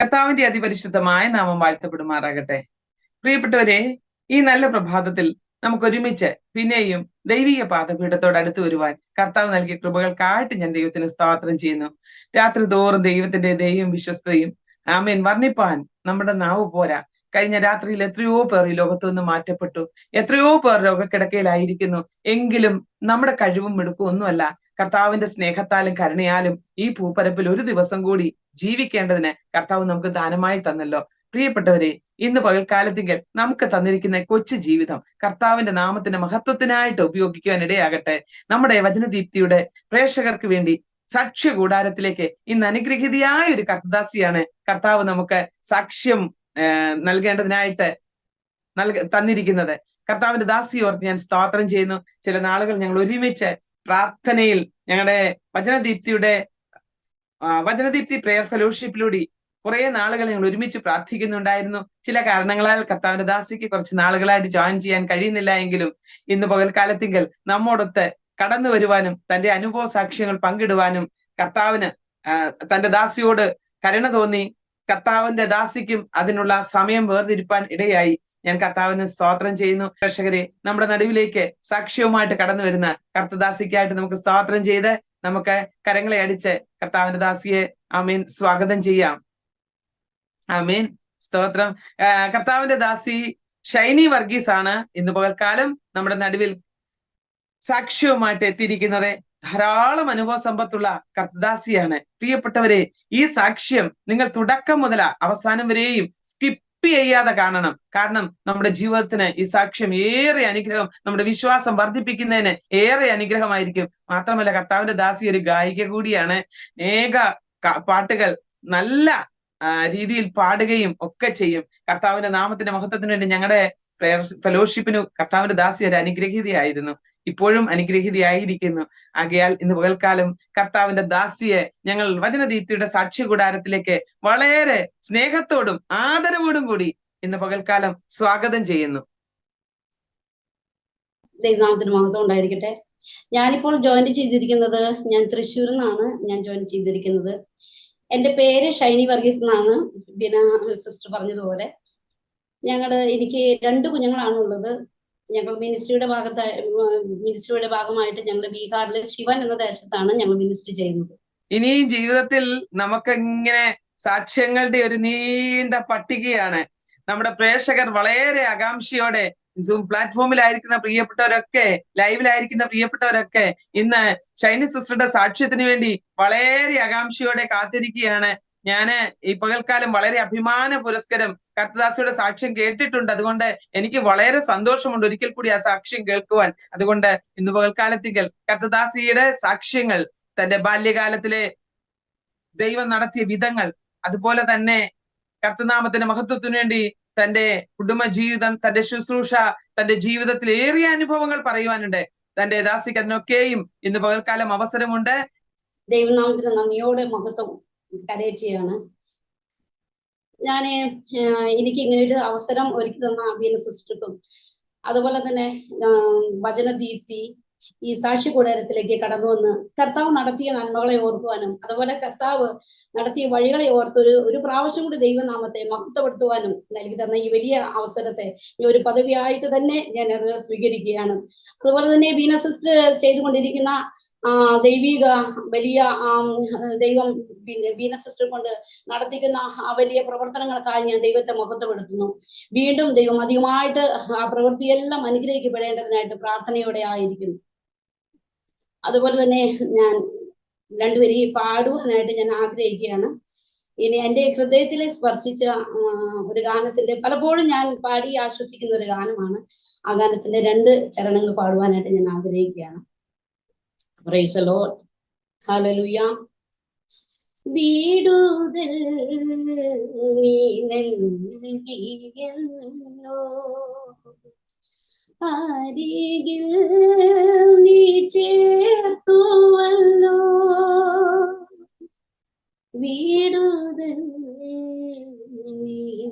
കർത്താവിന്റെ അതിപരിശുദ്ധമായ നാമം വാഴ്ത്തപ്പെടുമാറാകട്ടെ. പ്രിയപ്പെട്ടവരെ, ഈ നല്ല പ്രഭാതത്തിൽ നമുക്ക് ഒരുമിച്ച് പിന്നെയും ദൈവിക പാദപീഠത്തോട് അടുത്ത് വരുവാൻ കർത്താവ് നൽകിയ കൃപകൾക്കായിട്ട് ഞാൻ ദൈവത്തിന് സ്തോത്രം ചെയ്യുന്നു. രാത്രി തോറും ദൈവത്തിന്റെ ദയയും വിശ്വസ്തയും ആമേൻ വർണ്ണിപ്പാൻ നമ്മുടെ നാവ് പോരാ. കഴിഞ്ഞ രാത്രിയിൽ എത്രയോ പേർ ഈ ലോകത്തു നിന്ന് മാറ്റപ്പെട്ടു, എത്രയോ പേർ രോഗക്കിടക്കയിലായിരിക്കുന്നു. എങ്കിലും നമ്മുടെ കഴിവും മിടുക്കും ഒന്നുമല്ല, കർത്താവിന്റെ സ്നേഹത്താലും കരുണയാലും ഈ ഭൂപരപ്പിൽ ഒരു ദിവസം കൂടി ജീവിക്കേണ്ടതിന് കർത്താവ് നമുക്ക് ദാനമായി തന്നല്ലോ. പ്രിയപ്പെട്ടവരെ, ഇന്ന് പകൽക്കാലത്തിങ്കൽ നമുക്ക് തന്നിരിക്കുന്ന കൊച്ചു ജീവിതം കർത്താവിന്റെ നാമത്തിന്റെ മഹത്വത്തിനായിട്ട് ഉപയോഗിക്കുവാൻ ഇടയാകട്ടെ. നമ്മുടെ വചനദീപ്തിയുടെ പ്രേക്ഷകർക്ക് വേണ്ടി സാക്ഷ്യ കൂടാരത്തിലേക്ക് ഇന്ന് അനുഗ്രഹീതയായ ഒരു കർത്തദാസിയാണ് കർത്താവ് നമുക്ക് സാക്ഷ്യം നൽകേണ്ടതിനായിട്ട് തന്നിരിക്കുന്നത്. കർത്താവിന്റെ ദാസി ഓർത്ത് ഞാൻ സ്തോത്രം ചെയ്യുന്നു. ചില നാളുകൾ ഞങ്ങൾ ഒരുമിച്ച് പ്രാർത്ഥനയിൽ ഞങ്ങളുടെ വചനദീപ്തി പ്രെയർ ഫെലോഷിപ്പിലൂടെ കുറെ നാളുകൾ ഞങ്ങൾ ഒരുമിച്ച് പ്രാർത്ഥിക്കുന്നുണ്ടായിരുന്നു. ചില കാരണങ്ങളാൽ കർത്താവിന്റെ ദാസിക്ക് കുറച്ച് നാളുകളായിട്ട് ജോയിൻ ചെയ്യാൻ കഴിയുന്നില്ല എങ്കിലും ഇന്ന് പകൽക്കാലത്തിങ്കൽ നമ്മോടൊത്ത് കടന്നു വരുവാനും തന്റെ അനുഭവ സാക്ഷ്യങ്ങൾ പങ്കിടുവാനും കർത്താവിന് തന്റെ ദാസിയോട് കരുണ തോന്നി. കർത്താവിന്റെ ദാസിക്കും അതിനുള്ള സമയം വേർതിരിപ്പാൻ ഇടയായി. ഞാൻ കർത്താവിന് സ്തോത്രം ചെയ്യുന്നു. പ്രേക്ഷകരെ, നമ്മുടെ നടുവിലേക്ക് സാക്ഷ്യവുമായിട്ട് കടന്നു വരുന്ന കർത്തദാസിക്കായിട്ട് നമുക്ക് സ്തോത്രം ചെയ്ത് നമുക്ക് കരങ്ങളെ അടിച്ച് കർത്താവിന്റെ ദാസിയെ ആമീൻ സ്വാഗതം ചെയ്യാം. ആമീൻ, സ്തോത്രം. കർത്താവിന്റെ ദാസി ഷൈനി വർഗീസ് ആണ് ഇന്ന് പകൽക്കാലം നമ്മുടെ നടുവിൽ സാക്ഷ്യവുമായിട്ട് എത്തിയിരിക്കുന്നത്. ധാരാളം അനുഭവ സമ്പത്തുള്ള കർത്തദാസിയാണ്. പ്രിയപ്പെട്ടവരെ, ഈ സാക്ഷ്യം നിങ്ങൾ തുടക്കം മുതൽ അവസാനം വരെയും സ്കിപ്പ് ചെയ്യാതെ കാണണം. കാരണം നമ്മുടെ ജീവിതത്തിന് ഈ സാക്ഷ്യം ഏറെ അനുഗ്രഹം, നമ്മുടെ വിശ്വാസം വർദ്ധിപ്പിക്കുന്നതിന് ഏറെ അനുഗ്രഹമായിരിക്കും. മാത്രമല്ല, കർത്താവിന്റെ ദാസി ഒരു ഗായിക കൂടിയാണ്. അനേക പാട്ടുകൾ നല്ല രീതിയിൽ പാടുകയും ഒക്കെ ചെയ്യും. കർത്താവിന്റെ നാമത്തിന്റെ മഹത്വത്തിന് വേണ്ടി ഞങ്ങളുടെ പ്രയർ ഫെലോഷിപ്പിന് കർത്താവിന്റെ ദാസി ഒരു അനുഗ്രഹീതയായിരുന്നു, ഇപ്പോഴും അനുഗ്രഹീതയായിരിക്കുന്നു. ആകയാൽ ഇന്ന് പകൽക്കാലം കർത്താവിന്റെ ദാസിയെ ഞങ്ങൾ വചനദീപ്തിയുടെ സാക്ഷ്യ കൂടാരത്തിലേക്ക് വളരെ സ്നേഹത്തോടും ആദരവോടും കൂടി ഇന്ന് പകൽക്കാലം സ്വാഗതം ചെയ്യുന്നു. ദൈവനാമത്തിന് മഹത്വം ഉണ്ടായിരിക്കട്ടെ. ഞാനിപ്പോൾ ജോയിൻ ചെയ്തിരിക്കുന്നത്, ഞാൻ തൃശ്ശൂരിൽ നിന്നാണ് ഞാൻ ജോയിൻ ചെയ്തിരിക്കുന്നത്. എൻ്റെ പേര് ഷൈനി വർഗീസ് എന്നാണ് ബീന സിസ്റ്റർ പറഞ്ഞതുപോലെ. എനിക്ക് 2 കുഞ്ഞുങ്ങളാണുള്ളത്. ഞങ്ങൾ മിനിസ്ട്രിയുടെ ഭാഗമായിട്ട് ഞങ്ങൾ ബീഹാറിലെ ശിവൻ എന്ന ദേശത്താണ് ഞങ്ങൾ മിനിസ്ട്രി ചെയ്യുന്നത്. ഇനി ജീവിതത്തിൽ നമുക്ക് ഇങ്ങനെ സാക്ഷ്യങ്ങളുടെ ഒരു നീണ്ട പട്ടികയാണ്. നമ്മുടെ പ്രേക്ഷകർ വളരെ ആകാംക്ഷയോടെ സൂം പ്ലാറ്റ്ഫോമിലായിരിക്കുന്ന പ്രിയപ്പെട്ടവരൊക്കെ, ലൈവിലായിരിക്കുന്ന പ്രിയപ്പെട്ടവരൊക്കെ ഇന്ന് ഷൈനി സിസ്റ്ററുടെ സാക്ഷ്യത്തിന് വേണ്ടി വളരെ ആകാംക്ഷയോടെ കാത്തിരിക്കുകയാണ്. ഞാന് ഈ പകൽക്കാലം വളരെ അഭിമാന പുരസ്കരം കർത്തദാസിയുടെ സാക്ഷ്യം കേട്ടിട്ടുണ്ട്. അതുകൊണ്ട് എനിക്ക് വളരെ സന്തോഷമുണ്ട് ഒരിക്കൽ കൂടി ആ സാക്ഷ്യം കേൾക്കുവാൻ. അതുകൊണ്ട് ഇന്ന് പകൽക്കാലത്തിങ്കൽ കർത്തദാസിയുടെ സാക്ഷ്യങ്ങൾ, തന്റെ ബാല്യകാലത്തിലെ ദൈവം നടത്തിയ വിധങ്ങൾ, അതുപോലെ തന്നെ കർത്തനാമത്തിന്റെ മഹത്വത്തിനു വേണ്ടി തന്റെ കുടുംബജീവിതം, തന്റെ ശുശ്രൂഷ, തന്റെ ജീവിതത്തിൽ ഏറിയ അനുഭവങ്ങൾ പറയുവാനുണ്ട്. തന്റെ ദാസിക്ക് അതിനൊക്കെയും ഇന്ന് പകൽക്കാലം അവസരമുണ്ട്. ദൈവനാമത്തിന് നന്ദിയോടെ മഹത്വം കരയറ്റുകയാണ്. എനിക്ക് ഇങ്ങനെ ഒരു അവസരം ഒരുക്കി തന്ന ബീന സിസ്റ്റർക്കും, അതുപോലെ തന്നെ വചനദീപ്തി ഈ സാക്ഷി കൂടാരത്തിലേക്ക് കടന്നു വന്ന് കർത്താവ് നടത്തിയ നന്മകളെ ഓർക്കുവാനും, അതുപോലെ കർത്താവ് നടത്തിയ വഴികളെ ഓർത്ത് ഒരു പ്രാവശ്യം കൂടി ദൈവനാമത്തെ മഹത്വപ്പെടുത്തുവാനും നൽകി തന്ന ഈ വലിയ അവസരത്തെ ഈ ഒരു പദവിയായിട്ട് തന്നെ ഞാൻ അത് സ്വീകരിക്കുകയാണ്. അതുപോലെ തന്നെ ബീന സിസ്റ്റർ ചെയ്തുകൊണ്ടിരിക്കുന്ന ദൈവിക വലിയ ദൈവം ബീന സിസ്റ്റർ കൊണ്ട് നടത്തിക്കുന്ന ആ വലിയ പ്രവർത്തനങ്ങൾക്കായി ഞാൻ ദൈവത്തെ മഹത്വപ്പെടുത്തുന്നു. വീണ്ടും ദൈവം അധികമായിട്ട് ആ പ്രവൃത്തിയെല്ലാം അനുഗ്രഹിക്കപ്പെടേണ്ടതിനായിട്ട് പ്രാർത്ഥനയോടെ ആയിരിക്കുന്നു. അതുപോലെ തന്നെ ഞാൻ 2 വരി പാടുവാനായിട്ട് ഞാൻ ആഗ്രഹിക്കുകയാണ്. ഇനി എൻ്റെ ഹൃദയത്തിലെ സ്പർശിച്ച ഒരു ഗാനത്തിന്റെ, പലപ്പോഴും ഞാൻ പാടി ആശ്വസിക്കുന്ന ഒരു ഗാനമാണ്. ആ ഗാനത്തിന്റെ 2 ചരണങ്ങൾ പാടുവാനായിട്ട് ഞാൻ ആഗ്രഹിക്കുകയാണ്. Praise the Lord, hallelujah. വീടുതൽ നീ നൽകിയല്ലോ, അരികിൽ നീ ചേർത്തുവല്ലോ. വീടുതൽ നീ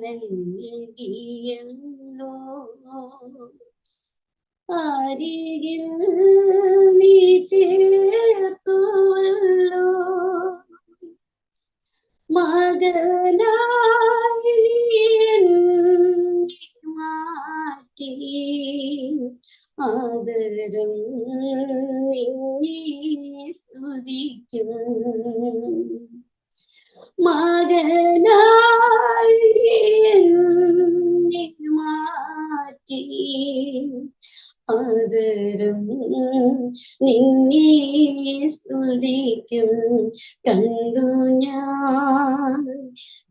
നൽകിയല്ലോ, അരികിൽ നീ ചേർത്തുവല്ലോ. മകനാ നിന്നെ സ്തുതിക്കും. മകനായി എന്നെ മാറ്റി ആദരം നിന്നെ സ്തുതിക്കും. കണ്ടു ഞാൻ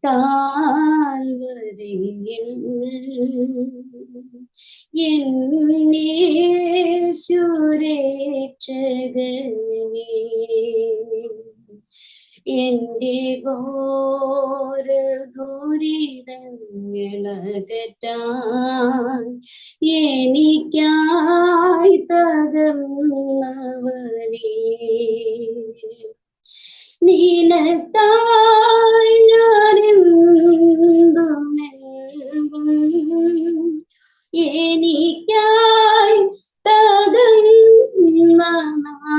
കാൽവരിയിൽ എന്നേശുരക്ഷകനേ, എന്റെ ഘോര ദുരിതങ്ങളകറ്റാൻ എനിക്കായി തകർന്നവനേ, നിനക്കായി ഞാനെന്തും നൽകും. എനിക്കായി തകർന്ന നാഥാ,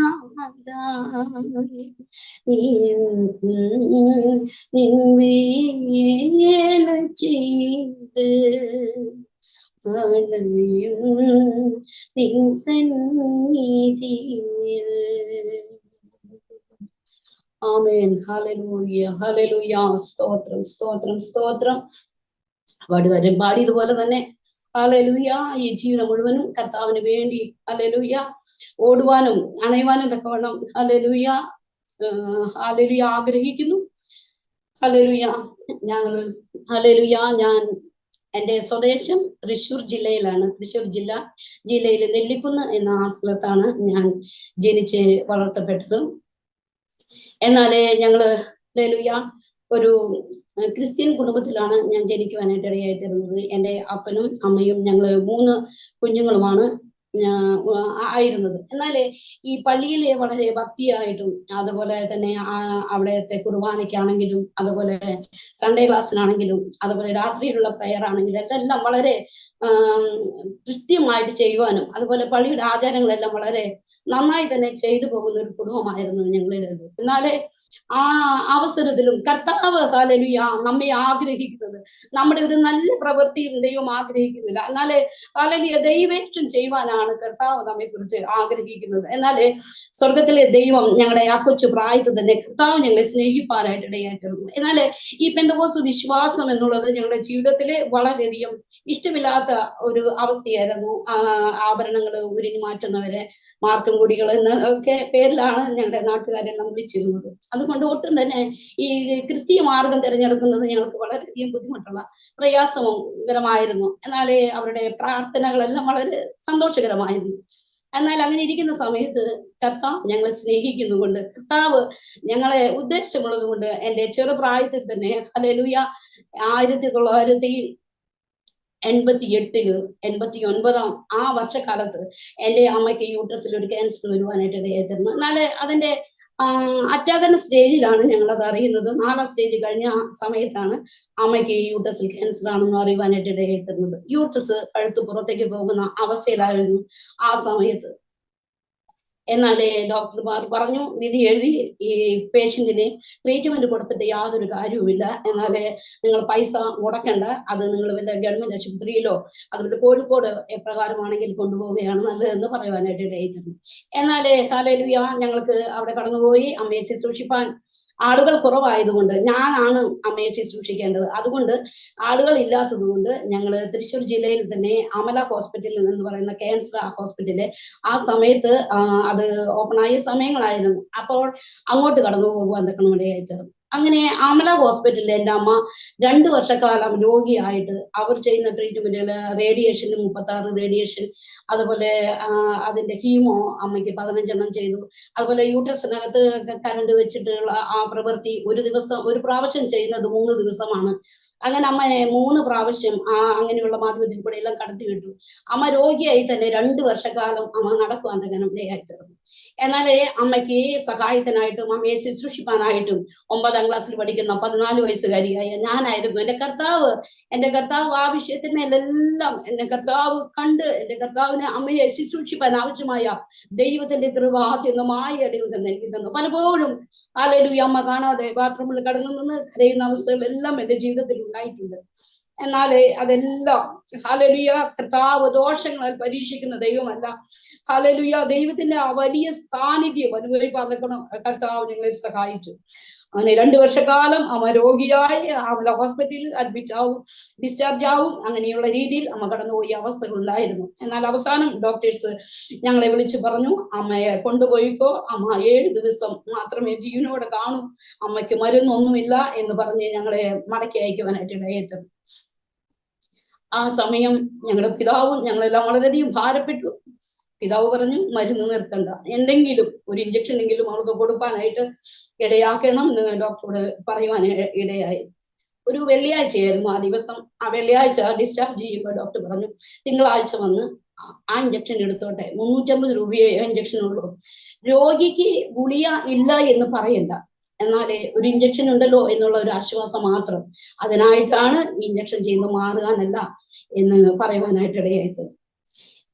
നിൻവേല ചെയ്ത് അണയും നിൻ സന്നിധിയിൽ. ആമേൻ. Hallelujah, hallelujah. സ്തോത്രം, സ്തോത്രം, സ്തോത്രം. പാടുകാരൻ പാടിയതുപോലെ തന്നെ ഹല്ലേലൂയ, ഈ ജീവിതം മുഴുവനും കർത്താവിന് വേണ്ടി ഹല്ലേലൂയ ഓടുവാനും അണയുവാനും തക്കവണ്ണം ഹല്ലേലൂയ ഹല്ലേലൂയ ആഗ്രഹിക്കുന്നു. ഹല്ലേലൂയ. ഹല്ലേലൂയ, ഞാൻ എൻ്റെ സ്വദേശം തൃശ്ശൂർ ജില്ലയിലാണ്. തൃശ്ശൂർ ജില്ലയിലെ നെല്ലിക്കുന്ന് എന്ന ആ സ്ഥലത്താണ് ഞാൻ ജനിച്ച് വളർത്തപ്പെട്ടത്. എന്നാല് ഞങ്ങള് ഹല്ലേലൂയ ഒരു ക്രിസ്ത്യൻ കുടുംബത്തിലാണ് ഞാൻ ജനിക്കുവാനായിട്ട് ഇടയായി തീർന്നത്. എൻ്റെ അപ്പനും അമ്മയും ഞങ്ങള് 3 കുഞ്ഞുങ്ങളുമാണ് ആയിരുന്നത്. എന്നാല് ഈ പള്ളിയിലെ വളരെ ഭക്തിയായിട്ടും അതുപോലെ തന്നെ അവിടത്തെ കുർബാനയ്ക്കാണെങ്കിലും അതുപോലെ സൺഡേ ക്ലാസ്സിനാണെങ്കിലും അതുപോലെ രാത്രിയിലുള്ള പ്രയർ ആണെങ്കിലും എല്ലാം വളരെ കൃത്യമായിട്ട് ചെയ്യുവാനും അതുപോലെ പള്ളിയുടെ ആചാരങ്ങളെല്ലാം വളരെ നന്നായി തന്നെ ചെയ്തു പോകുന്ന ഒരു കുടുംബമായിരുന്നു ഞങ്ങളുടേത്. എന്നാലേ ആ അവസരത്തിലും കർത്താവ് ഹല്ലേലൂയ നമ്മെ ആഗ്രഹിക്കുന്നത് നമ്മുടെ ഒരു നല്ല പ്രവൃത്തിയും ദൈവം ആഗ്രഹിക്കുന്നില്ല. എന്നാലേ ഹല്ലേലൂയ ദൈവേഷ്ടം ചെയ്യുവാനാണ് കർത്താവ് നമ്മെ കുറിച്ച് ആഗ്രഹിക്കുന്നത്. എന്നാലേ സ്വർഗത്തിലെ ദൈവം ഞങ്ങളുടെ ആ കൊച്ചു പ്രായത്തിൽ തന്നെ കർത്താവ് ഞങ്ങളെ സ്നേഹിപ്പാനായിട്ട് ഇടയായി തീർന്നു. എന്നാലേ ഈ പെന്തക്കോസ്ത് വിശ്വാസം എന്നുള്ളത് ഞങ്ങളുടെ ജീവിതത്തിലെ വളരെയധികം ഇഷ്ടമില്ലാത്ത ഒരു അവസ്ഥയായിരുന്നു. ആഭരണങ്ങൾ ഉരിഞ്ഞു മാറ്റുന്നവരെ മാർക്കും കുടികൾ എന്ന ഒക്കെ പേരിലാണ് ഞങ്ങളുടെ നാട്ടുകാരെല്ലാം വിളിച്ചിരുന്നത്. അതുകൊണ്ട് ഒട്ടും തന്നെ ഈ ക്രിസ്തീയ മാർഗം തിരഞ്ഞെടുക്കുന്നത് ഞങ്ങൾക്ക് വളരെയധികം ബുദ്ധിമുട്ടുള്ള പ്രയാസകരമായിരുന്നു. എന്നാലേ അവരുടെ പ്രാർത്ഥനകളെല്ലാം വളരെ സന്തോഷകരമായിരുന്നു. എന്നാൽ അങ്ങനെ ഇരിക്കുന്ന സമയത്ത് കർത്താവ് ഞങ്ങളെ സ്നേഹിക്കുന്നുകൊണ്ട് കർത്താവ് ഞങ്ങളെ ഉദ്ദേശമുള്ളത് കൊണ്ട് എൻ്റെ ചെറുപ്രായത്തിൽ തന്നെ ഹല്ലേലൂയ 1988 ആ വർഷക്കാലത്ത് എൻ്റെ അമ്മയ്ക്ക് യൂട്രസിൽ ഒരു ക്യാൻസർ വരുവാനായിട്ട് ഇടയായിരുന്നു. എന്നാൽ അതിൻ്റെ അറ്റാകന സ്റ്റേജിലാണ് ഞങ്ങളത് അറിയുന്നത്. 4ാം സ്റ്റേജ് കഴിഞ്ഞ സമയത്താണ് അമ്മയ്ക്ക് യൂട്രസിൽ ക്യാൻസർ ആണെന്ന് അറിയുവാനായിട്ട് ഇടയായിരുന്നത്. യൂട്രസ് കഴുത്ത് പുറത്തേക്ക് പോകുന്ന അവസ്ഥയിലായിരുന്നു ആ സമയത്ത്. എന്നാലേ ഡോക്ടർമാർ പറഞ്ഞു, വിധി എഴുതി, ഈ പേഷ്യന്റിന് ട്രീറ്റ്മെന്റ് കൊടുത്തിട്ട് യാതൊരു കാര്യവുമില്ല, എന്നാലേ നിങ്ങൾ പൈസ മുടക്കണ്ട, അത് നിങ്ങൾ വല്ല ഗവൺമെന്റ് ആശുപത്രിയിലോ അതുപോലെ കോഴിക്കോട് എപ്രകാരമാണെങ്കിൽ കൊണ്ടുപോവുകയാണ് നല്ലതെന്ന് പറയുവാനായിട്ട് ഇടയായിരുന്നു. എന്നാലേ ഹല്ലേലൂയ ഞങ്ങൾക്ക് അവിടെ കടന്നുപോയി അമ്മയെ ശുശ്രൂഷിപ്പാൻ ആളുകൾ കുറവായതുകൊണ്ട് ഞാനാണ് അമ്മയെ ശുശ്രൂഷിക്കേണ്ടത്. അതുകൊണ്ട് ആളുകൾ ഇല്ലാത്തത് കൊണ്ട് ഞങ്ങൾ തൃശ്ശൂർ ജില്ലയിൽ തന്നെ അമല ഹോസ്പിറ്റലിൽ എന്ന് പറയുന്ന ക്യാൻസർ ഹോസ്പിറ്റല് ആ സമയത്ത് അത് ഓപ്പണായ സമയങ്ങളായിരുന്നു. അപ്പോൾ അങ്ങോട്ട് കടന്നു പോകുവാൻ തക്കണമിടയായി തീർന്നു. അങ്ങനെ അമല ഹോസ്പിറ്റലിൽ എൻ്റെ അമ്മ 2 വർഷക്കാലം രോഗിയായിട്ട് അവർ ചെയ്യുന്ന ട്രീറ്റ്മെന്റുകൾ റേഡിയേഷന് 36 റേഡിയേഷൻ, അതുപോലെ അതിന്റെ ഹീമോ അമ്മയ്ക്ക് 15 ചെയ്തു. അതുപോലെ യൂട്രസിനകത്ത് കരണ്ട് വെച്ചിട്ടുള്ള ആ പ്രവൃത്തി ഒരു പ്രാവശ്യം ചെയ്യുന്നത് 3 ദിവസമാണ്. അങ്ങനെ അമ്മയെ 3 പ്രാവശ്യം അങ്ങനെയുള്ള മാധ്യമത്തിൽ കൂടെ എല്ലാം കടത്തി വിട്ടു. അമ്മ രോഗിയായി തന്നെ 2 വർഷക്കാലം അമ്മ നടക്കുവാൻ തന്നെ ഇടയായി തീർന്നു. എന്നാലേ അമ്മയ്ക്ക് സഹായത്തിനായിട്ടും അമ്മയെ ശുശ്രൂഷിപ്പാനായിട്ടും 9ാം ക്ലാസ്സിൽ പഠിക്കുന്ന 14 വയസ്സുകാരിയായ ഞാനായിരുന്നു. എൻ്റെ കർത്താവ് ആ വിഷയത്തിന്മേലെല്ലാം എൻ്റെ കർത്താവ് കണ്ട് എൻ്റെ കർത്താവിനെ അമ്മയെ ശുശ്രൂഷിപ്പാൻ ആവശ്യമായ ദൈവത്തിന്റെ കൃപ ആദ്യമായി അടിയിൽ തന്നെ എനിക്ക് തന്നു. പലപ്പോഴും ഹല്ലേലൂയ അമ്മ കാണാതെ ബാത്റൂമിൽ കടന്നു നിന്ന് കരയുന്ന അവസ്ഥകളെല്ലാം എൻ്റെ ജീവിതത്തിൽ ഉണ്ടായിട്ടുണ്ട്. എന്നാലേ അതെല്ലാം ഹല്ലേലൂയ കർത്താവ് ദോഷങ്ങളാൽ പരീക്ഷിക്കുന്ന ദൈവമല്ല. ഹല്ലേലൂയ ദൈവത്തിന്റെ ആ വലിയ സാന്നിധ്യം അനുഭവിക്കാൻ കർത്താവ് ഞങ്ങളെ സഹായിച്ചു. അങ്ങനെ 2 വർഷക്കാലം അമ്മ രോഗിയായി അവളെ ഹോസ്പിറ്റലിൽ അഡ്മിറ്റ് ആവും, ഡിസ്ചാർജ് ആവും, അങ്ങനെയുള്ള രീതിയിൽ അമ്മ കടന്നുപോയ അവസ്ഥകൾ ഉണ്ടായിരുന്നു. എന്നാൽ അവസാനം ഡോക്ടേഴ്സ് ഞങ്ങളെ വിളിച്ചു പറഞ്ഞു, അമ്മയെ കൊണ്ടുപോയിക്കോ, അമ്മ 7 ദിവസം മാത്രമേ ജീവനോടെ കാണൂ, അമ്മയ്ക്ക് മരുന്നൊന്നുമില്ല എന്ന് പറഞ്ഞ് ഞങ്ങളെ മടക്കി അയക്കുവാനായിട്ട് ഇടയെത്തുന്നു. ആ സമയം ഞങ്ങളുടെ പിതാവും ഞങ്ങളെല്ലാം വളരെയധികം ഭാരപ്പെട്ടു. പിതാവ് പറഞ്ഞു, മരുന്ന് നിർത്തണ്ട, എന്തെങ്കിലും ഒരു ഇഞ്ചക്ഷൻ എങ്കിലും അവൾക്ക് കൊടുക്കാനായിട്ട് ഇടയാക്കണം എന്ന് ഡോക്ടറോട് പറയുവാൻ ഇടയായി. ഒരു വെള്ളിയാഴ്ചയായിരുന്നു ആ ദിവസം. ആ വെള്ളിയാഴ്ച ഡിസ്ചാർജ് ചെയ്യുമ്പോൾ ഡോക്ടർ പറഞ്ഞു, തിങ്കളാഴ്ച വന്ന് ആ ഇഞ്ചക്ഷൻ എടുത്തോട്ടെ, 350 രൂപയെ ഇഞ്ചക്ഷൻ ഉള്ളൂ, രോഗിക്ക് ഗുളിക ഇല്ല എന്ന് പറയണ്ട, എന്നാലേ ഒരു ഇഞ്ചക്ഷൻ ഉണ്ടല്ലോ എന്നുള്ള ഒരു ആശ്വാസം മാത്രം, അതിനായിട്ടാണ് ഈ ഇഞ്ചക്ഷൻ ചെയ്യുന്നത്, മാറുവാനല്ല എന്ന് പറയുവാനായിട്ട് ഇടയായത്.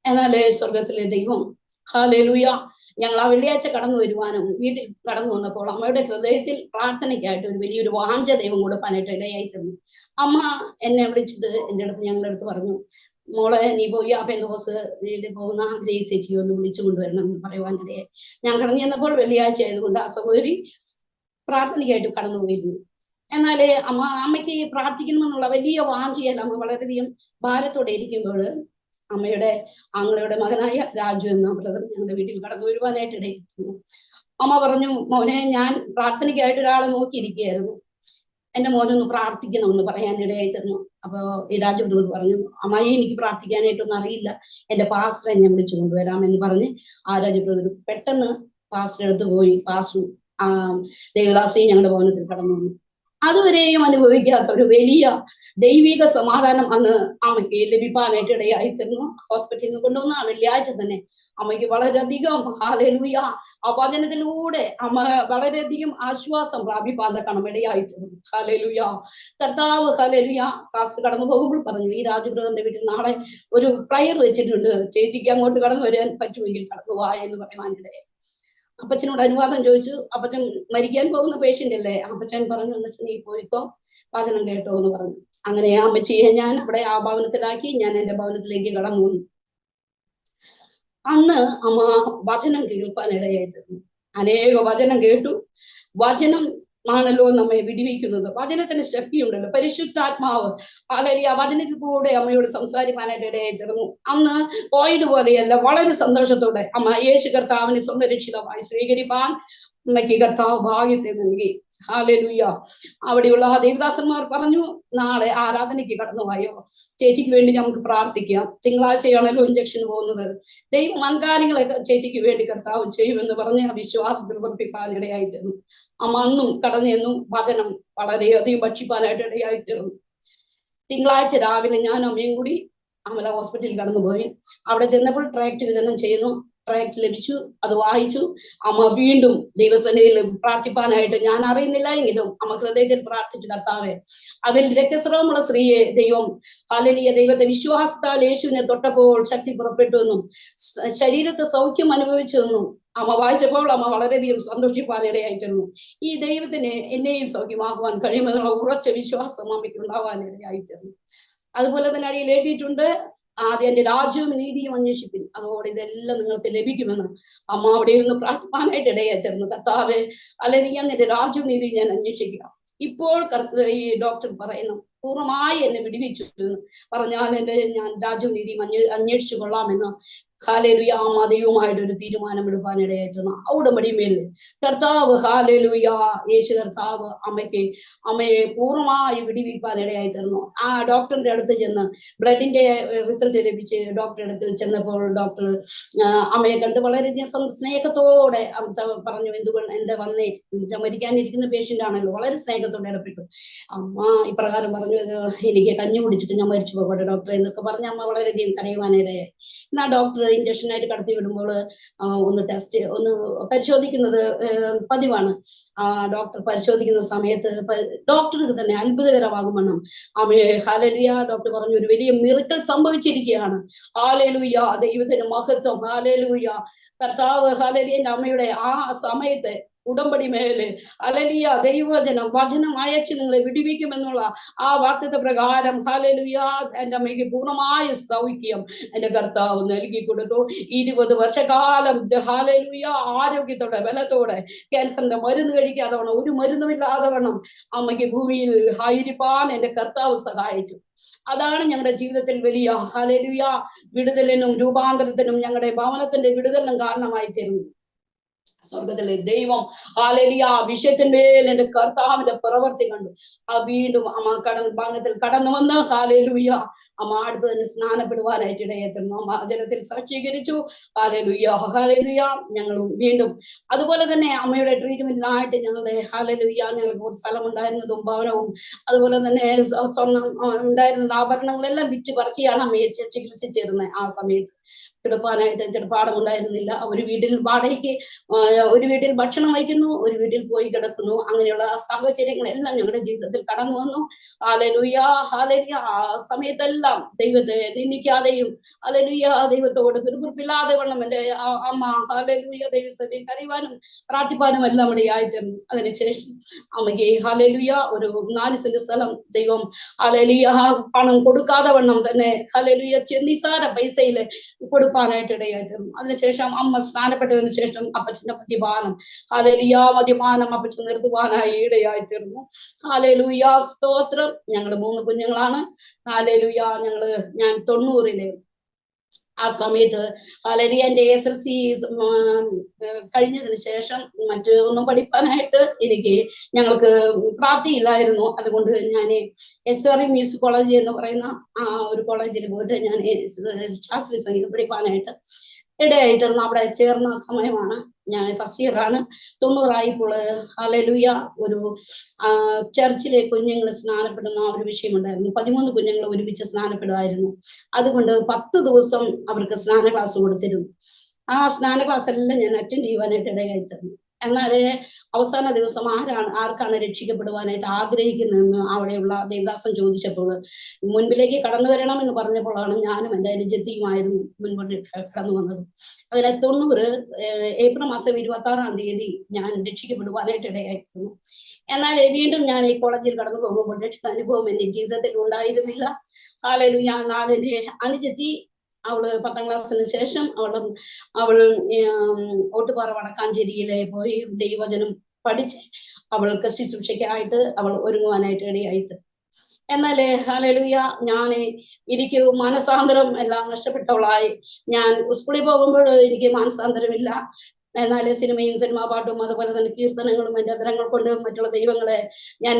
എന്നാലേ സ്വർഗത്തിലെ ദൈവം ഹല്ലേലൂയ ഞങ്ങൾ ആ വെള്ളിയാഴ്ച കടന്നു വരുവാനും വീട്ടിൽ കടന്നു വന്നപ്പോൾ അമ്മയുടെ ഹൃദയത്തിൽ പ്രാർത്ഥനയ്ക്കായിട്ട് ഒരു വലിയൊരു വാഞ്ച ദൈവം കൊടുക്കാനായിട്ട് ഇടയായി തന്നു. അമ്മ എന്നെ വിളിച്ചിട്ട് എൻ്റെ അടുത്ത് ഞങ്ങളുടെ അടുത്ത് പറഞ്ഞു, മോളെ നീ പോയി ആ പെന്തോസ് പോകുന്ന ഗ്രേസ് ചേച്ചി ഒന്ന് വിളിച്ചു കൊണ്ടുവരണം എന്ന് പറയുവാനിടയായി. ഞാൻ കടന്നു ചെന്നപ്പോൾ വെള്ളിയാഴ്ച ആയതുകൊണ്ട് ആ സഹോദരി പ്രാർത്ഥനയ്ക്കായിട്ട് കടന്നു പോയിരുന്നു. എന്നാലേ അമ്മയ്ക്ക് പ്രാർത്ഥിക്കണമെന്നുള്ള വലിയ വാഞ്ചയല്ല, അമ്മ വളരെയധികം ഭാരത്തോടെ ഇരിക്കുമ്പോൾ അമ്മയുടെ ആങ്ങളുടെ മകനായ രാജു എന്ന ബ്രദർ ഞങ്ങളുടെ വീട്ടിൽ കടന്നു വരുവാനായിട്ട് ഇടയിരുന്നു. അമ്മ പറഞ്ഞു, മോനെ ഞാൻ പ്രാർത്ഥനയ്ക്കായിട്ട് ഒരാളെ നോക്കിയിരിക്കുകയായിരുന്നു, എന്റെ മോനൊന്ന് പ്രാർത്ഥിക്കണമെന്ന് പറയാൻ ഇടയായി തന്നു. അപ്പൊ ഈ രാജു ബ്രദർ പറഞ്ഞു, അമ്മായി എനിക്ക് പ്രാർത്ഥിക്കാനായിട്ടൊന്നും അറിയില്ല, എന്റെ പാസ്റ്ററെ ഞാൻ വിളിച്ചു കൊണ്ടുവരാമെന്ന് പറഞ്ഞ് ആ രാജു ബ്രദർ പെട്ടെന്ന് പാസ്റ്റർ അടുത്ത് പോയി പാസ്റ്ററും ദേവദാസിയും ഞങ്ങളുടെ ഭവനത്തിൽ കടന്നു വന്നു. അതുവരെയും അനുഭവിക്കാത്ത ഒരു വലിയ ദൈവിക സമാധാനം അന്ന് അമ്മയ്ക്ക് ലഭിക്കാനായിട്ട് ഇടയായി തീർന്നു. ഹോസ്പിറ്റലിൽ നിന്ന് കൊണ്ടുവന്ന ആ വെള്ളിയാഴ്ച തന്നെ അമ്മയ്ക്ക് വളരെയധികം ഹല്ലേലൂയ ആ വചനത്തിലൂടെ അമ്മ വളരെയധികം ആശ്വാസം പ്രാപിപ്പാൻ ഇടയായി തീർന്നു. ഹല്ലേലൂയ കർത്താവ് ഹല്ലേലൂയ. ഫാസ്റ്റ് കടന്നു പോകുമ്പോൾ പറഞ്ഞു, ഈ രാജു ബ്രദറിന്റെ വീട്ടിൽ നാളെ ഒരു പ്രയർ വെച്ചിട്ടുണ്ട്, ചേച്ചിക്ക് അങ്ങോട്ട് കടന്നു വരാൻ പറ്റുമെങ്കിൽ കടന്നു പോവാ എന്ന് പറയുവാനിടയായി. അപ്പച്ചനോട് അനുവാദം ചോദിച്ചു. അപ്പച്ചൻ മരിക്കാൻ പോകുന്ന പേഷ്യന്റ് അല്ലേ. അപ്പച്ചൻ പറഞ്ഞു, എന്നുവെച്ചാൽ നീ പോയിക്കോ, വചനം കേട്ടോ എന്ന് പറഞ്ഞു. അങ്ങനെ ആ അമ്മച്ചിയെ ഞാൻ അവിടെ ആ ഭവനത്തിലാക്കി ഞാൻ എന്റെ ഭവനത്തിലേക്ക് കടന്നു വന്നു. അന്ന് അമ്മ വചനം കേൾപ്പാൻ ഇടയായി തീർന്നു. അനേക വചനം കേട്ടു. വചനം ആണല്ലോ നമ്മെ വിടിവിക്കുന്നത്. വചനത്തിന് ശക്തിയുണ്ടല്ലോ, പരിശുദ്ധാത്മാവ് ഹല്ലേലൂയ വചനത്തിൽ കൂടെ അമ്മയോട് സംസാരിക്കാനായിട്ട് ഇടയായി തീർന്നു. അന്ന് പോയതുപോലെയല്ല, വളരെ സന്തോഷത്തോടെ അമ്മ യേശു കർത്താവിനെ സ്വന്തം രക്ഷിതമായി സ്വീകരിപ്പാൻ അമ്മയ്ക്ക് കർത്താവ് ഭാഗ്യത്തെ നൽകി. ഹല്ലേലൂയ. അവിടെയുള്ള ദേവദാസന്മാർ പറഞ്ഞു, നാളെ ആരാധനയ്ക്ക് കടന്നുപോയോ, ചേച്ചിക്ക് വേണ്ടി നമുക്ക് പ്രാർത്ഥിക്കാം, തിങ്കളാഴ്ചയാണല്ലോ ഇഞ്ചക്ഷൻ പോകുന്നത്, ദൈവം വൻകാര്യങ്ങളെ ചേച്ചിക്ക് വേണ്ടി കർത്താവ് ചെയ്യുമെന്ന് പറഞ്ഞ് വിശ്വാസത്തിൽ ഉറപ്പിക്കാൻ ഇടയായി തീർന്നു. അമ്മ അന്നും കടന്നു എന്നും വചനം വളരെയധികം ഭക്ഷിപ്പാനായിട്ട് ഇടയായി തീർന്നു. തിങ്കളാഴ്ച രാവിലെ ഞാൻ അമ്മയും കൂടി അമല ഹോസ്പിറ്റലിൽ കടന്നുപോയി. അവിടെ ചെന്നപ്പോൾ ട്രാക്ട് വിതരണം ചെയ്യുന്നു. ട്രാക്ട് ലഭിച്ചു, അത് വായിച്ചു. അമ്മ വീണ്ടും ദൈവസന്നിധിയിൽ പ്രാർത്ഥിപ്പാനായിട്ട് ഞാൻ അറിയുന്നില്ല എങ്കിലും അമ്മ ഹൃദയത്തിൽ പ്രാർത്ഥിച്ചു, കർത്താവേ അതിൽ രക്തസ്രവമുള്ള സ്ത്രീയെ ദൈവം ഹല്ലേലൂയ ദൈവത്തെ വിശ്വാസത്താൽ യേശുവിനെ തൊട്ടപ്പോൾ ശക്തി പുറപ്പെട്ടു എന്നും ശരീരത്തെ സൗഖ്യം അനുഭവിച്ചു എന്നും അമ്മ വായിച്ചപ്പോൾ അമ്മ വളരെയധികം സന്തോഷിപ്പാൻ ഇടയായിത്തീർന്നു. ഈ ദൈവത്തിന് എന്നെയും സൗഖ്യമാക്കുവാൻ കഴിയുമെന്നുള്ള ഉറച്ച വിശ്വാസം അമ്മയ്ക്ക് ഉണ്ടാവാൻ ഇടയായിത്തീർന്നു. അതുപോലെ തന്നെ അടിയിൽ എഴുതിയിട്ടുണ്ട്, ആദ്യം എന്റെ രാജ്യവും നീതിയും അന്വേഷിപ്പിൻ, അതോടെ ഇതെല്ലാം നിങ്ങൾക്ക് ലഭിക്കുമെന്ന് അമ്മ അവിടെ ഇരുന്ന് പ്രാർത്ഥിക്കാനായിട്ട് ഇടയായിത്തീർന്നു. കർത്താവേ അല്ലെങ്കിൽ എന്റെ രാജ്യവും നീതിയും ഞാൻ അന്വേഷിക്കുക. ഇപ്പോൾ ഈ ഡോക്ടർ പറയുന്നു, പൂർണ്ണമായി എന്നെ വിടുവിച്ചു എന്ന് പറഞ്ഞാൽ ഞാൻ രാജ്യവും നീതിയും അന്വേഷിച്ചു കൊള്ളാമെന്ന് ഹല്ലേലൂയ അമ്മ ദൈവമായിട്ട് ഒരു തീരുമാനം എടുക്കാനിടയായിത്തീർന്നു. ആ ഉടമ്പടിമേൽ കർത്താവ് ഹല്ലേലൂയ യേശു കർത്താവ് അമ്മയെ പൂർണ്ണമായി വിടുവിക്കാനിടയായി തീർന്നു. ആ ഡോക്ടറിന്റെ അടുത്ത് ചെന്ന് ബ്ലഡിന്റെ റിസൾട്ട് ലഭിച്ച് ഡോക്ടറുടെ അടുത്ത് ചെന്നപ്പോൾ ഡോക്ടർ അമ്മയെ കണ്ട് വളരെയധികം സ്നേഹത്തോടെ പറഞ്ഞു, എന്തുകൊണ്ട് എന്താ വന്നേ, മരിക്കാനിരിക്കുന്ന പേഷ്യന്റ് ആണല്ലോ, വളരെ സ്നേഹത്തോടെ ഇടപെട്ടു. അമ്മ ഇപ്രകാരം പറഞ്ഞു, എനിക്ക് കഞ്ഞി കുടിച്ചിട്ട് ഞാൻ മരിച്ചു പോകട്ടെ ഡോക്ടറെ എന്നൊക്കെ പറഞ്ഞ് അമ്മ വളരെയധികം കരയുവാനിടയായി. എന്നാ ഡോക്ടർ ഇഞ്ചക്ഷനായിട്ട് കടത്തി വിടുമ്പോൾ ഒന്ന് പരിശോധിക്കുന്നത് പതിവാണ്. ഡോക്ടർ പരിശോധിക്കുന്ന സമയത്ത് ഡോക്ടർക്ക് തന്നെ അത്ഭുതകരമാകുമെന്നും അമ്മയെ ഹല്ലേലൂയ ഡോക്ടർ പറഞ്ഞു, ഒരു വലിയ മിറക്കിൾ സംഭവിച്ചിരിക്കുകയാണ്. ഹല്ലേലൂയ ദൈവത്തിന് മഹത്വം. ഹല്ലേലൂയ കർത്താവ് ഹല്ലേലൂയ. എന്റെ അമ്മയുടെ ആ സമയത്ത് ഉടമ്പടി മേലെ ഹല്ലേലൂയ ദൈവവചനം വചനം അയച്ച് നിങ്ങളെ വിടുവിക്കുമെന്നുള്ള ആ വാഗ്ദത്ത പ്രകാരം ഹല്ലേലൂയ എന്റെ അമ്മയ്ക്ക് പൂർണ്ണമായ സൗഖ്യം എന്റെ കർത്താവ് നൽകി കൊടുത്തു. 20 വർഷക്കാലം ഹല്ലേലൂയ ആരോഗ്യത്തോടെ ബലത്തോടെ ക്യാൻസറിന്റെ മരുന്ന് കഴിക്കാതെ വണ്ണം, ഒരു മരുന്നുമില്ലാതെ വണ്ണം അമ്മയ്ക്ക് ഭൂമിയിൽ ആയിരിക്കാൻ എന്റെ കർത്താവ് സഹായിച്ചു. അതാണ് ഞങ്ങളുടെ ജീവിതത്തിൽ വലിയ ഹല്ലേലൂയ വിടുതലിനും രൂപാന്തരത്തിനും ഞങ്ങളുടെ ഭവനത്തിന്റെ വിടുതലിനും കാരണമായി തീർന്നു. സ്വർഗത്തിലെ ദൈവം ഹല്ലേലൂയ ആ വിഷയത്തിന്മേൽ എന്റെ കർത്താവിന്റെ പ്രവൃത്തി കണ്ടു. ആ വീണ്ടും അമ്മ ഭവനത്തിൽ കടന്നു വന്ന് ഹല്ലേലൂയ അമ്മ അടുത്ത് തന്നെ സ്നാനപ്പെടുവാനായിട്ട് ഇടയെത്തുന്നു. അമ്മ ജനത്തിൽ സാക്ഷീകരിച്ചു. ഹല്ലേലൂയ ഹല്ലേലൂയ ഞങ്ങളും വീണ്ടും അതുപോലെ തന്നെ അമ്മയുടെ ട്രീറ്റ്മെന്റിനായിട്ട് ഞങ്ങളുടെ ഹല്ലേലൂയ ഞങ്ങൾക്ക് ഒരു സ്ഥലം ഉണ്ടായിരുന്നതും ഭവനവും അതുപോലെ തന്നെ സ്വർണം ഉണ്ടായിരുന്നത് ആഭരണങ്ങളെല്ലാം വിറ്റ് പറക്കിയാണ് അമ്മയെ ചികിത്സിച്ചിരുന്നത്. ആ സമയത്ത് കിടപ്പാനായിട്ട് കിടപ്പാടം ഉണ്ടായിരുന്നില്ല. ഒരു വീട്ടിൽ വാടകയ്ക്ക് ഒരു വീട്ടിൽ ഭക്ഷണം വയ്ക്കുന്നു, ഒരു വീട്ടിൽ പോയി കിടക്കുന്നു. അങ്ങനെയുള്ള സാഹചര്യങ്ങളെല്ലാം ഞങ്ങളുടെ ജീവിതത്തിൽ കടന്നു വന്നു. ഹല്ലേലൂയ ഹല്ലേലൂയ ആ സമയത്തെല്ലാം ദൈവത്തെ നിന്ദിക്കാതെയും ഹല്ലേലൂയ ദൈവത്തോട് പിറുപിറുപ്പില്ലാതെ വണ്ണം എന്റെ അമ്മ ഹല്ലേലൂയ ദൈവസന്നിധിയിൽ കരയുവാനും പ്രാർത്ഥിപ്പാനും എല്ലാം ഇടയായിത്തീർന്നു. അതിനുശേഷം അമ്മയ്ക്ക് ഹല്ലേലൂയ ഒരു 4 സെന്റ് സ്ഥലം ദൈവം ഹല്ലേലൂയ പണം കൊടുക്കാതെ വണ്ണം തന്നെ ഹല്ലേലൂയ നിസ്സാര പൈസയില് കൊടുപ്പാനായിട്ട് ഇടയായിത്തീർന്നു. അതിനുശേഷം അമ്മ സ്നാനപ്പെട്ടതിന് ശേഷം അപ്പച്ചന്റെ മദ്യപാനം ഹല്ലേലൂയ മദ്യപാനം അപ്പച്ചൻ നിർത്തുവാനായി ഇടയായിത്തീർന്നു. ഹല്ലേലൂയ സ്തോത്രം. ഞങ്ങള് 3 കുഞ്ഞുങ്ങളാണ്. ഹല്ലേലൂയ ഞാൻ 90-ല് ആ സമയത്ത് ഹല്ലേലൂയ എന്റെ SLC കഴിഞ്ഞതിന് ശേഷം മറ്റ് ഒന്നും പഠിപ്പാനായിട്ട് ഞങ്ങൾക്ക് പ്രാപ്തിയില്ലായിരുന്നു. അതുകൊണ്ട് ഞാൻ SRE മ്യൂസിക് കോളേജ് എന്ന് പറയുന്ന ആ ഒരു കോളേജിൽ പോയിട്ട് ഞാൻ ശാസ്ത്രീയ സംഗീതം പഠിപ്പാനായിട്ട് ഇടയായിത്തീർന്നു. അവിടെ ചേർന്ന സമയമാണ്. ഞാൻ ഫസ്റ്റ് ഇയർ ആണ്. 90 ഹല്ലേലൂയ ഒരു ചർച്ചിലെ കുഞ്ഞുങ്ങൾ സ്നാനപ്പെടുന്ന ഒരു വിഷയമുണ്ടായിരുന്നു. 13 കുഞ്ഞുങ്ങൾ ഒരുമിച്ച് സ്നാനപ്പെടുമായിരുന്നു. അതുകൊണ്ട് 10 ദിവസം അവർക്ക് സ്നാന ക്ലാസ് കൊടുത്തിരുന്നു. ആ സ്നാന ക്ലാസ് എല്ലാം ഞാൻ അറ്റൻഡ് ചെയ്യുവാനായിട്ട് ഇടയായിത്തീർന്നു. എന്നാൽ അവസാന ദിവസം ആർക്കാണ് രക്ഷിക്കപ്പെടുവാനായിട്ട് ആഗ്രഹിക്കുന്നതെന്ന് അവിടെയുള്ള ദേവദാസൻ ചോദിച്ചപ്പോൾ മുൻപിലേക്ക് കടന്നു വരണം എന്ന് പറഞ്ഞപ്പോഴാണ് ഞാനും എൻ്റെ അനുജത്തിയുമായിരുന്നു മുൻപോട്ട് കടന്നു വന്നത്. അങ്ങനെ 90 ഏപ്രിൽ മാസം 26-ാം തീയതി ഞാൻ രക്ഷിക്കപ്പെടുവാനായിട്ട് ഇടയായിരുന്നു. എന്നാൽ വീണ്ടും ഞാൻ ഈ കോളേജിൽ കടന്നു പോകുമ്പോൾ രക്ഷിത അനുഭവം എന്റെ ജീവിതത്തിൽ ഉണ്ടായിരുന്നില്ല. ഹല്ലേലൂയ എൻ്റെ അനുജത്തി അവള് 10ാം ക്ലാസ്സിന് ശേഷം അവള് ഓട്ടുപാറ വടക്കാഞ്ചേരിയിലെ പോയി ദൈവവചനം പഠിച്ച് അവൾക്ക് ശുശ്രൂഷയ്ക്കായിട്ട് അവൾ ഒരുങ്ങുവാനായിട്ട് ഇടയായിട്ട്. എന്നാലേ ഹല്ലേലൂയ എനിക്ക് മനസാന്തരം എല്ലാം നഷ്ടപ്പെട്ടവളായി. ഞാൻ സ്കൂളിൽ പോകുമ്പോൾ എനിക്ക് മനസാന്തരമില്ല. എന്നാൽ സിനിമയും സിനിമാ പാട്ടും അതുപോലെ തന്നെ കീർത്തനങ്ങളും എൻ്റെ അധരങ്ങൾ കൊണ്ട് മറ്റുള്ള ദൈവങ്ങളെ ഞാൻ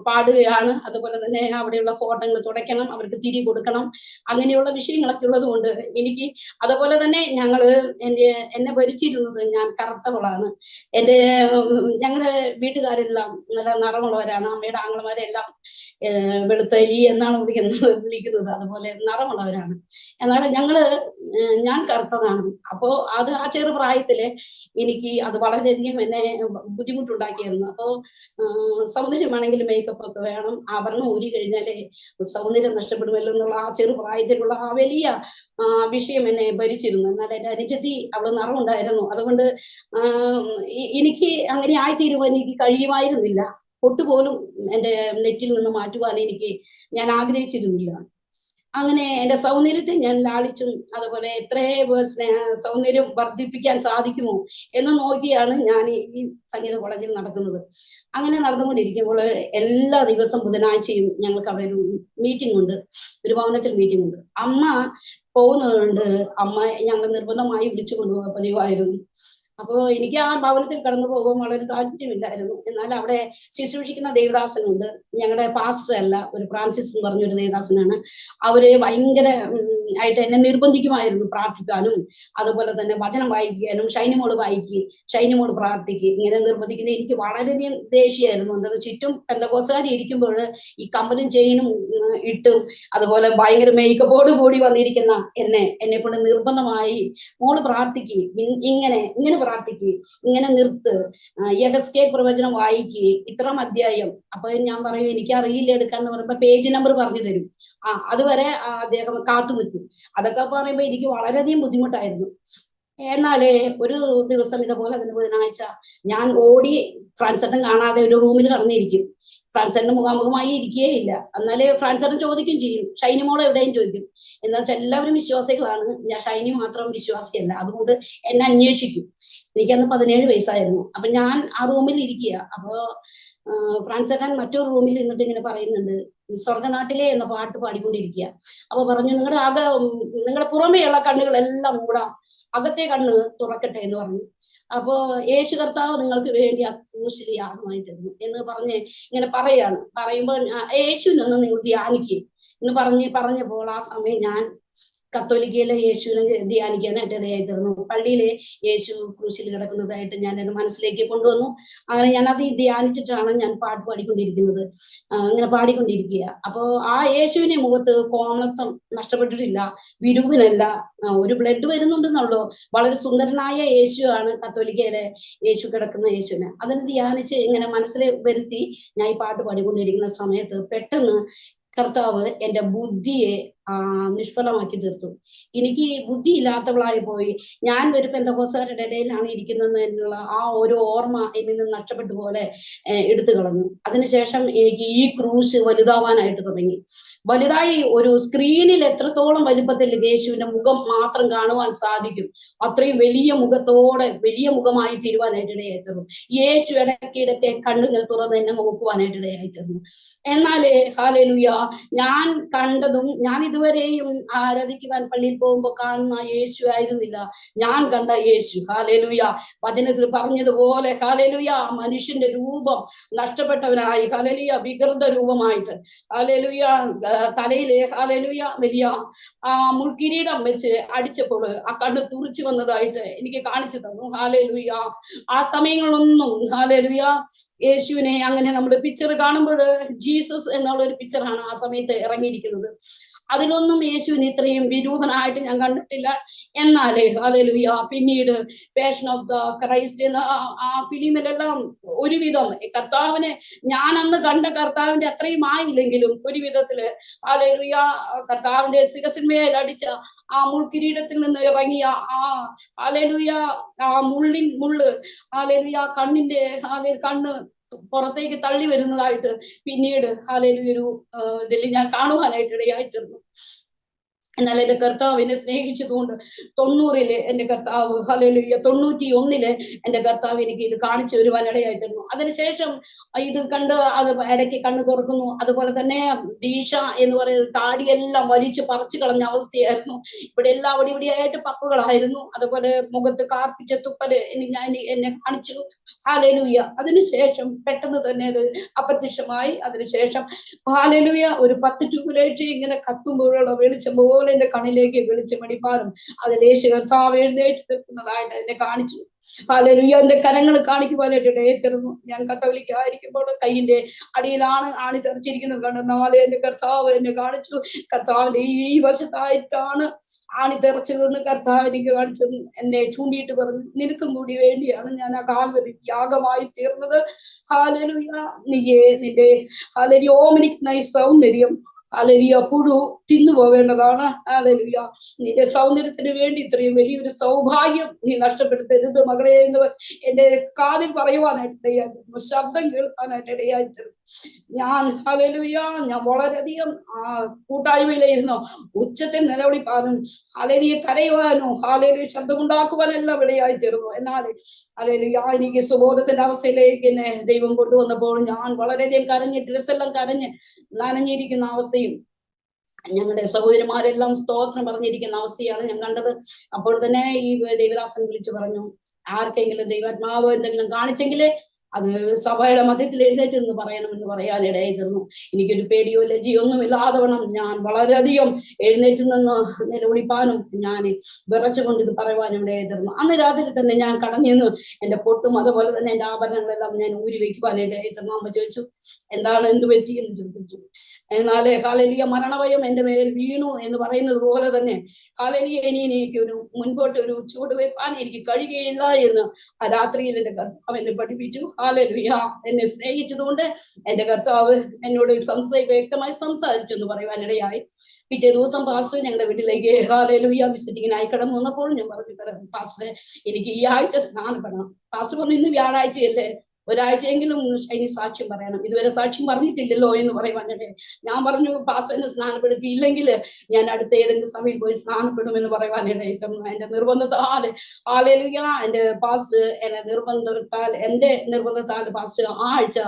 പാടുകയാണ്. അതുപോലെ തന്നെ അവിടെയുള്ള ഫോട്ടോകൾ തുടയ്ക്കണം, അവർക്ക് തിരി കൊടുക്കണം, അങ്ങനെയുള്ള വിഷയങ്ങളൊക്കെ ഉള്ളത് കൊണ്ട് എനിക്ക് അതുപോലെ തന്നെ എന്നെ ഭരിച്ചിരുന്നത് ഞാൻ കറുത്തവളാണ്. ഞങ്ങളുടെ വീട്ടുകാരെല്ലാം നല്ല നിറമുള്ളവരാണ്. അമ്മയുടെ ആങ്ങളമാരെല്ലാം വെളുത്ത എലി എന്നാണ് വിളിക്കുന്നത്, അതുപോലെ നിറമുള്ളവരാണ്. എന്നാൽ ഞാൻ കറുത്തതാണ്. അപ്പോ അത് ആ ചെറുപ്രായത്തില് എനിക്ക് അത് വളരെയധികം എന്നെ ബുദ്ധിമുട്ടുണ്ടാക്കിയിരുന്നു. അപ്പോ സൗന്ദര്യമാണെങ്കിലും മേക്കപ്പ് ഒക്കെ വേണം, ആഭരണം ഊരി കഴിഞ്ഞാലേ സൗന്ദര്യം നഷ്ടപ്പെടുമല്ലോ എന്നുള്ള ആ ചെറുപ്രായത്തിലുള്ള ആ വലിയ വിഷയം എന്നെ ഭരിച്ചിരുന്നു. എന്നാൽ എൻ്റെ അനുജത്തി അവള് നിറമുണ്ടായിരുന്നു. അതുകൊണ്ട് എനിക്ക് അങ്ങനെ ആയിത്തീരുവാൻ എനിക്ക് കഴിയുമായിരുന്നില്ല. പൊട്ടുപോലും എൻ്റെ നെറ്റിൽ നിന്ന് മാറ്റുവാൻ ഞാൻ ആഗ്രഹിച്ചിരുന്നില്ല. അങ്ങനെ എൻ്റെ സൗന്ദര്യത്തെ ഞാൻ ലാളിച്ചും അതുപോലെ എത്രയോ സൗന്ദര്യം വർദ്ധിപ്പിക്കാൻ സാധിക്കുമോ എന്ന് നോക്കിയാണ് ഞാൻ ഈ സംഗീത കോളേജിൽ നടക്കുന്നത്. അങ്ങനെ നടന്നുകൊണ്ടിരിക്കുമ്പോൾ എല്ലാ ദിവസവും ബുധനാഴ്ചയും ഞങ്ങൾക്ക് അവിടെ ഒരു മീറ്റിംഗ് ഉണ്ട്, ഒരു ഭവനത്തിൽ മീറ്റിംഗ് ഉണ്ട്. അമ്മ പോകുന്നതുകൊണ്ട് അമ്മ ഞങ്ങൾ നിർബന്ധമായി വിളിച്ചു കൊണ്ടുപോകാൻ പതിവായിരുന്നു. അപ്പോൾ എനിക്ക് ആ ഭവനത്തിൽ കടന്നു പോകാൻ വളരെ താല്പര്യമില്ലായിരുന്നു. എന്നാൽ അവിടെ ശുശ്രൂഷിക്കുന്ന ദേവദാസനുണ്ട്. ഞങ്ങളുടെ പാസ്റ്റർ അല്ല, ഒരു ഫ്രാൻസിസ് എന്ന് പറഞ്ഞൊരു ദേവദാസനാണ്. അവര് ഭയങ്കര ആയിട്ട് എന്നെ നിർബന്ധിക്കുമായിരുന്നു പ്രാർത്ഥിക്കാനും അതുപോലെ തന്നെ വചനം വായിക്കാനും. ഷൈനിമോള് പ്രാർത്ഥിക്കും, ഇങ്ങനെ നിർബന്ധിക്കുന്നത് എനിക്ക് വളരെയധികം ദേഷ്യമായിരുന്നു. എന്താ ചുറ്റും പെന്തക്കോസ്തുകാർ ഇരിക്കുമ്പോൾ ഈ കമ്പലും ചെയിനും ഇട്ടും അതുപോലെ ഭയങ്കര മേക്കപ്പോട് കൂടി വന്നിരിക്കുന്ന എന്നെ കൊണ്ട് നിർബന്ധമായി മോള് പ്രാർത്ഥിക്കുക, ഇങ്ങനെ പ്രാർത്ഥിക്കുക, ഇങ്ങനെ നിർത്ത്, യഗസ്കേ പ്രവചനം വായിക്കുക, ഇത്രം അധ്യായം. അപ്പൊ ഞാൻ പറയും എനിക്ക് അറിയില്ല എടുക്കാന്ന് പറയുമ്പോ പേജ് നമ്പർ പറഞ്ഞു തരും. അതുവരെ അദ്ദേഹം കാത്തു നിൽക്കും. അതൊക്കെ പറയുമ്പോ എനിക്ക് വളരെയധികം ബുദ്ധിമുട്ടായിരുന്നു. എന്നാലേ ഒരു ദിവസം ഇതുപോലെ തന്നെ ബുധനാഴ്ച ഞാൻ ഓടി ഫ്രാൻസേട്ടൻ കാണാതെ ഒരു റൂമിൽ കടന്നിരിക്കും. ഫ്രാൻസേട്ടന് മുഖാമുഖമായി ഇരിക്കുകയില്ല. എന്നാലേ ഫ്രാൻസേട്ടൻ ചോദിക്കുകയും ചെയ്യും, ഷൈനി മോൾ എവിടെയും ചോദിക്കും. എന്താ വെച്ചാൽ എല്ലാവരും വിശ്വാസികളാണ്, ഞാൻ ഷൈനി മാത്രം വിശ്വാസിയല്ല. അതുകൊണ്ട് എന്നെ അന്വേഷിക്കും. എനിക്കന്ന് 17 വയസ്സായിരുന്നു. അപ്പൊ ഞാൻ ആ റൂമിൽ ഇരിക്കുക. അപ്പൊ ഫ്രാൻസേട്ടൻ മറ്റൊരു റൂമിൽ ഇരുന്നിട്ട് ഇങ്ങനെ പറയുന്നുണ്ട്, സ്വർഗനാട്ടിലെ എന്ന പാട്ട് പാടിക്കൊണ്ടിരിക്കുക. അപ്പൊ പറഞ്ഞു, നിങ്ങളുടെ പുറമേയുള്ള കണ്ണുകളെല്ലാം മൂടാം, അകത്തെ കണ്ണ് തുറക്കട്ടെ എന്ന് പറഞ്ഞു. അപ്പോ യേശു കർത്താവ് നിങ്ങൾക്ക് വേണ്ടി ആ ക്രൂശിൽ യാഗമായി തരുന്നു എന്ന് പറഞ്ഞ് ഇങ്ങനെ പറയുമ്പോൾ യേശുവിനൊന്ന് നിങ്ങൾ ധ്യാനിക്കും എന്ന് പറഞ്ഞപ്പോൾ ആ സമയം ഞാൻ കത്തോലിക്കയിലെ യേശുവിനെ ധ്യാനിക്കാനായിട്ട് ഇടയായി തീർന്നു. പള്ളിയിലെ യേശു ക്രൂശിൽ കിടക്കുന്നതായിട്ട് ഞാൻ എന്റെ മനസ്സിലേക്ക് കൊണ്ടുവന്നു. അങ്ങനെ ഞാൻ അത് ധ്യാനിച്ചിട്ടാണ് ഞാൻ പാട്ട് പാടിക്കൊണ്ടിരിക്കുന്നത്. ഇങ്ങനെ പാടിക്കൊണ്ടിരിക്കുക. അപ്പോ ആ യേശുവിനെ മുഖത്ത് കോമളത്വം നഷ്ടപ്പെട്ടിട്ടില്ല, വിരൂപനല്ല. ഒരു ബ്ലഡ് വരുന്നുണ്ടെന്നുള്ളൂ. വളരെ സുന്ദരനായ യേശുവാണ് കത്തോലിക്കയിലെ യേശു കിടക്കുന്ന യേശുവിനെ. അതിന് ധ്യാനിച്ച് ഇങ്ങനെ മനസ്സിൽ വരുത്തി ഞാൻ ഈ പാട്ട് പാടിക്കൊണ്ടിരിക്കുന്ന സമയത്ത് പെട്ടെന്ന് കർത്താവ് എന്റെ ബുദ്ധിയെ നിഷ്ഫലമാക്കി തീർത്തു. എനിക്ക് ബുദ്ധി ഇല്ലാത്തവളായി പോയി. ഞാൻ ഒരു പെന്തക്കോസ്തുകാരുടെ ഇടയിലാണ് ഇരിക്കുന്നത് എന്നുള്ള ആ ഒരു ഓർമ്മ എന്നിൽ നിന്ന് നഷ്ടപ്പെട്ടു പോലെ എടുത്തു കളഞ്ഞു. അതിനുശേഷം എനിക്ക് ഈ ക്രൂശ് വലുതാവാനായിട്ട് തുടങ്ങി. വലുതായി ഒരു സ്ക്രീനിൽ എത്രത്തോളം വലുപ്പത്തിൽ യേശുവിന്റെ മുഖം മാത്രം കാണുവാൻ സാധിക്കും, അത്രയും വലിയ മുഖത്തോടെ വലിയ മുഖമായി തീരുവാനായിട്ട് ഇടയായി തീർന്നു. യേശു ഇടയ്ക്കിടയ്ക്ക് കണ്ണുകൾ തുറന്ന് എന്നെ നോക്കുവാനായിട്ട് ഇടയായി തീർന്നു. എന്നാലേ ഹല്ലേലൂയ, ഞാൻ കണ്ടതും ഞാൻ ഇതുവരെയും ആരാധിക്കുവാൻ പള്ളിയിൽ പോകുമ്പോൾ കാണുന്ന യേശു ആയിരുന്നില്ല ഞാൻ കണ്ട യേശു. ഹല്ലേലൂയ, വചനത്തിൽ പറഞ്ഞതുപോലെ ഹല്ലേലൂയ, മനുഷ്യന്റെ രൂപം നഷ്ടപ്പെട്ടവനായി, ഹല്ലേലൂയ, വികൃത രൂപമായിട്ട്, ഹല്ലേലൂയ, തലയിലെ ഹല്ലേലൂയ വലിയ മുൾക്കിരീടം വെച്ച് അടിച്ചപ്പോൾ ആ കണ്ണ് തുറിച്ചു വന്നതായിട്ട് എനിക്ക് കാണിച്ചു തന്നു. ഹല്ലേലൂയ, ആ സമയങ്ങളൊന്നും ഹല്ലേലൂയ യേശുവിനെ അങ്ങനെ നമ്മുടെ പിക്ചർ കാണുമ്പോൾ ജീസസ് എന്നുള്ള ഒരു പിക്ചറാണ് ആ സമയത്ത് ഇറങ്ങിയിരിക്കുന്നത്. അതിലൊന്നും യേശുവിന് ഇത്രയും വിരൂപനായിട്ട് ഞാൻ കണ്ടിട്ടില്ല. എന്നാലേ ഹല്ലേലൂയ, പിന്നീട് ഫാഷൻ ഓഫ് ദ ക്രൈസ്റ്റ് എന്ന ആ ഫിലിമിലെല്ലാം ഒരുവിധം കർത്താവിനെ ഞാൻ അന്ന് കണ്ട കർത്താവിന്റെ അത്രയും ആയില്ലെങ്കിലും ഒരു വിധത്തില് ഹല്ലേലൂയ കർത്താവിന്റെ സിംഹസിന്മേൽ അടിച്ച ആ മുൾക്കിരീടത്തിൽ നിന്ന് ഇറങ്ങിയ ആ ഹല്ലേലൂയ ആ മുള്ള് ഹല്ലേലൂയ കണ്ണിന്റെ കണ്ണ് പുറത്തേക്ക് തള്ളി വരുന്നതായിട്ട് പിന്നീട് ഹല്ലേലൂയ ഒരു ഇതിൽ ഞാൻ കാണുവാനായിട്ട് ഇടയായി തീർന്നു. എന്നാൽ എന്റെ കർത്താവ് എന്നെ സ്നേഹിച്ചതുകൊണ്ട് 90-ല് എന്റെ കർത്താവ് ഹല്ലേലൂയ 91-ല് എന്റെ കർത്താവ് എനിക്ക് ഇത് കാണിച്ചു വരുവാൻ ഇടയായി തീർന്നു. അതിനുശേഷം ഇത് കണ്ട് അത് ഇടയ്ക്ക് കണ്ണ് തുറക്കുന്നു. അതുപോലെ തന്നെ ദീക്ഷ എന്ന് പറയുന്നത് താടിയെല്ലാം വലിച്ചു പറിച്ചു കളഞ്ഞ അവസ്ഥയായിരുന്നു. ഇവിടെ എല്ലാം അവിടെ ഇവിടെയായിട്ട് പപ്പുകളായിരുന്നു. അതുപോലെ മുഖത്ത് കാർപ്പിച്ച തുപ്പല് എന്നെ കാണിച്ചു. ഹല്ലേലൂയ, അതിനുശേഷം പെട്ടെന്ന് തന്നെ അത് അപ്രത്യക്ഷമായി. അതിനുശേഷം ഹല്ലേലൂയ ഒരു 10 ട്യൂബിലേറ്റ് ഇങ്ങനെ കത്തുമ്പോഴുള്ള വെളിച്ചം പോലെ എന്റെ കണ്ണിലേക്ക് വെളിച്ചമടിപ്പാനും അതിൽ യേശു കർത്താവ് എഴുന്നേറ്റ് നിൽക്കുന്നതായിട്ട് എന്നെ കാണിച്ചു. ഹല്ലേലൂയ, എന്റെ കരങ്ങൾ കാണിക്കുവാനായിട്ട് ഇടയായി തീർന്നു. ഞാൻ കത്തോലിക്ക ആയിരിക്കുമ്പോൾ കൈയിന്റെ അടിയിലാണ് ആണി തെറിച്ചിരിക്കുന്നത് കണ്ടെന്നാല് എന്റെ കർത്താവ് എന്നെ കാണിച്ചു. കർത്താവിന്റെ ഈ വശത്തായിട്ടാണ് ആണി തെറിച്ചതെന്ന് കർത്താവ് എനിക്ക് കാണിച്ചത്. എന്നെ ചൂണ്ടിയിട്ട് പറഞ്ഞു, നിനക്കും കൂടി വേണ്ടിയാണ് ഞാൻ ആ കാൽവരി യാഗമായി തീർന്നത്. ഹല്ലേലൂയ, നിന്റെ ഹല്ലേലൂയ ഓമനിക്കുന്ന ഈ സൗന്ദര്യം ഹല്ലേലൂയ പുഴു തിന്നു പോകേണ്ടതാണ്. ഹല്ലേലൂയ, നിന്റെ സൗന്ദര്യത്തിന് വേണ്ടി ഇത്രയും വലിയൊരു സൗഭാഗ്യം നീ നഷ്ടപ്പെടുത്തരുത് മകളെ എന്ന് എന്റെ കാതിൽ പറയുവാനായിട്ട് ഇടയായിത്തീർന്നു, ശബ്ദം കേൾക്കാനായിട്ട് ഇടയായിത്തീർന്നു. ഞാൻ ഹല്ലേലൂയ ഞാൻ വളരെയധികം കൂട്ടായ്മയിലായിരുന്നു. ഉച്ചത്തിൽ നിലവിളിപ്പാനും ഹല്ലേലൂയ കരയുവാനും ഹല്ലേലൂയ ശബ്ദമുണ്ടാക്കുവാനെല്ലാം ഇടയായിത്തീർന്നു. എന്നാൽ ഹല്ലേലൂയ എനിക്ക് സുബോധത്തിന്റെ അവസ്ഥയിലേക്ക് എന്നെ ദൈവം കൊണ്ടുവന്നപ്പോൾ ഞാൻ വളരെയധികം കരഞ്ഞ് ഡ്രസ് എല്ലാം കരഞ്ഞ് നനഞ്ഞിരിക്കുന്ന അവസ്ഥയും ഞങ്ങളുടെ സഹോദരിമാരെല്ലാം സ്തോത്രം പറഞ്ഞിരിക്കുന്ന അവസ്ഥയാണ് ഞാൻ കണ്ടത്. അപ്പോൾ തന്നെ ഈ ദൈവദാസൻ വിളിച്ചു പറഞ്ഞു, ആർക്കെങ്കിലും ദൈവാത്മാവ് എന്തെങ്കിലും കാണിച്ചെങ്കിൽ അത് സഭയുടെ മധ്യത്തിൽ എഴുന്നേറ്റ് എന്ന് പറയണമെന്ന് പറയാൻ ഇടയായി തീർന്നു. എനിക്കൊരു പേടിയോ ലജ്ജയോ ഒന്നും ഇല്ലാതെ വേണം ഞാൻ വളരെയധികം എഴുന്നേറ്റ് നിന്ന് നിലവിളിപ്പാനും ഞാൻ വിറച്ചുകൊണ്ട് ഇത് പറയുവാനും ഇടയായി തീർന്നു. അന്ന് രാത്രി തന്നെ ഞാൻ കടഞ്ഞെന്ന് എന്റെ പൊട്ടും അതുപോലെ തന്നെ എന്റെ ആഭരണങ്ങളെല്ലാം ഞാൻ ഊരി വയ്ക്കുവാനായിട്ട് തീർന്നു. അമ്മ ചോദിച്ചു, എന്ത് പറ്റി എന്ന് ചോദിച്ചു. എന്നാലേ ഹല്ലേലൂയ മരണഭയം എന്റെ മേൽ വീണു എന്ന് പറയുന്നത് പോലെ തന്നെ ഹല്ലേലൂയ എനിക്കൊരു മുൻപോട്ട് ഒരു ചുവട് വെപ്പാൻ എനിക്ക് കഴിയുകയില്ല എന്ന് ആ രാത്രിയിൽ എന്റെ കർത്താവ് എന്നെ പഠിപ്പിച്ചു. ഹല്ലേലൂയ, എന്നെ സ്നേഹിച്ചതുകൊണ്ട് എന്റെ കർത്താവ് എന്നോട് വ്യക്തമായി സംസാരിച്ചു എന്ന് പറയുവാനിടയായി. പിറ്റേ ദിവസം പാസ്റ്റർ ഞങ്ങളുടെ വീട്ടിലേക്ക് ഹല്ലേലൂയ വിസിറ്റിങ്ങിനായി കടന്നു വന്നപ്പോൾ ഞാൻ പറഞ്ഞു, പാസ്റ്ററെ എനിക്ക് ഈ ആഴ്ച സ്നാനപ്പെടണം. പാസ്റ്റർ പറഞ്ഞു, ഇന്ന് വ്യാഴാഴ്ചയല്ലേ, ഒരാഴ്ചയെങ്കിലും ഇനി സാക്ഷ്യം പറയണം, ഇതുവരെ സാക്ഷ്യം പറഞ്ഞിട്ടില്ലല്ലോ എന്ന് പറയുവാനിടെ ഞാൻ പറഞ്ഞു, പാസ്റ്ററിനെ സ്നാനപ്പെടുത്തിയില്ലെങ്കിൽ ഞാൻ അടുത്ത ഏതെങ്കിലും സഭയിൽ പോയി സ്നാനപ്പെടുമെന്ന് പറയുവാനിടയിൽ എന്റെ നിർബന്ധത്താൽ ഹല്ലേലൂയ എന്റെ പാസ്റ്റർ എന്റെ നിർബന്ധത്താൽ പാസ്റ്റർ ആഴ്ച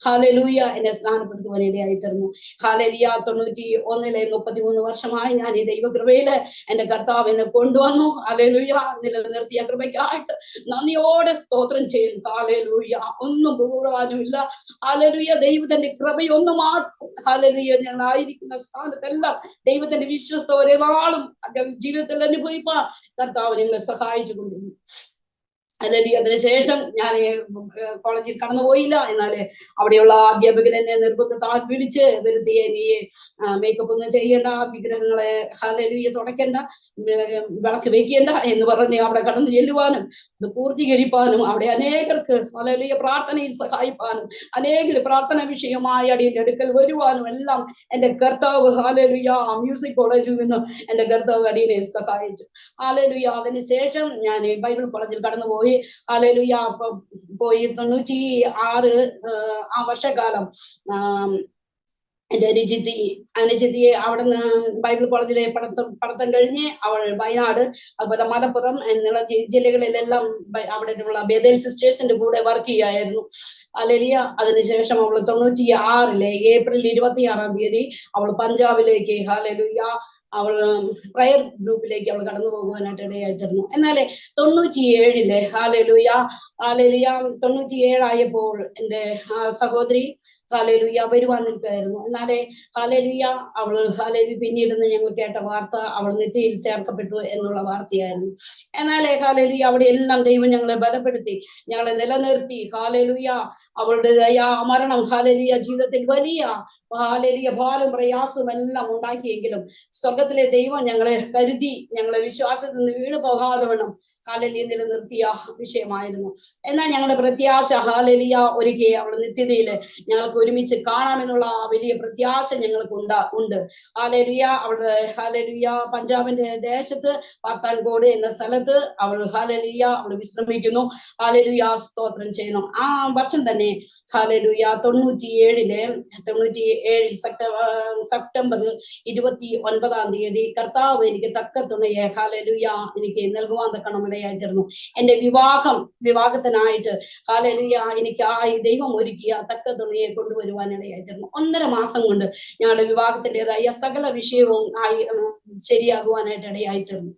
ഹല്ലേലൂയ എന്നെ സ്നാനപ്പെടുത്തുവാനിടയായി തീർന്നു. ഹല്ലേലൂയ 91 33 വർഷമായി ഞാൻ ഈ ദൈവകൃപയില് എന്റെ കർത്താവ് എന്നെ കൊണ്ടുവന്നു. ഹല്ലേലൂയ നിലനിർത്തിയ കൃപയ്ക്കായിട്ട് നന്ദിയോടെ സ്തോത്രം ചെയ്യുന്നു. ഹല്ലേലൂയ ഒന്നും കൂടുവാനുമില്ല. ഹല്ലേലൂയ ദൈവത്തിന്റെ കൃപയൊന്നും മാത്രം. ഹല്ലേലൂയ ഞങ്ങൾ ആയിരിക്കുന്ന സ്ഥാനത്തെല്ലാം ദൈവത്തിന്റെ വിശ്വസ്ത ഒരാളും ജീവിതത്തിൽ അനുഭവിപ്പാൻ കർത്താവ് ഞങ്ങളെ സഹായിച്ചു കൊണ്ടിരുന്നു. അല്ലെങ്കിൽ അതിനുശേഷം ഞാൻ കോളേജിൽ കടന്നുപോയില്ല. എന്നാൽ അവിടെയുള്ള അധ്യാപകൻ എന്നെ നിർബന്ധത്താൽ വിളിച്ച് വെറുതെ നീ മേക്കപ്പ് ഒന്നും ചെയ്യേണ്ട, വിഗ്രഹങ്ങളെ ഹല്ലേലൂയ തുടയ്ക്കേണ്ട, വിളക്ക് വെക്കേണ്ട എന്ന് പറഞ്ഞ് അവിടെ കടന്നു ചെല്ലുവാനും അത് പൂർത്തീകരിപ്പാനും അവിടെ അനേകർക്ക് ഹല്ലേലൂയ പ്രാർത്ഥനയിൽ സഹായിപ്പാനും അനേകർ പ്രാർത്ഥന വിഷയമായി അടിയന്റെ അടുക്കൽ വരുവാനും എല്ലാം എന്റെ കർത്താവ് ഹല്ലേലൂയ മ്യൂസിക് കോളേജിൽ നിന്ന് എന്റെ കർത്താവ് അടിയനെ സഹായിച്ചു. ഹല്ലേലൂയ അതിനുശേഷം ഞാൻ ബൈബിൾ കോളേജിൽ കടന്നുപോയി. ഹല്ലേലൂയ പോയി 96 ആ വർഷകാലം എന്റെ അനുജിത്തിയെ അവിടുന്ന് ബൈബിൾ കോളേജിലെ പഠിത്തം കഴിഞ്ഞ് അവൾ വയനാട് അതുപോലെ മലപ്പുറം എന്നുള്ള ജില്ലകളിലെല്ലാം അവിടെയുള്ള ബേതേൽ സിസ്റ്റേഴ്സിന്റെ കൂടെ വർക്ക് ചെയ്യായിരുന്നു. ഹല്ലേലൂയ അതിനുശേഷം അവൾ 96 ഏപ്രിൽ 26 തീയതി അവൾ പഞ്ചാബിലേക്ക് ഹല്ലേലൂയ അവൾ പ്രയർ ഗ്രൂപ്പിലേക്ക് അവൾ കടന്നു പോകുവാനായിട്ട് ഇടയായിട്ടിരുന്നു. എന്നാലേ 97 ഹല്ലേലൂയ 97 ആയപ്പോൾ എന്റെ സഹോദരി ഹല്ലേലൂയ വരുവാൻ നിൽക്കായിരുന്നു. എന്നാലേ ഹല്ലേലൂയ അവള് ഹല്ലേലൂയ പിന്നീട് ഞങ്ങൾ കേട്ട വാർത്ത അവൾ നെറ്റിയിൽ ചേർക്കപ്പെട്ടു എന്നുള്ള വാർത്തയായിരുന്നു. എന്നാലേ ഹല്ലേലൂയ അവിടെ എല്ലാം ദൈവം ഞങ്ങളെ ബലപ്പെടുത്തി, ഞങ്ങളെ നിലനിർത്തി. ഹല്ലേലൂയ അവളുടെ മരണം ഹല്ലേലൂയ ജീവിതത്തിൽ വലിയ ഹല്ലേലൂയ ഭാരം പ്രയാസവും എല്ലാം ഉണ്ടാക്കിയെങ്കിലും സ്വർഗത്തിലെ ദൈവം ഞങ്ങളെ കരുതി, ഞങ്ങളെ വിശ്വാസത്തിൽ നിന്ന് വീണു പോകാതെ വേണം ഹല്ലേലൂയ നിലനിർത്തിയ വിഷയമായിരുന്നു. എന്നാൽ ഞങ്ങളുടെ പ്രത്യാശ ഹല്ലേലൂയ ഒരുക്കി അവൾ നിത്യതയില് ഞങ്ങൾക്ക് ഒരുമിച്ച് കാണാമെന്നുള്ള വലിയ പ്രത്യാശ ഞങ്ങൾക്ക് ഉണ്ട്. ഹല്ലേലൂയ അവളുടെ ഹല്ലേലൂയ പഞ്ചാബിന്റെ ദേശത്ത് പത്താൻകോട് എന്ന സ്ഥലത്ത് അവൾ ഹല്ലേലൂയ അവൾ വിശ്രമിക്കുന്നു. ഹല്ലേലൂയ സ്തോത്രം ചെയ്യുന്നു. ആ വർഷം തന്നെ ഹല്ലേലൂയ 97 സെപ്റ്റംബർ 29 തീയതി കർത്താവ് എനിക്ക് തക്ക തുണയെ ഹല്ലേലൂയ എനിക്ക് നൽകുവാൻ തക്കണമിടയായിത്തീർന്നു. എന്റെ വിവാഹത്തിനായിട്ട് ഹല്ലേലൂയ എനിക്ക് ദൈവം ഒരുക്കിയ തക്ക തുണയെ കൊണ്ടുവരുവാനിടയായിത്തീർന്നു. 1.5 മാസം കൊണ്ട് ഞങ്ങളുടെ വിവാഹത്തിൻ്റെതായ സകല വിഷയവും ശരിയാകുവാനായിട്ട് ഇടയായിത്തീർന്നു.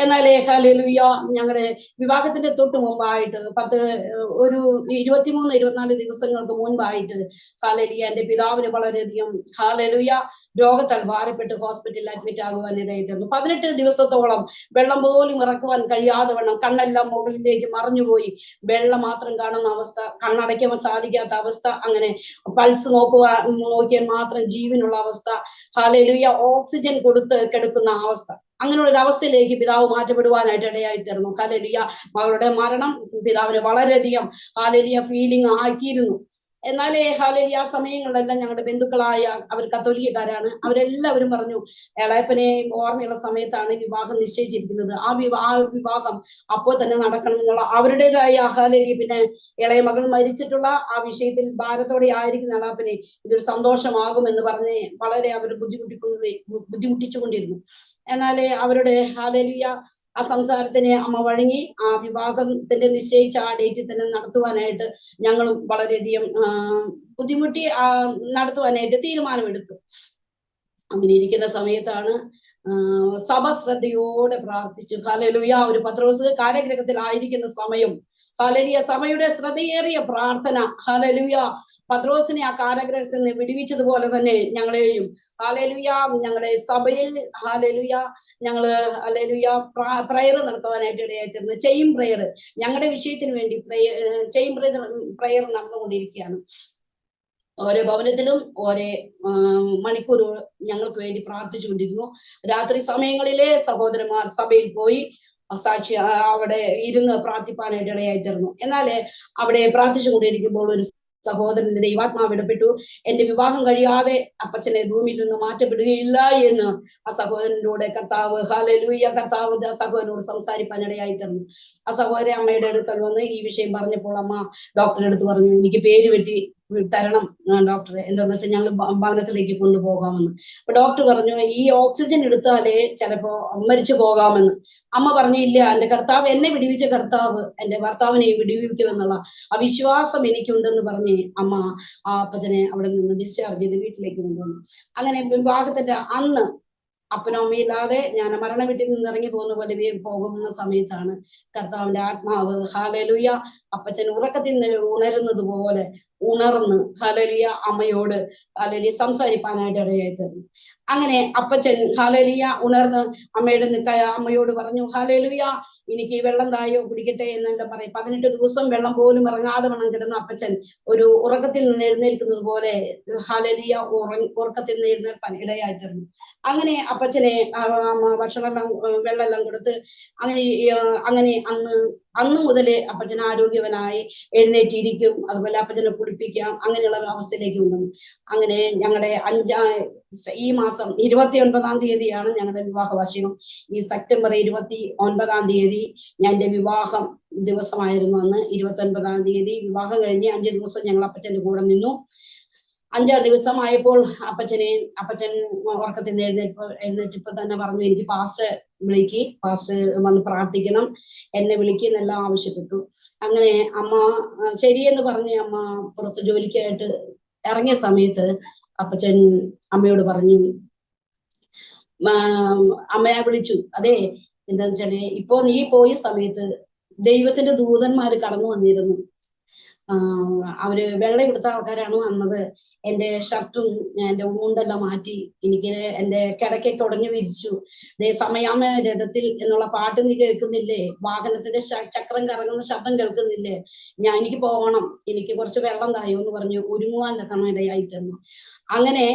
എന്നാലേ ഹല്ലേലൂയ ഞങ്ങളുടെ വിവാഹത്തിന്റെ തൊട്ട് മുമ്പായിട്ട് 23-24 ദിവസങ്ങൾക്ക് മുൻപായിട്ട് ഹല്ലേലൂയ എന്റെ പിതാവിന് വളരെയധികം ഹല്ലേലൂയ രോഗത്താൽ ഭാരപ്പെട്ട് ഹോസ്പിറ്റലിൽ അഡ്മിറ്റ് ആകുവാനിടയായിത്തീർന്നു. 18 ദിവസത്തോളം വെള്ളം പോലും ഇറക്കുവാൻ കഴിയാതെ വണ്ണം കണ്ണെല്ലാം മുകളിലേക്ക് മറിഞ്ഞുപോയി, വെള്ളം മാത്രം കാണുന്ന അവസ്ഥ, കണ്ണടയ്ക്കാൻ സാധിക്കാത്ത അവസ്ഥ, അങ്ങനെ പൾസ് നോക്കിയാൽ മാത്രം ജീവനുള്ള അവസ്ഥ, ഹല്ലേലൂയ ഓക്സിജൻ കൊടുത്ത് കിടക്കുന്ന അവസ്ഥ, അങ്ങനെയുള്ള ഒരു അവസ്ഥയിലേക്ക് പിതാവ് മാറ്റപ്പെടുവാനായിട്ട് ഇടയായിത്തീർന്നു. ഹല്ലേലൂയ മകളുടെ മരണം പിതാവിന് വളരെയധികം ഹല്ലേലൂയ ഫീലിംഗ് ആക്കിയിരുന്നു. എന്നാലേ ഹല്ലേലൂയ സമയങ്ങളിലെല്ലാം ഞങ്ങളുടെ ബന്ധുക്കളായ അവർ കത്തോലിക്കക്കാരാണ്, അവരെല്ലാവരും പറഞ്ഞു ഇളയപ്പനെ ഓർമ്മയുള്ള സമയത്താണ് വിവാഹം നിശ്ചയിച്ചിരിക്കുന്നത്, ആ വിവാഹം അപ്പോൾ തന്നെ നടക്കണം എന്നുള്ള അവരുടേതായ ഹല്ലേലൂയ. പിന്നെ ഇളയ മകൾ മരിച്ചിട്ടുള്ള ആ വിഷയത്തിൽ ഭാരത്തോടെ ആയിരിക്കുന്ന ഇളയപ്പനെ ഇതൊരു സന്തോഷമാകുമെന്ന് പറഞ്ഞ് വളരെ അവർ ബുദ്ധിമുട്ടിച്ചുകൊണ്ടിരുന്നു. എന്നാലേ അവരുടെ ഹല്ലേലൂയ ആ സംസാരത്തിന് അമ്മ വഴങ്ങി ആ വിവാഹത്തിന്റെ നിശ്ചയിച്ച ആ ഡേറ്റിൽ തന്നെ നടത്തുവാനായിട്ട് ഞങ്ങളും വളരെയധികം ബുദ്ധിമുട്ടി നടത്തുവാനായിട്ട് തീരുമാനമെടുത്തു. അങ്ങനെ ഇരിക്കുന്ന സമയത്താണ് സഭ ശ്രദ്ധയോടെ പ്രാർത്ഥിച്ചു. ഹല്ലേലൂയ ഒരു പത്രോസ് കാരാഗൃഹത്തിലായിരിക്കുന്ന സമയം ഹല്ലേലൂയ സഭയുടെ ശ്രദ്ധയേറിയ പ്രാർത്ഥന ഹല്ലേലൂയ പത്രോസിനെ ആ കാരാഗൃഹത്തിൽ നിന്ന് വിടുവിച്ചതുപോലെ തന്നെ ഞങ്ങളെയും ഹല്ലേലൂയ ഞങ്ങളുടെ സഭയിൽ ഹല്ലേലൂയ ഞങ്ങള് ഹല്ലേലൂയ പ്രയർ നടത്തുവാനായിട്ട് ഇടയായിത്തീർന്നു. ചെയിൻ പ്രയർ ഞങ്ങളുടെ വിഷയത്തിന് വേണ്ടി ചെയിൻ പ്രയർ നടന്നുകൊണ്ടിരിക്കുകയാണ്. ഓരോ ഭവനത്തിലും ഓരോ മണിക്കൂർ ഞങ്ങൾക്ക് വേണ്ടി പ്രാർത്ഥിച്ചുകൊണ്ടിരുന്നു. രാത്രി സമയങ്ങളിലെ സഹോദരന്മാർ സഭയിൽ പോയി സാക്ഷി അവിടെ ഇരുന്ന് പ്രാർത്ഥിപ്പാനായിട്ട് ഇടയായിത്തീർന്നു. എന്നാൽ അവിടെ പ്രാർത്ഥിച്ചുകൊണ്ടിരിക്കുമ്പോൾ ഒരു സഹോദരന്റെ ദൈവാത്മാവ് ഇടപെട്ടു. എന്റെ വിവാഹം കഴിയാതെ അപ്പച്ചനെ ഭൂമിയിൽ നിന്ന് മാറ്റപ്പെടുകയില്ല എന്ന് ആ സഹോദരനോട് കർത്താവ്, ഹല്ലേലൂയ, കർത്താവ് ആ സഹോദരനോട് സംസാരിപ്പാനിടയായി തീർന്നു. ആ സഹോദരി അമ്മയുടെ അടുക്കൽ വന്ന് ഈ വിഷയം പറഞ്ഞപ്പോൾ അമ്മ ഡോക്ടറുടെ അടുത്ത് പറഞ്ഞു, എനിക്ക് പേര് വെട്ടി തരണം ഡോക്ടറെ, എന്താന്ന് വെച്ചാൽ ഞങ്ങൾ ഭവനത്തിലേക്ക് കൊണ്ടുപോകാമെന്ന്. അപ്പൊ ഡോക്ടർ പറഞ്ഞു, ഈ ഓക്സിജൻ എടുത്താലേ ചിലപ്പോ മരിച്ചു പോകാമെന്ന്. അമ്മ പറഞ്ഞു, ഇല്ല, എന്റെ കർത്താവ് എന്നെ വിടിവിച്ച കർത്താവ് എന്റെ ഭർത്താവിനെയും വിടിവിക്കുമെന്നുള്ള ആ വിശ്വാസം എനിക്കുണ്ടെന്ന് പറഞ്ഞ് അമ്മ ആ അപ്പച്ചനെ അവിടെ നിന്ന് ഡിസ്ചാർജ് ചെയ്ത് വീട്ടിലേക്ക് കൊണ്ടുവന്നു. അങ്ങനെ വിവാഹത്തിന്റെ അന്ന് അപ്പനോ അമ്മയില്ലാതെ ഞാൻ മരണ വീട്ടിൽ നിന്ന് ഇറങ്ങി പോകുന്ന പോലെ പോകുന്ന സമയത്താണ് കർത്താവിന്റെ ആത്മാവ്, ഹല്ലേലൂയ, അപ്പച്ചൻ ഉറക്കത്തിൽ നിന്ന് ഉണരുന്നത് പോലെ ഉണർന്ന്, ഹല്ലേലൂയ, അമ്മയോട് ഹല്ലേലൂയ സംസാരിപ്പാനായിട്ട് ഇടയായി തീർന്നു. അങ്ങനെ അപ്പച്ചൻ, ഹല്ലേലൂയ, ഉണർന്ന് അമ്മയോട് പറഞ്ഞു, ഹല്ലേലൂയ, എനിക്ക് ഈ വെള്ളം തായോ കുടിക്കട്ടെ എന്നെല്ലാം പറയും. 18 ദിവസം വെള്ളം പോലും ഇറങ്ങാതെ വണ്ണം കിടന്ന അപ്പച്ചൻ ഒരു ഉറക്കത്തിൽ നിന്ന് എഴുന്നേൽക്കുന്നത് പോലെ, ഹല്ലേലൂയ, ഉറക്കത്തിൽ നിന്ന് എഴുന്നേൽപ്പാൻ ഇടയായി തീർന്നു. അങ്ങനെ അപ്പച്ചനെ ഭക്ഷണം വെള്ളമെല്ലാം കൊടുത്ത് അങ്ങനെ അന്ന് മുതലേ അപ്പച്ചൻ ആരോഗ്യവനായി എഴുന്നേറ്റിരിക്കും. അതുപോലെ അപ്പച്ചനെ കുളിപ്പിക്കാം, അങ്ങനെയുള്ള അവസ്ഥയിലേക്ക് കൊണ്ടുവന്നു. അങ്ങനെ ഞങ്ങളുടെ ഈ മാസം 29-ാം തീയതിയാണ് ഞങ്ങളുടെ വിവാഹ വാർഷികം. ഈ സെപ്റ്റംബർ 29-ാം തീയതി ഞാൻ എന്റെ വിവാഹം ദിവസമായിരുന്നു. അന്ന് 29-ാം തീയതി വിവാഹം കഴിഞ്ഞ് 5 ദിവസം ഞങ്ങൾ അപ്പച്ചന്റെ കൂടെ നിന്നു. 5-ാം ദിവസമായപ്പോൾ അപ്പച്ചൻ ഉറക്കത്തിൽ നിന്ന് എഴുന്നേറ്റപ്പോൾ തന്നെ പറഞ്ഞു, എനിക്ക് പാസ്റ്റർ വന്ന് പ്രാർത്ഥിക്കണം, എന്നെ വിളിക്കുന്നെല്ലാം ആവശ്യപ്പെട്ടു. അങ്ങനെ അമ്മ ശരിയെന്ന് പറഞ്ഞ് അമ്മ പുറത്ത് ജോലിക്കായിട്ട് ഇറങ്ങിയ സമയത്ത് അപ്പച്ചൻ അമ്മയോട് പറഞ്ഞു, അമ്മയെ വിളിച്ചു, അതെ, എന്താന്ന് വെച്ചാല് ഇപ്പോ നീ പോയ സമയത്ത് ദൈവത്തിന്റെ ദൂതന്മാര് കടന്നു വന്നിരുന്നു. അവര് വെള്ളം എടുത്ത ആൾക്കാരാണ് വന്നത്. എന്റെ ഷർട്ടും എന്റെ മുണ്ടെല്ലാം മാറ്റി എനിക്ക് എന്റെ കിടക്കൊക്കെ ഉടഞ്ഞു വിരിച്ചു. സമയാമ രഥത്തിൽ എന്നുള്ള പാട്ട് നീ കേൾക്കുന്നില്ലേ? വാഹനത്തിന്റെ ചക്രം കറങ്ങുന്ന ശബ്ദം കേൾക്കുന്നില്ലേ? എനിക്ക് പോകണം, എനിക്ക് കുറച്ച് വെള്ളം തായോ എന്ന് പറഞ്ഞു ഒരുങ്ങുവാൻ ഇടയായി തന്നു. അങ്ങനെ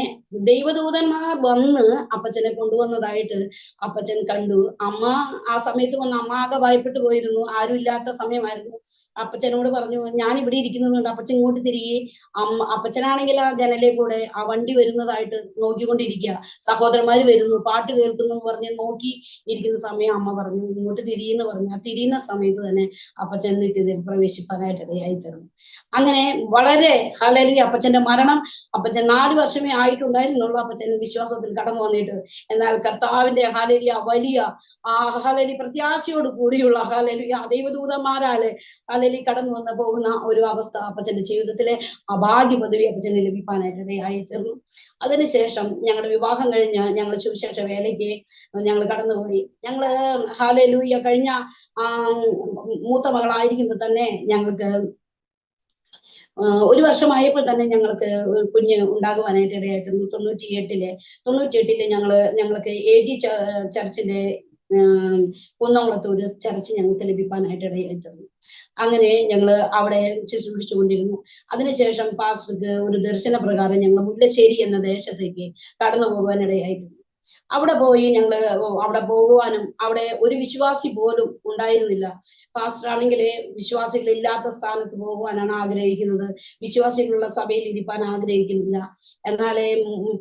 ദൈവദൂതന്മാർ വന്ന് അപ്പച്ചനെ കൊണ്ടുവന്നതായിട്ട് അപ്പച്ചൻ കണ്ടു. അമ്മ ആ സമയത്ത് വന്ന് അമ്മ ആകെ ഭയപ്പെട്ടു പോയിരുന്നു. ആരും ഇല്ലാത്ത സമയമായിരുന്നു. അപ്പച്ചനോട് പറഞ്ഞു, ഞാൻ ഇവിടെ ഇരിക്കുന്നുണ്ട്, അപ്പച്ചൻ ഇങ്ങോട്ട് തിരികെ. അപ്പച്ചനാണെങ്കിൽ ആ ജനലെ കൂടെ ആ വണ്ടി വരുന്നതായിട്ട് നോക്കിക്കൊണ്ടിരിക്കുക. സഹോദരന്മാര് വരുന്നു, പാട്ട് കേൾക്കുന്നു എന്ന് പറഞ്ഞ് നോക്കി ഇരിക്കുന്ന സമയം അമ്മ പറഞ്ഞു, ഇങ്ങോട്ട് തിരിയെന്ന് പറഞ്ഞു. ആ തിരിയുന്ന സമയത്ത് തന്നെ അപ്പച്ചൻ നിത്യതയിൽ പ്രവേശിപ്പാനായിട്ട് ഇടയായി തീർന്നു. അങ്ങനെ വളരെ, ഹല്ലേലൂയ, അപ്പച്ചന്റെ മരണം അപ്പച്ചൻ 4 വർഷമേ ആയിട്ടുണ്ടായിരുന്നുള്ളൂ അപ്പച്ചൻ വിശ്വാസത്തിൽ കടന്നു വന്നിട്ട്. എന്നാൽ കർത്താവിന്റെ ഹല്ലേലൂയ വലിയ ഹല്ലേലൂയ പ്രത്യാശയോട് കൂടിയുള്ള ഹല്ലേലൂയ ദൈവദൂതന്മാരാല് ഹല്ലേലൂയ കടന്നു വന്ന് പോകുന്ന ഒരു അവസ്ഥ അപ്പച്ചന്റെ ജീവിതത്തിലെ അഭാഗ്യ പദവി അപ്പച്ചന് ലഭിക്കാനായിട്ട് ഇടയായി തീർന്നു. അതിനുശേഷം ഞങ്ങളുടെ വിവാഹം കഴിഞ്ഞ് ഞങ്ങൾ സുവിശേഷ വേലയ്ക്ക് ഞങ്ങൾ കടന്നുപോയി. ഞങ്ങള് ഹല്ലേലൂയ കഴിഞ്ഞ മൂത്ത മകളായിരിക്കുമ്പോൾ തന്നെ ഞങ്ങൾക്ക് 1 വർഷമായപ്പോൾ തന്നെ ഞങ്ങൾക്ക് കുഞ്ഞ് ഉണ്ടാകുവാനായിട്ട് ഇടയായിരുന്നു. 98-ല് ഞങ്ങൾക്ക് AG ചർച്ചിന്റെ കുന്നംകുളത്ത് ഒരു ചർച്ച് ഞങ്ങൾക്ക് ലഭിക്കാനായിട്ട് ഇടയായിരുന്നു. അങ്ങനെ ഞങ്ങള് അവിടെ ശുശ്രൂഷിച്ചുകൊണ്ടിരുന്നു. അതിനുശേഷം പാസ്റ്റർക്ക് ഒരു ദർശന പ്രകാരം ഞങ്ങൾ മുല്ലശ്ശേരി എന്ന ദേശത്തേക്ക് കടന്നു പോകുവാൻ ഇടയായിരുന്നു. അവിടെ പോയി ഞങ്ങള് അവിടെ പോകുവാനും അവിടെ ഒരു വിശ്വാസി പോലും ഉണ്ടായിരുന്നില്ല. പാസ്റ്റർ ആണെങ്കിൽ വിശ്വാസികളില്ലാത്ത സ്ഥാനത്ത് പോകുവാനാണ് ആഗ്രഹിക്കുന്നത്, വിശ്വാസികളുള്ള സഭയിൽ ഇരിപ്പാൻ ആഗ്രഹിക്കുന്നില്ല. എന്നാലേ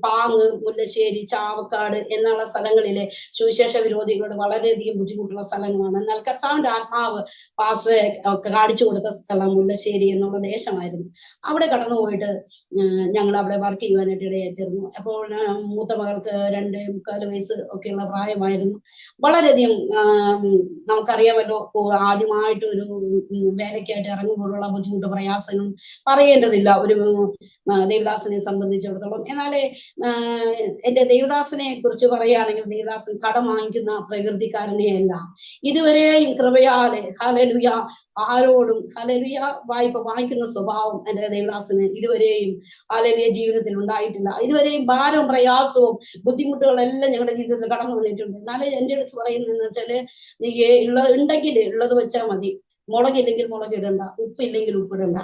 പാങ്ങ്, മുല്ലശ്ശേരി, ചാവക്കാട് എന്നുള്ള സ്ഥലങ്ങളിലെ സുവിശേഷ വിരോധികളോട് വളരെയധികം ബുദ്ധിമുട്ടുള്ള സ്ഥലങ്ങളാണ്. എന്നാൽ കർത്താവിന്റെ ആത്മാവ് പാസ്റ്ററെ കാണിച്ചു കൊടുത്ത സ്ഥലം മുല്ലശ്ശേരി എന്നുള്ള ദേശമായിരുന്നു. അവിടെ കടന്നു പോയിട്ട് ഞങ്ങൾ അവിടെ വർക്ക് ചെയ്യുവാനായിട്ട് ഇടയായിത്തീർന്നു. അപ്പോൾ മൂത്ത മകൾക്ക് 2.25 വയസ്സ് ഒക്കെയുള്ള പ്രായമായിരുന്നു. വളരെയധികം നമുക്കറിയാമല്ലോ, ആദ്യമായിട്ട് ഒരു വേലയ്ക്കായിട്ട് ഇറങ്ങുമ്പോഴുള്ള ബുദ്ധിമുട്ട് പ്രയാസങ്ങളും പറയേണ്ടതില്ല ഒരു ദേവദാസനെ സംബന്ധിച്ചിടത്തോളം. എന്നാലേ എന്റെ ദേവദാസനെ കുറിച്ച് പറയുകയാണെങ്കിൽ, ദേവദാസൻ കടം വാങ്ങിക്കുന്ന പ്രകൃതിക്കാരനെയല്ല. ഇതുവരെയും കൃപയാലെ ഹല്ലേലൂയ ആരോടും ഹല്ലേലൂയ വായ്പ വാങ്ങിക്കുന്ന സ്വഭാവം എന്റെ ദേവദാസന് ഇതുവരെയും ഹല്ലേലൂയ ജീവിതത്തിൽ ഉണ്ടായിട്ടില്ല. ഇതുവരെയും ഭാരവും പ്രയാസവും ബുദ്ധിമുട്ടുകളെല്ലാം ഞങ്ങളുടെ ജീവിതത്തിൽ കടന്നു വന്നിട്ടുണ്ട്. എന്നാലും എന്റെ അടുത്ത് പറയുന്നതെന്ന് വെച്ചാല്, നീ ഉണ്ടെങ്കിൽ ഉള്ളത് വെച്ചാൽ മതി, മുളകില്ലെങ്കിൽ മുളകിടണ്ട, ഉപ്പില്ലെങ്കിൽ ഉപ്പിടണ്ട,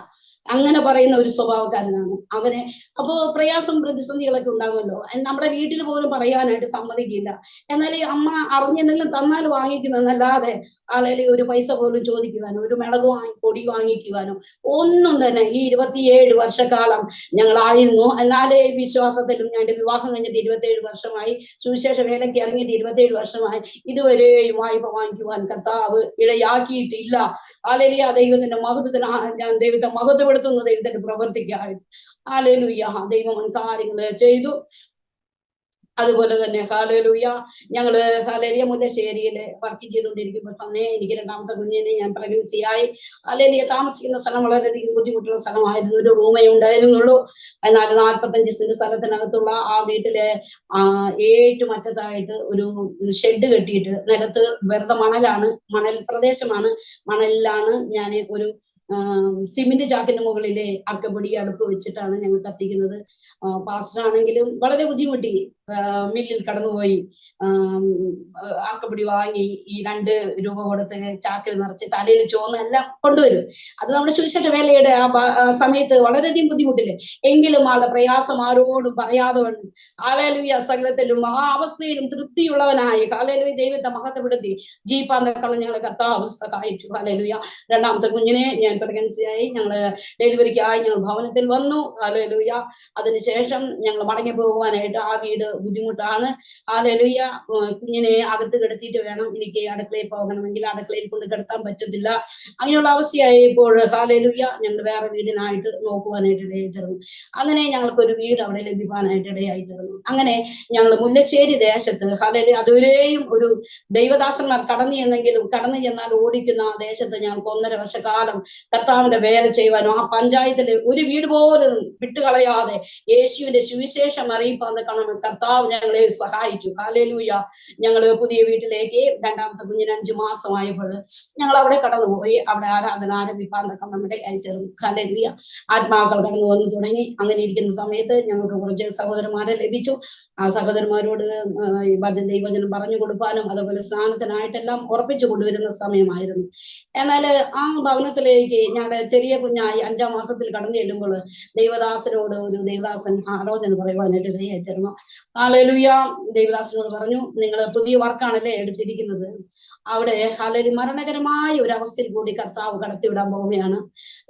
അങ്ങനെ പറയുന്ന ഒരു സ്വഭാവക്കാരനാണ് അവനെ. അപ്പോ പ്രയാസം പ്രതിസന്ധികളൊക്കെ ഉണ്ടാകുമല്ലോ, നമ്മുടെ വീട്ടിൽ പോലും പറയാനായിട്ട് സമ്മതിക്കില്ല. എന്നാൽ ഈ അമ്മ അറിഞ്ഞെന്തെങ്കിലും തന്നാൽ വാങ്ങിക്കുമെന്നല്ലാതെ അല്ലെങ്കിൽ ഒരു പൈസ പോലും ചോദിക്കുവാനോ ഒരു മിളക് പൊടി വാങ്ങിക്കുവാനോ ഒന്നും തന്നെ ഈ 27 വർഷക്കാലം ഞങ്ങളായിരുന്നു. എന്നാലേ വിശ്വാസത്തിലും, ഞാൻ വിവാഹം കഴിഞ്ഞിട്ട് 27 വർഷമായി, സുവിശേഷ വേലയ്ക്ക് ഇറങ്ങിയിട്ട് 27 വർഷമായി, ഇതുവരെയും വായ്പ വാങ്ങിക്കുവാൻ കർത്താവ് ഇടയാക്കിയിട്ടില്ല. ഹല്ലേലൂയ. ദൈവത്തിന്റെ മഹത്വത്തിന് ഞാൻ ദൈവത്തെ മഹത്വപ്പെടുത്തുന്നു, ദൈവത്തിന്റെ പ്രവർത്തിക്കായിട്ട്. ഹല്ലേലൂയ. ദൈവം കാര്യങ്ങൾ ചെയ്തു. അതുപോലെ തന്നെ ഹല്ലേലൂയ, ഞങ്ങള് ഹല്ലേലൂയ മുല്ലശ്ശേരിയില് വർക്ക് ചെയ്തുകൊണ്ടിരിക്കുമ്പോൾ തന്നെ എനിക്ക് രണ്ടാമത്തെ കുഞ്ഞിനെ ഞാൻ പ്രഗ്നൻസിയായി. ഹല്ലേലൂയ. താമസിക്കുന്ന സ്ഥലം വളരെയധികം ബുദ്ധിമുട്ടുള്ള സ്ഥലമായിരുന്നു. ഒരു റൂമേ ഉണ്ടായിരുന്നുള്ളൂ. എന്നാൽ 45 സെന്റ് സ്ഥലത്തിനകത്തുള്ള ആ വീട്ടിലെ ഏറ്റവും അറ്റത്തായിട്ട് ഒരു ഷെഡ് കെട്ടിയിട്ട്, നിലത്ത് വെറുതെ മണലാണ്, മണൽ പ്രദേശമാണ്, മണലിലാണ് ഞാൻ ഒരു സിമെന്റ് ചാക്കിന്റെ മുകളിലെ അർക്കപ്പൊടി അടുപ്പ് വെച്ചിട്ടാണ് ഞങ്ങൾ കത്തിക്കുന്നത്. പാസ്റ്റർ ആണെങ്കിലും വളരെ ബുദ്ധിമുട്ടി. മില്ലിൽ കടന്നുപോയി ആക്കപ്പൊടി വാങ്ങി ഈ 2 രൂപ കൊടുത്ത് ചാക്കിൽ നിറച്ച് തലയിൽ ചോന്ന് എല്ലാം കൊണ്ടുവരും. അത് നമ്മുടെ സുവിശേഷ വേലയുടെ ആ സമയത്ത് വളരെയധികം ബുദ്ധിമുട്ടില്ലേ. എങ്കിലും ആളുടെ പ്രയാസം ആരോടും പറയാതെ വന്നു. ഹല്ലേലൂയ. സകലത്തിലും ആ അവസ്ഥയിലും തൃപ്തിയുള്ളവനായി ഹല്ലേലൂയ ദൈവത്തെ മഹത്വപ്പെടുത്തി ജീപ്പാന്തക്കള ഞങ്ങളെ കർത്താവ് സഹായിച്ചു. ഹല്ലേലൂയ. രണ്ടാമത്തെ കുഞ്ഞിനെ ഞാൻ പ്രഗ്നൻസിയായി. ഞങ്ങള് ഡെലിവറിക്കായി ഞങ്ങൾ ഭവനത്തിൽ വന്നു. ഹല്ലേലൂയ. അതിനുശേഷം ഞങ്ങൾ മടങ്ങി പോകുവാനായിട്ട്, ആ വീട് ബുദ്ധിമുട്ടാണ്. ഹല്ലേലൂയ. കുഞ്ഞിനെ അകത്ത് കിടത്തിയിട്ട് വേണം എനിക്ക് അടുക്കളയിൽ പോകണമെങ്കിൽ, അടുക്കളയിൽ കൊണ്ട് കിടത്താൻ പറ്റത്തില്ല. അങ്ങനെയുള്ള അവസ്ഥയായപ്പോൾ ഹല്ലേലൂയ ഞങ്ങൾ വേറെ വീടിനായിട്ട് നോക്കുവാനായിട്ട് ഇടയായി തീർന്നു. അങ്ങനെ ഞങ്ങൾക്ക് ഒരു വീട് അവിടെ ലഭിക്കാനായിട്ട് ഇടയായി തീർന്നു. അങ്ങനെ ഞങ്ങൾ മുല്ലശ്ശേരി ദേശത്ത് ഹല്ലേലൂയ അതുവരെയും ഒരു ദൈവദാസന്മാർ കടന്നു ചെന്നാൽ ഓടിക്കുന്ന ആ ദേശത്ത് ഞങ്ങൾക്ക് 1.5 വർഷക്കാലം കർത്താവിന്റെ വേല ചെയ്യുവാനും, ആ പഞ്ചായത്തിലെ ഒരു വീട് പോലും വിട്ടുകളയാതെ യേശുവിന്റെ സുവിശേഷം അറിയിപ്പാൻ കർത്താവ് ഞങ്ങളെ സഹായിച്ചു. ഹല്ലേലൂയ. ഞങ്ങള് പുതിയ വീട്ടിലേക്ക് രണ്ടാമത്തെ കുഞ്ഞിന് 5 മാസമായപ്പോൾ ഞങ്ങൾ അവിടെ കടന്നുപോയി. അവിടെ ആരാധന ആരംഭിക്കാൻ നമ്മുടെ അയച്ചിരുന്നു. ഹല്ലേലൂയ. ആത്മാക്കൾ കടന്നു വന്നു തുടങ്ങി. അങ്ങനെ ഇരിക്കുന്ന സമയത്ത് ഞങ്ങൾക്ക് കുറച്ച് സഹോദരന്മാരെ ലഭിച്ചു. ആ സഹോദരന്മാരോട് ദൈവവചനം പറഞ്ഞു കൊടുക്കാനും അതുപോലെ സ്നാനത്തിനായിട്ടെല്ലാം ഉറപ്പിച്ചു കൊണ്ടുവരുന്ന സമയമായിരുന്നു. എന്നാൽ ആ ഭവനത്തിലേക്ക് ഞങ്ങളുടെ ചെറിയ കുഞ്ഞായി 5-ാം മാസത്തിൽ കടന്നു ചെല്ലുമ്പോൾ ദൈവദാസനോട് ഒരു ദൈവദാസൻ ആലോചന പറയുവാനായിട്ട് ഇടയായിരുന്നു. ഹല്ലേലൂയ. ദൈവദാസനോട് പറഞ്ഞു, നിങ്ങൾ പുതിയ വർക്കാണല്ലേ എടുത്തിരിക്കുന്നത്, അവിടെ ഹല്ലേലൂയ മരണകരമായ ഒരു അവസ്ഥയിൽ കൂടി കർത്താവ് കടത്തിവിടാൻ പോവുകയാണ്.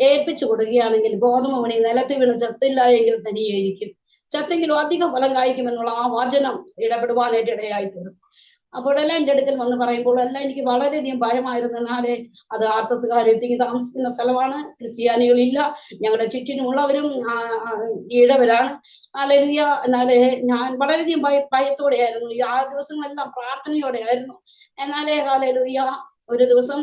ഏൽപ്പിച്ചു കൊടുക്കുകയാണെങ്കിൽ ഗോതമ്പ് മണി നിലത്ത് വീണ് ചത്തില്ല എങ്കിൽ തനിയായിരിക്കും, ചത്തെങ്കിലും അധിക ഫലം കായ്ക്കുമെന്നുള്ള ആ വചനം ഇടപെടുവാനായിട്ട് ഇടയായി തീരും. അപ്പോഴെല്ലാം എൻ്റെ അടുക്കൽ വന്ന് പറയുമ്പോൾ എല്ലാം എനിക്ക് വളരെയധികം ഭയമായിരുന്നു. എന്നാലേ അത് RSSകാർ എത്തി താമസിക്കുന്ന സ്ഥലമാണ്, ക്രിസ്ത്യാനികളില്ല, ഞങ്ങളുടെ ചുറ്റിനുമുള്ളവരും ഈഴവരാണ്. ഹല്ലേലൂയ. എന്നാലേ ഞാൻ വളരെയധികം ഭയത്തോടെയായിരുന്നു. ഈ 6 ദിവസങ്ങളെല്ലാം പ്രാർത്ഥനയോടെ ആയിരുന്നു. എന്നാലേ ഹല്ലേലൂയ ഒരു ദിവസം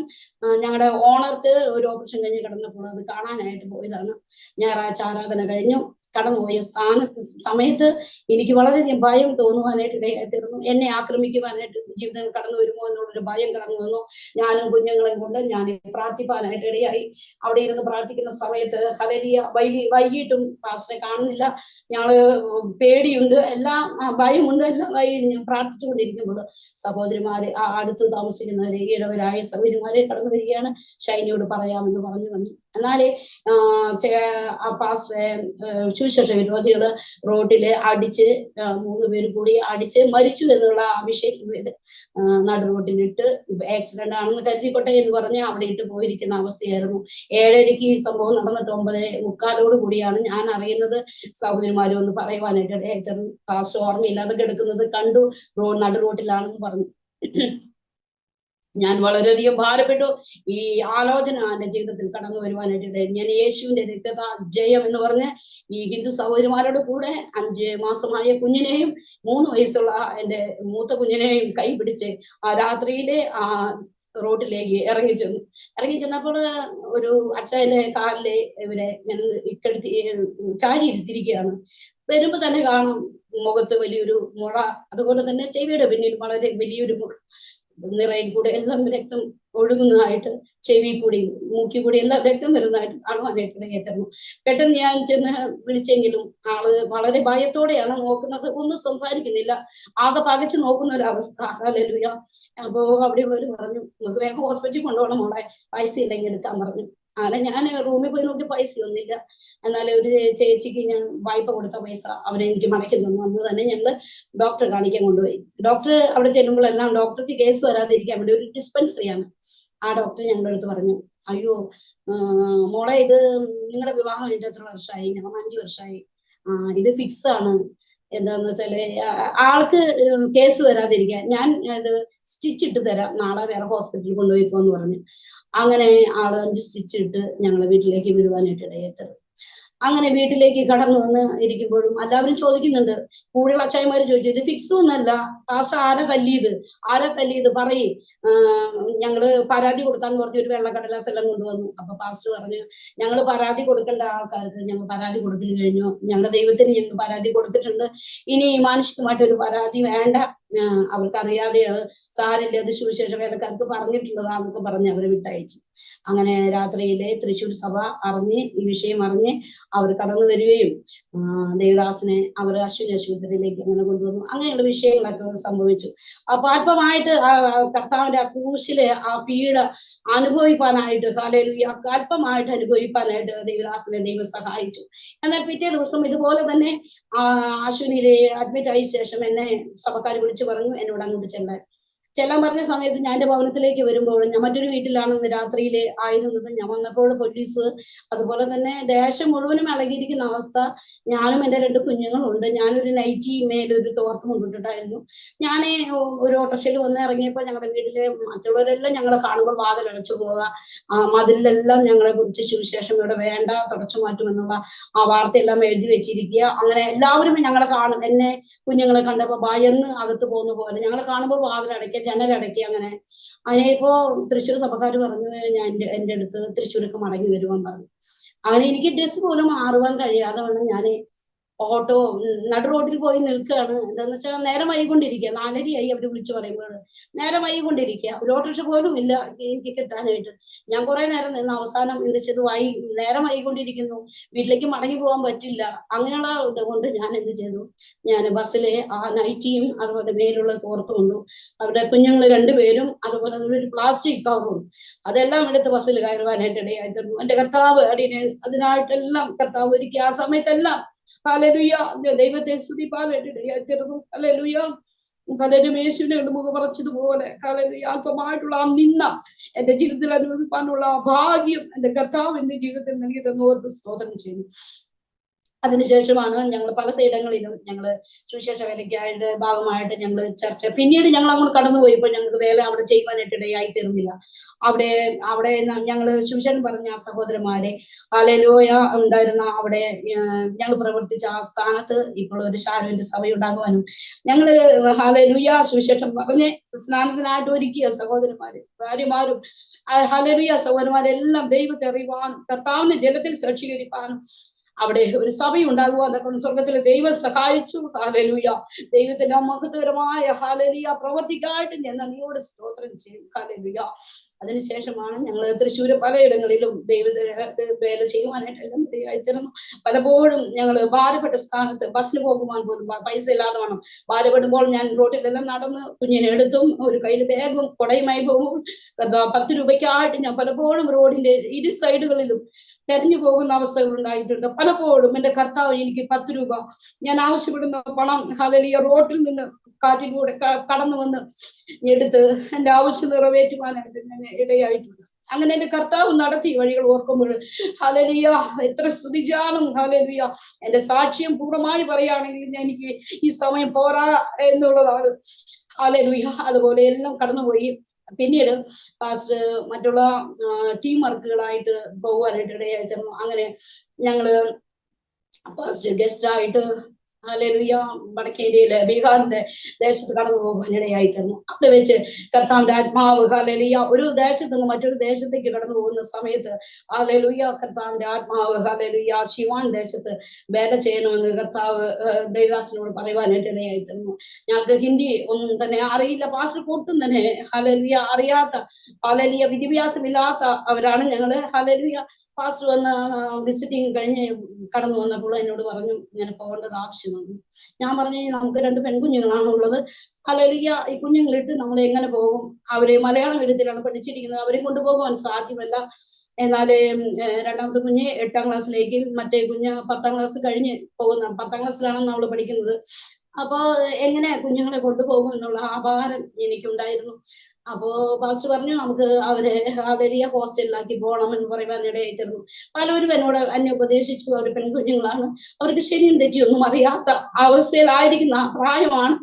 ഞങ്ങളുടെ ഓണർക്ക് ഒരു ഓപ്പറേഷൻ കഴിഞ്ഞ് കിടന്നപ്പോൾ അത് കാണാനായിട്ട് പോയതാണ്. ഞായറാഴ്ച ആരാധന കഴിഞ്ഞു കടന്നുപോയ സമയത്ത് എനിക്ക് വളരെയധികം ഭയം തോന്നുവാനായിട്ട് ഇടയായിത്തീർന്നു. എന്നെ ആക്രമിക്കുവാനായിട്ട് ജീവിതം കടന്നു വരുമോ എന്നുള്ളൊരു ഭയം കടന്നു വന്നു. ഞാനും കുഞ്ഞുങ്ങളെയും കൊണ്ട് ഞാൻ പ്രാർത്ഥിപ്പാനായിട്ട് ഇടയായി. അവിടെ ഇരുന്ന് പ്രാർത്ഥിക്കുന്ന സമയത്ത് ഹല്ലേലൂയ വൈകിട്ടും പാസ്റ്ററെ കാണുന്നില്ല. ഞങ്ങള് പേടിയുണ്ട്, എല്ലാം ഭയമുണ്ട്, എല്ലാം ഞാൻ പ്രാർത്ഥിച്ചുകൊണ്ടിരിക്കുമ്പോൾ സഹോദരിമാരെ, ആ അടുത്ത് താമസിക്കുന്നവരെ, ഈഴവരായ സഹോദരിമാരെ കടന്നു വരികയാണ്. ഷൈനിയോട് പറയാമെന്ന് പറഞ്ഞു വന്നു. എന്നാലേ പാസ്റ്ററെ സുവിശേഷ വിരോധികള് റോഡില് അടിച്ച് 3 പേര് കൂടി അടിച്ച് മരിച്ചു എന്നുള്ള അഭിഷേകം നടു റോഡിലിട്ട് ആക്സിഡന്റ് ആണെന്ന് കരുതിക്കോട്ടെ എന്ന് പറഞ്ഞ് അവിടെ ഇട്ട് പോയിരിക്കുന്ന അവസ്ഥയായിരുന്നു. 7:30 ഈ സംഭവം നടന്നിട്ട് 9:45 കൂടിയാണ് ഞാൻ അറിയുന്നത്. സഹോദരിമാരും ഒന്ന് പറയുവാനായിട്ട് ഇടയായിത്തീർന്നു. പാസ്റ്റർ ഓർമ്മയില്ലാതെ കിടക്കുന്നത് കണ്ടു, നടു റോഡിലാണെന്ന് പറഞ്ഞു. ഞാൻ വളരെയധികം ഭാരപ്പെട്ടു. ഈ ആലോചന എന്റെ ജീവിതത്തിൽ കടന്നു വരുവാനായിട്ട് ഞാൻ യേശുവിന്റെ രക്തത ജയം എന്ന് പറഞ്ഞ് ഈ ഹിന്ദു സഹോദരിമാരോട് കൂടെ 5 മാസമായ കുഞ്ഞിനെയും 3 വയസ്സുള്ള എന്റെ മൂത്ത കുഞ്ഞിനെയും കൈ പിടിച്ച് ആ രാത്രിയിലെ റോഡിലേക്ക് ഇറങ്ങിച്ചെന്നപ്പോൾ ഒരു അച്ഛന്റെ കാലിലെ ഇവരെ ഇക്കടുത്തി ചാരി ഇരുത്തിരിക്കുകയാണ്. വരുമ്പോ തന്നെ കാണാം മുഖത്ത് വലിയൊരു മുഴ, അതുപോലെ തന്നെ ചെവിയുടെ പിന്നിൽ വളരെ വലിയൊരു മുഴ, നിറയിൽ കൂടെ എല്ലാം രക്തം ഒഴുകുന്നതായിട്ട്, ചെവി കൂടിയും മൂക്കി കൂടി എല്ലാം രക്തം വരുന്നതായിട്ട് കാണുവാനായിട്ട് ഇടയായിരുന്നു. പെട്ടെന്ന് ഞാൻ ചെന്ന് വിളിച്ചെങ്കിലും ആള് വളരെ ഭയത്തോടെയാണ് നോക്കുന്നത്, ഒന്നും സംസാരിക്കുന്നില്ല, ആകെ പകച്ചു നോക്കുന്ന ഒരു അവസ്ഥ. ഹല്ലേലൂയ. അപ്പോ അവിടെയുള്ളവർ പറഞ്ഞു, നമുക്ക് വേഗം ഹോസ്പിറ്റലിൽ കൊണ്ടുപോകണം മോളെ, പൈസ ഉണ്ടെങ്കിൽ എടുക്കാൻ പറഞ്ഞു. അങ്ങനെ ഞാൻ റൂമിൽ പോയി നോക്കി പൈസയൊന്നുമില്ല. എന്നാൽ ഒരു ചേച്ചിക്ക് ഞാൻ വായ്പ കൊടുത്ത പൈസ അവരെനിക്ക് മടക്കി തന്നു. അന്ന് തന്നെ ഞങ്ങൾ ഡോക്ടറെ കാണിക്കാൻ കൊണ്ടുപോയി. ഡോക്ടർ അവിടെ ചെല്ലുമ്പോഴെല്ലാം ഡോക്ടർക്ക് കേസ് വരാതിരിക്കാൻ വേണ്ടി ഒരു ഡിസ്പെൻസറിയാണ്. ആ ഡോക്ടർ ഞങ്ങളുടെ അടുത്ത് പറഞ്ഞു, അയ്യോ മോളെ, ഇത് നിങ്ങളുടെ വിവാഹം കഴിഞ്ഞിട്ട് എത്ര വർഷമായി? ഞങ്ങൾ 5 വർഷമായി. ഇത് ഫിക്സ് ആണ്. എന്താന്ന് വെച്ചാല് ആൾക്ക് കേസ് വരാതിരിക്കാൻ ഞാൻ ഇത് സ്റ്റിച്ച് ഇട്ട് തരാം, നാളെ വേറെ ഹോസ്പിറ്റലിൽ കൊണ്ടുപോയിക്കോന്ന് പറഞ്ഞു. അങ്ങനെ ആള് 5 സ്റ്റിച്ച് ഇട്ട് ഞങ്ങളെ വീട്ടിലേക്ക് വിടുവാനായിട്ട് ഇടയായിട്ടത്. അങ്ങനെ വീട്ടിലേക്ക് കടന്നു വന്ന് ഇരിക്കുമ്പോഴും എല്ലാവരും ചോദിക്കുന്നുണ്ട്, കൂടുതൽ അച്ചായമാര് ചോദിച്ചു, ഇത് ഫിക്സ് ഒന്നല്ല, പാസ്റ്റർ ആരാ തല്ലിയത് പറയും. ഞങ്ങള് പരാതി കൊടുക്കാന്ന് പറഞ്ഞ് ഒരു വെള്ളക്കടലാസ് എല്ലാം കൊണ്ടുവന്നു. അപ്പൊ പാസ്റ്റർ പറഞ്ഞു, ഞങ്ങൾ പരാതി കൊടുക്കേണ്ട ആൾക്കാർക്ക് ഞങ്ങൾ പരാതി കൊടുത്തു കഴിഞ്ഞു, ഞങ്ങളുടെ ദൈവത്തിന് ഞങ്ങൾ പരാതി കൊടുത്തിട്ടുണ്ട്, ഇനി മാനുഷികമായിട്ട് ഒരു പരാതി വേണ്ട, അവർക്കറിയാതെയാണ്, സാരില്ല, അത് സുവിശേഷ വേലക്കാർക്ക് പറഞ്ഞിട്ടുള്ളതാന്നൊക്കെ പറഞ്ഞ് അവരെ വിട്ടയച്ചു. അങ്ങനെ രാത്രിയിലെ തൃശ്ശൂർ സഭ അറിഞ്ഞ് ഈ വിഷയം അറിഞ്ഞ് അവർ കടന്നു വരികയും ദേവദാസിനെ അവർ അശ്വിനി ആശുപത്രിയിലേക്ക് അങ്ങനെ കൊണ്ടുവന്നു. അങ്ങനെയുള്ള വിഷയങ്ങളൊക്കെ സംഭവിച്ചു. അപ്പൊ അല്പമായിട്ട് കർത്താവിന്റെ ആ ക്രൂശിലെ ആ പീഡ അനുഭവിപ്പാനായിട്ട്, ഹല്ലേലൂയ, അല്പമായിട്ട് അനുഭവിപ്പാനായിട്ട് ദേവദാസിനെ ദൈവം സഹായിച്ചു. എന്നാൽ പിറ്റേ ദിവസം ഇതുപോലെ തന്നെ അശ്വിനിയിലെ അഡ്മിറ്റ് ആയ ശേഷം എന്നെ സഭക്കാർ വിളിച്ചു പറഞ്ഞു എന്നോട് അങ്ങോട്ട് ചെല്ലാൻ പറഞ്ഞ സമയത്ത് ഞാൻ എന്റെ ഭവനത്തിലേക്ക് വരുമ്പോൾ, ഞാൻ മറ്റൊരു വീട്ടിലാണ് രാത്രിയിലെ ആയിരുന്നത്. ഞാൻ വന്നപ്പോൾ പോലീസ്, അതുപോലെ തന്നെ ദേശം മുഴുവനും ഇളകിയിരിക്കുന്ന അവസ്ഥ. ഞാനും എന്റെ 2 കുഞ്ഞുങ്ങളുണ്ട്. ഞാനൊരു നൈറ്റി മേലൊരു തോർത്ത് കൊണ്ടിട്ടായിരുന്നു. ഞാൻ ഒരു ഓട്ടോറിക്ഷയിൽ വന്ന് ഇറങ്ങിയപ്പോൾ ഞങ്ങളുടെ വീട്ടിലെ മറ്റുള്ളവരെല്ലാം ഞങ്ങളെ കാണുമ്പോൾ വാതിലടച്ചു പോവുക, മതിലെല്ലാം ഞങ്ങളെ കുറിച്ച് സുവിശേഷം ഇവിടെ വേണ്ട, തുടച്ചു മാറ്റുമെന്നുള്ള ആ വാർത്തയെല്ലാം എഴുതി വെച്ചിരിക്കുക. അങ്ങനെ എല്ലാവരും ഞങ്ങളെ കാണും, എന്നെ കുഞ്ഞുങ്ങളെ കണ്ടപ്പോൾ ഭയന്ന് അകത്ത് പോകുന്ന പോലെ ഞങ്ങളെ കാണുമ്പോൾ വാതിലടയ്ക്കുക, ജനലടയ്ക്കുക. അങ്ങനെ ഇപ്പോ തൃശ്ശൂർ സഭക്കാർ പറഞ്ഞു, ഞാൻ എന്റെ അടുത്ത് തൃശ്ശൂർക്ക് മടങ്ങി വരുവാൻ പറഞ്ഞു. അങ്ങനെ എനിക്ക് ഡ്രസ്സ് പോലും മാറുവാൻ കഴിയാതെ വണ്ണം ഞാൻ ഓട്ടോ നടു റോഡിൽ പോയി നിൽക്കുകയാണ്. എന്താന്ന് വെച്ചാൽ നേരം വൈകൊണ്ടിരിക്കുക, 4:30 അവർ വിളിച്ചു പറയുമ്പോൾ നേരം വൈകൊണ്ടിരിക്കുക, ഒരു ഓട്ടോറിക്ഷ പോലും ഇല്ല എനിക്ക് കിട്ടാനായിട്ട്. ഞാൻ കുറെ നേരം നിന്ന് അവസാനം എന്താ ചെയ്തു, നേരം വൈകൊണ്ടിരിക്കുന്നു, വീട്ടിലേക്ക് മടങ്ങി പോകാൻ പറ്റില്ല. അങ്ങനെയുള്ള ഇതുകൊണ്ട് ഞാൻ എന്ത് ചെയ്തു, ഞാൻ ബസ്സിലെ ആ നൈറ്റിയും അതുപോലെ മേലുള്ള തോർത്തും കൊണ്ടു, അവിടെ കുഞ്ഞുങ്ങൾ 2 പേരും അതുപോലെ ഒരു പ്ലാസ്റ്റിക് കവറും അതെല്ലാം എടുത്ത് ബസ്സിൽ കയറുവാനായിട്ട് ഇടയായിരുന്നു. എന്റെ കർത്താവ് അതിനായിട്ടെല്ലാം കർത്താവ് ഒരുക്കി. ആ സമയത്തെല്ലാം ഹല്ലേലൂയ ദൈവത്തെ സ്തുതിപ്പാനായിട്ട് ഇടയായിത്തീർന്നു. ഹല്ലേലൂയ. പലരും യേശുവിനെ മുഖമറച്ചതുപോലെ ഹല്ലേലൂയ അല്പമായിട്ടുള്ള ആ നിന്ന എന്റെ ജീവിതത്തിൽ അനുഭവിക്കാനുള്ള ഭാഗ്യം എന്റെ കർത്താവ് എന്റെ ജീവിതത്തിൽ നൽകി തന്നോർക്ക് സ്തോത്രം ചെയ്യുന്നു. അതിനുശേഷമാണ് ഞങ്ങൾ പല സൈഡങ്ങളിലും ഞങ്ങൾ സുവിശേഷ വേലയ്ക്കായിട്ട് ഭാഗമായിട്ട് ഞങ്ങൾ ചർച്ച, പിന്നീട് ഞങ്ങൾ അങ്ങോട്ട് കടന്നുപോയപ്പോൾ ഞങ്ങൾക്ക് വേല അവിടെ ചെയ്യുവാനായിട്ട് ഇടയായി തീർന്നില്ല. അവിടെ ഞങ്ങൾ സുവിശേഷം പറഞ്ഞ ആ സഹോദരന്മാരെ ഹല്ലേലൂയ ഉണ്ടായിരുന്ന അവിടെ ഞങ്ങൾ പ്രവർത്തിച്ച ആ സ്ഥാനത്ത് ഇപ്പോൾ ഒരു ശാലോന്റെ സഭയുണ്ടാകുവാനും ഞങ്ങൾ ഹല്ലേലൂയ സുവിശേഷം പറഞ്ഞ് സ്നാനത്തിനായിട്ട് ഒരുക്കിയ സഹോദരന്മാര് ഭാര്യമാരും ഹല്ലേലൂയ സഹോദരന്മാരെല്ലാം ദൈവത്തെ അറിയുവാനും കർത്താവിന്റെ ജലത്തിൽ സാക്ഷീകരിക്കാനും അവിടെ ഒരു സഭയുണ്ടാകുവാൻ സ്വർഗത്തിലെ ദൈവം സഹായിച്ചു. ഹല്ലേലൂയ. ദൈവത്തിന്റെ മഹത്വകരമായ ഹല്ലേലൂയ പ്രവർത്തിക്കായിട്ട് ഞാൻ നന്ദിയോട് സ്തോത്രം ചെയ്യും. ഹല്ലേലൂയ. അതിനുശേഷമാണ് ഞങ്ങൾ തൃശ്ശൂർ പലയിടങ്ങളിലും ദൈവത്തെ വേല ചെയ്യുവാനായിട്ടെല്ലാം ഇടയായിത്തീർന്നു. പലപ്പോഴും ഞങ്ങൾ ഭാരപ്പെട്ട സ്ഥാനത്ത് ബസ്സിന് പോകുവാൻ പോലും പൈസ ഇല്ലാതെ വേണം. ഭാരപ്പെടുമ്പോൾ ഞാൻ റോട്ടിലെല്ലാം നടന്ന് കുഞ്ഞിനെ എടുത്തും ഒരു കയ്യിൽ ബാഗും കൊടയുമായി പോകും. 10 രൂപയ്ക്കായിട്ട് ഞാൻ പലപ്പോഴും റോഡിന്റെ ഇരു സൈഡുകളിലും തെരഞ്ഞു പോകുന്ന അവസ്ഥകൾ ഉണ്ടായിട്ടുണ്ട്. പലപ്പോഴും എന്റെ കർത്താവ് എനിക്ക് 10 രൂപ ഞാൻ ആവശ്യപ്പെടുന്ന പണം ഹല്ലേലൂയ റോട്ടിൽ നിന്ന് കാറ്റിലൂടെ കടന്നു വന്ന് എടുത്ത് എന്റെ ആവശ്യം നിറവേറ്റുവാനായിട്ട് ഞാൻ ഇടയായിട്ടുണ്ട്. അങ്ങനെ എന്റെ കർത്താവ് നടത്തിയ വഴികൾ ഓർക്കുമ്പോൾ ഹല്ലേലൂയ എത്ര സ്തുതിച്ചാലും ഹല്ലേലൂയ എന്റെ സാക്ഷ്യം പൂർണ്ണമായി പറയുകയാണെങ്കിൽ എനിക്ക് ഈ സമയം പോരാ എന്നുള്ളതാണ്. ഹല്ലേലൂയ. അതുപോലെ എല്ലാം കടന്നുപോയി. പിന്നീട് മറ്റുള്ള ടീം വർക്കുകളായിട്ട് പോകുവാനായിട്ട് ഇടയായിരുന്നു. അങ്ങനെ ഞങ്ങള് ഗസ്റ്റ് ആയിട്ട് ഹല്ലേലൂയ വടക്കേ ഇന്ത്യയിലെ ബീഹാറിന്റെ ദേശത്ത് കടന്നു പോകാനിടയായി തീർന്നു. അവിടെ വെച്ച് കർത്താവിന്റെ ആത്മാവ് ഹല്ലേലൂയ ഒരു ദേശത്ത് നിന്ന് മറ്റൊരു ദേശത്തേക്ക് കടന്നു പോകുന്ന സമയത്ത് ഹല്ലേലൂയ കർത്താവിന്റെ ആത്മാവ് ഹല്ലേലൂയ ശിവാൻ ദേശത്ത് വേല ചെയ്യണമെന്ന് കർത്താവ് ദേവദാസനോട് പറയുവാനായിട്ട് ഇടയായി തീർന്നു. ഞങ്ങൾക്ക് ഹിന്ദി ഒന്നും തന്നെ അറിയില്ല, പാസ്റ്റർ ഒട്ടും തന്നെ ഹല്ലേലൂയ അറിയാത്ത, ഹല്ലേലൂയ വിദ്യാഭ്യാസമില്ലാത്ത അവരാണ് ഞങ്ങള്. ഹല്ലേലൂയ പാസ്റ്റർ വന്ന് വിസിറ്റിംഗ് കഴിഞ്ഞ് കടന്നു വന്നപ്പോൾ എന്നോട് പറഞ്ഞു ഇങ്ങനെ പോകേണ്ടത് ആവശ്യമാണ്. ഞാൻ പറഞ്ഞു നമുക്ക് 2 പെൺകുഞ്ഞുങ്ങളാണ് ഉള്ളത്. ഹല്ലേലൂയ ഈ കുഞ്ഞുങ്ങളിട്ട് നമ്മൾ എങ്ങനെ പോകും? അവര് മലയാളം എഴുത്തിലാണ് പഠിച്ചിരിക്കുന്നത്, അവരെ കൊണ്ടുപോകാൻ സാധ്യമല്ല. എന്നാല് രണ്ടാമത്തെ കുഞ്ഞ് 8ാം ക്ലാസ്സിലേക്ക്, മറ്റേ കുഞ്ഞ് 10ാം ക്ലാസ് കഴിഞ്ഞ് പോകുന്ന, 10ാം ക്ലാസ്സിലാണ് നമ്മൾ പഠിക്കുന്നത്. അപ്പൊ എങ്ങനെ കുഞ്ഞുങ്ങളെ കൊണ്ടുപോകും എന്നുള്ള ആഭാരം എനിക്കുണ്ടായിരുന്നു. അപ്പോ പാസ്റ്റർ പറഞ്ഞു നമുക്ക് അവരെ വലിയ ഹോസ്റ്റലിലാക്കി പോകണം എന്ന് പറയുവാനിടയായി തീർന്നു. പലരും എന്നോട് എന്നെ ഉപദേശിച്ചു, അവർ പെൺകുഞ്ഞുങ്ങളാണ്, അവർക്ക് ശരിയും തെറ്റിയൊന്നും അറിയാത്ത അവസ്ഥയിലായിരിക്കുന്ന പ്രായമാണ്,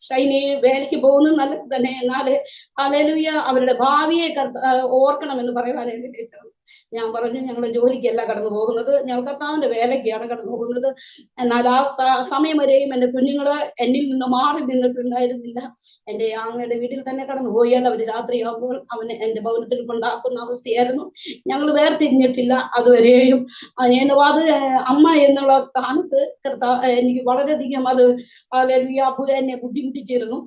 ഷൈനി വേലയ്ക്ക് പോകുന്നത് നല്ലത് തന്നെ, എന്നാല് ഹല്ലേലൂയ അവരുടെ ഭാവിയെ ഓർക്കണമെന്ന് പറയുവാനിടയായി തീർന്നു. ഞാൻ പറഞ്ഞു ഞങ്ങൾ ജോലിക്കല്ല കടന്നു പോകുന്നത്, ഞങ്ങൾ കർത്താവിന്റെ വേലയ്ക്കാണ് കടന്നു പോകുന്നത്. എന്നാൽ ആ സമയം വരെയും എന്റെ കുഞ്ഞുങ്ങള് എന്നിൽ നിന്ന് മാറി നിന്നിട്ടുണ്ടായിരുന്നില്ല. എന്റെ ആങ്ങളുടെ വീട്ടിൽ തന്നെ കടന്നു പോയാൽ അവര് രാത്രിയാകുമ്പോൾ അവന് എന്റെ ഭവനത്തിൽ കൊണ്ടാക്കുന്ന അവസ്ഥയായിരുന്നു. ഞങ്ങൾ വേർതിരിഞ്ഞിട്ടില്ല അതുവരെയും. അമ്മ എന്നുള്ള സ്ഥാനത്ത് എനിക്ക് വളരെയധികം അത് എന്നെ ബുദ്ധിമുട്ടിച്ചിരുന്നു.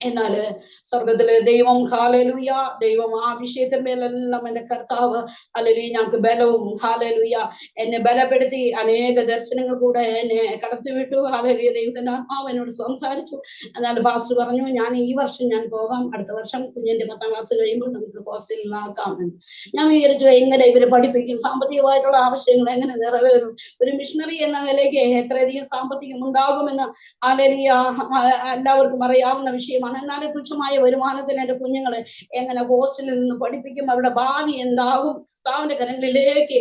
എന്നാല് സ്വർഗത്തിലെ ദൈവം ഹല്ലേലൂയ ദൈവം ആ വിഷയത്തിന്മേലെല്ലാം എന്റെ കർത്താവ് ഹല്ലേലൂയ ഞങ്ങൾക്ക് ബലവും ഹല്ലേലൂയ എന്നെ ബലപ്പെടുത്തി അനേക ദർശനങ്ങൾ കൂടെ എന്നെ കടത്തിവിട്ടു. ഹല്ലേലൂയ ദൈവത്തിന്റെ ആത്മാവ് എന്നോട് സംസാരിച്ചു. എന്നാൽ പാസ്റ്റർ പറഞ്ഞു ഞാൻ ഈ വർഷം ഞാൻ പോകാം, അടുത്ത വർഷം കുഞ്ഞിന്റെ 10ാം ക്ലാസ് കഴിയുമ്പോൾ നമുക്ക് ഹോസ്റ്റലിലാക്കാമെന്ന്. ഞാൻ വിചാരിച്ചു എങ്ങനെ ഇവരെ പഠിപ്പിക്കും, സാമ്പത്തികമായിട്ടുള്ള ആവശ്യങ്ങൾ എങ്ങനെ നിറവേറും, ഒരു മിഷണറി എന്ന നിലയ്ക്ക് എത്രയധികം സാമ്പത്തികം ഉണ്ടാകുമെന്ന് ഹല്ലേലൂയ എല്ലാവർക്കും അറിയാവുന്ന വിഷയമാണ്. എന്നാലും തുച്ഛമായ വരുമാനത്തിന് എന്റെ കുഞ്ഞുങ്ങളെ എങ്ങനെ ഹോസ്റ്റലിൽ നിന്ന് പഠിപ്പിക്കും, അവരുടെ ഭാവി എന്താകും? കർത്താവിന്റെ കരങ്ങളിലേക്ക്